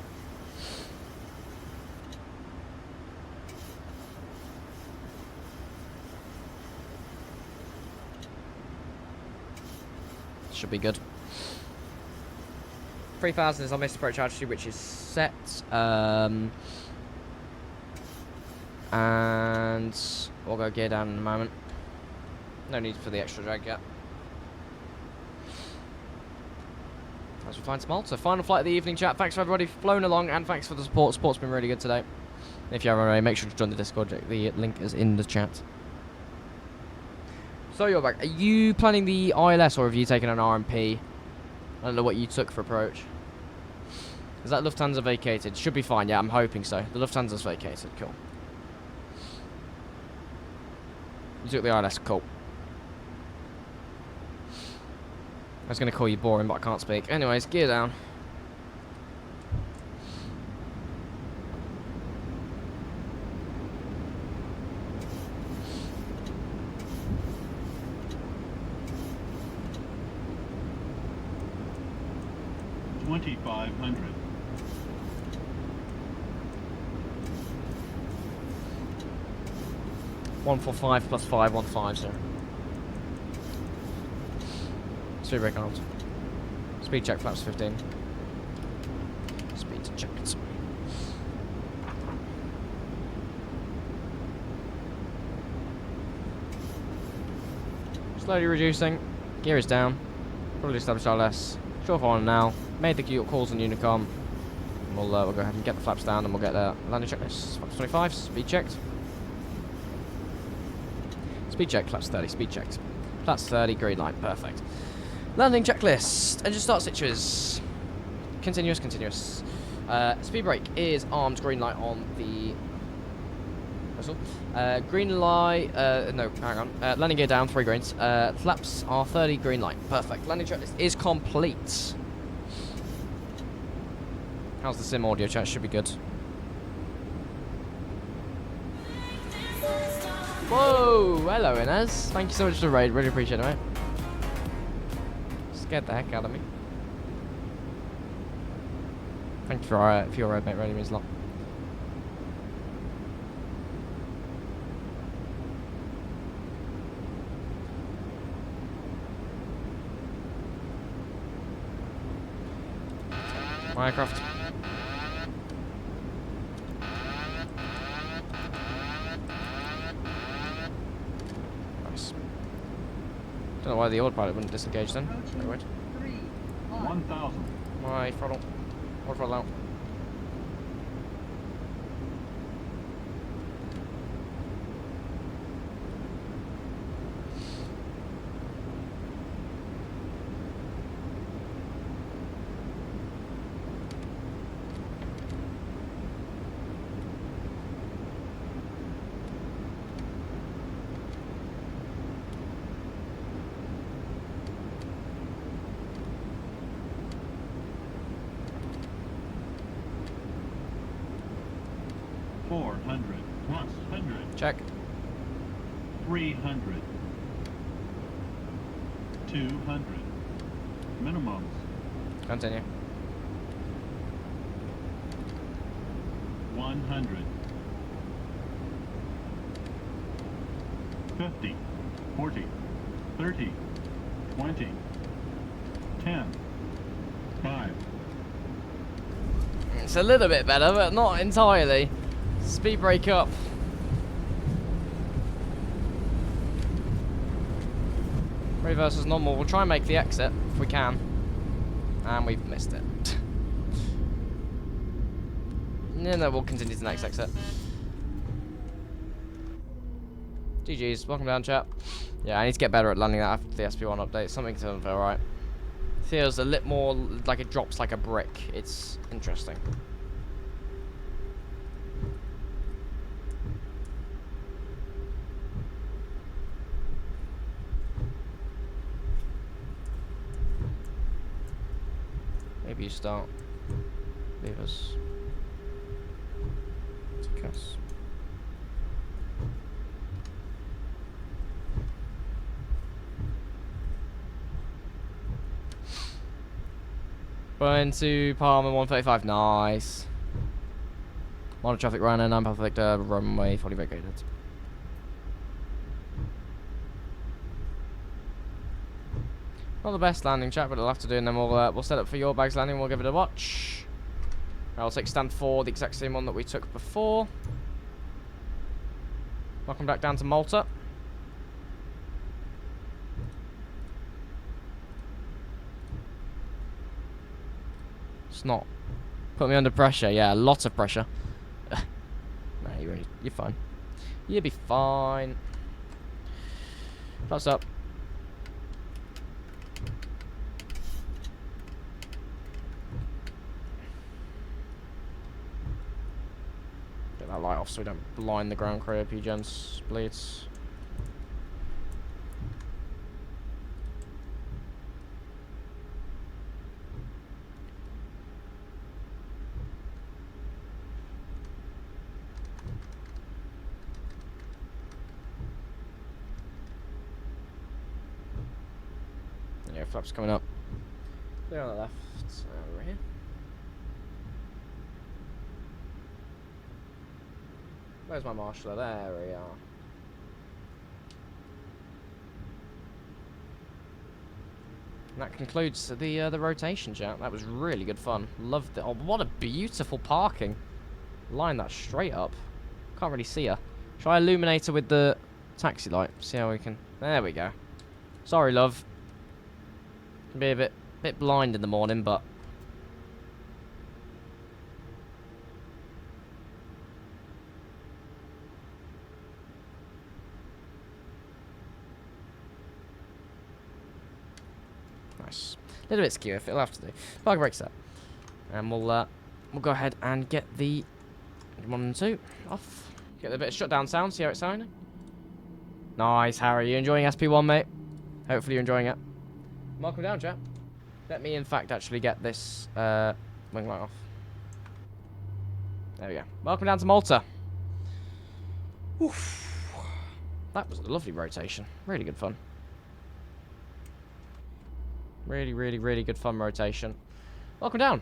Should be good. 3,000 is our missed approach altitude, which is set. And we'll go gear down in a moment. No need for the extra drag yet. As we find Malta. Final flight of the evening, chat. Thanks for everybody flown along, and thanks for the support. Support's been really good today. If you haven't already, make sure to join the Discord. The link is in the chat. So you're back. Are you planning the ILS, or have you taken an RMP? I don't know what you took for approach. Is that Lufthansa vacated? Should be fine, yeah, I'm hoping so. The Lufthansa's vacated, cool. You took the ILS, cool. I was going to call you boring, but I can't speak. Anyways, gear down. $2,500. $145 plus 515, sir. Speed brake arms. Speed check flaps 15. Speed check, sorry. Slowly reducing. Gear is down. Probably established RLS. Short on now. Made the calls on Unicom. And we'll go ahead and get the flaps down and we'll get the landing checklist. Flaps 25, speed checked. Speed check, flaps 30, speed checked. Flaps 30, green light, perfect. Landing checklist. Engine start situas. Continuous, continuous. Speed brake is armed, green light on the whistle. Green light, no, hang on. Landing gear down, 3 greens. Flaps are 30, green light, perfect. Landing checklist is complete. How's the sim audio chat? Should be good. Whoa! Hello, Inez. Thank you so much for the raid. Really appreciate it, mate. Scared the heck out of me. Thank you for your raid, mate. Really means a lot. My aircraft. Nice. Don't know why the autopilot wouldn't disengage then. Very weird. 3, 1,000. My throttle. Or throttle out. Plus 100. Check. 300. 200. Minimums. Continue. 100. 50. 40. 30. 20. 10. 5. It's a little bit better, but not entirely. Speed brake up. Reverse is normal. We'll try and make the exit if we can. And we've missed it. No, we'll continue to the next exit. GG's. Welcome down, chat. Yeah, I need to get better at landing that after the SP1 update. Something doesn't feel right. Feels a little more like it drops like a brick. It's interesting. Maybe you start. Leave us. Take us. Going to Palmer 135. Nice. Monitor traffic runner, 9 Papa Victor, runway fully vacated. Not the best landing, chat, but it'll have to do, and then we'll set up for your bags landing. We'll give it a watch. I'll take stand for the exact same one that we took before. Welcome back down to Malta. It's not. Put me under pressure. Yeah, lots of pressure. Nah, you're fine. You'll be fine. Plus up. Get that light off so we don't blind the ground crew. P-gens, bleeds. Yeah, flaps coming up. Clear on the left. Over here. Where's my marshaller? There we are. And that concludes the rotation, chat. That was really good fun. Loved it. Oh, what a beautiful parking. Line that straight up. Can't really see her. Try illuminator with the taxi light. See how we can. There we go. Sorry, love. Can be a bit blind in the morning, but... Nice. A little bit skew if it'll have to do. Park brake set. And we'll go ahead and get the 1 and 2 off. Get a bit of shutdown sound, see how it's sounding. Nice, Harry. You enjoying SP1, mate? Hopefully you're enjoying it. Welcome down, chap. Let me, in fact, actually get this wing light off. There we go. Welcome down to Malta. Oof. That was a lovely rotation. Really good fun. Really, really, really good fun rotation. Welcome down.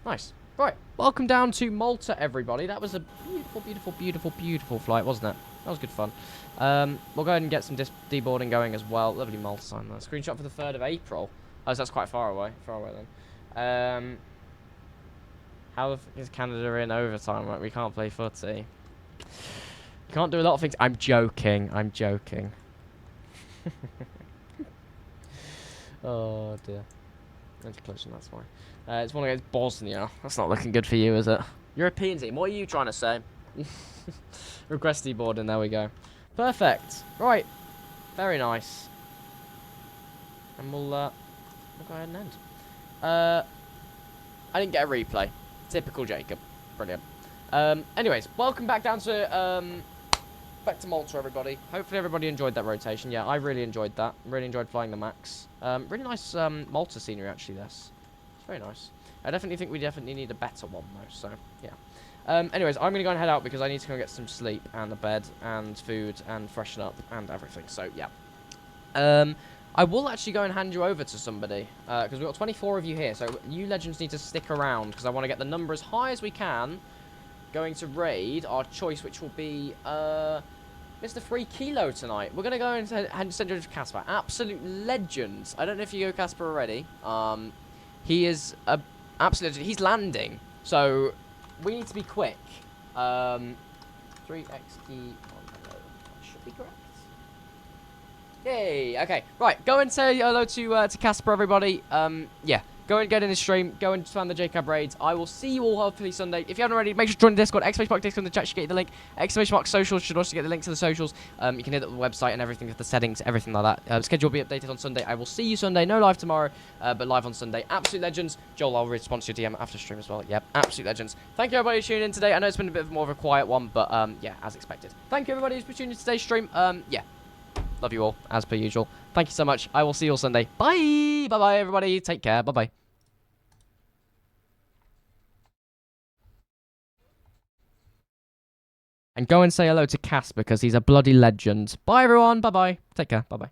Nice. Right. Welcome down to Malta, everybody. That was a beautiful, beautiful, beautiful, beautiful flight, wasn't it? That was good fun. We'll go ahead and get some deboarding going as well. Lovely Malta sign there. Screenshot for the 3rd of April. Oh, so that's quite far away. Far away then. How is Canada in overtime? Like, we can't play footy. You can't do a lot of things. I'm joking. I'm joking. Oh, dear. That's close, and that's why. It's one against Bosnia. That's not looking good for you, is it? European team. What are you trying to say? Request deboarding. There we go. Perfect. Right. Very nice. And we'll go ahead and end. I didn't get a replay. Typical Jacob. Brilliant. Anyways, welcome back down to back to Malta, everybody. Hopefully everybody enjoyed that rotation. Yeah, I really enjoyed that. Really enjoyed flying the Max. Really nice Malta scenery, actually, this. It's very nice. I definitely think we definitely need a better one, though, so, yeah. Anyways, I'm going to go and head out because I need to go and get some sleep and a bed and food and freshen up and everything, so, yeah. I will actually go and hand you over to somebody because we've got 24 of you here, so you legends need to stick around because I want to get the number as high as we can going to raid our choice, which will be Mr. 3 Kilo tonight. We're going to go and send you to Casper. Absolute legend. I don't know if you go Casper already. He is a absolute legend. He's landing, so we need to be quick. 3XE. Should be correct. Yay. Okay. Right. Go and say hello to Casper, everybody. Yeah. Go and get in his stream. Go and find the JCab raids. I will see you all hopefully Sunday. If you haven't already, make sure to join the Discord. !Discord in the chat should get you the link. !Socials should also get the link to the socials. You can hit the website and everything, the settings, everything like that. Schedule will be updated on Sunday. I will see you Sunday. No live tomorrow, but live on Sunday. Absolute legends. Joel, I'll respond to your DM after stream as well. Yep, absolute legends. Thank you everybody for tuning in today. I know it's been a bit more of a quiet one, but yeah, as expected. Thank you everybody for tuning in to today's stream. Yeah. Love you all, as per usual. Thank you so much. I will see you all Sunday. Bye! Bye-bye, everybody. Take care. Bye-bye. And go and say hello to Cass because he's a bloody legend. Bye, everyone. Bye-bye. Take care. Bye-bye.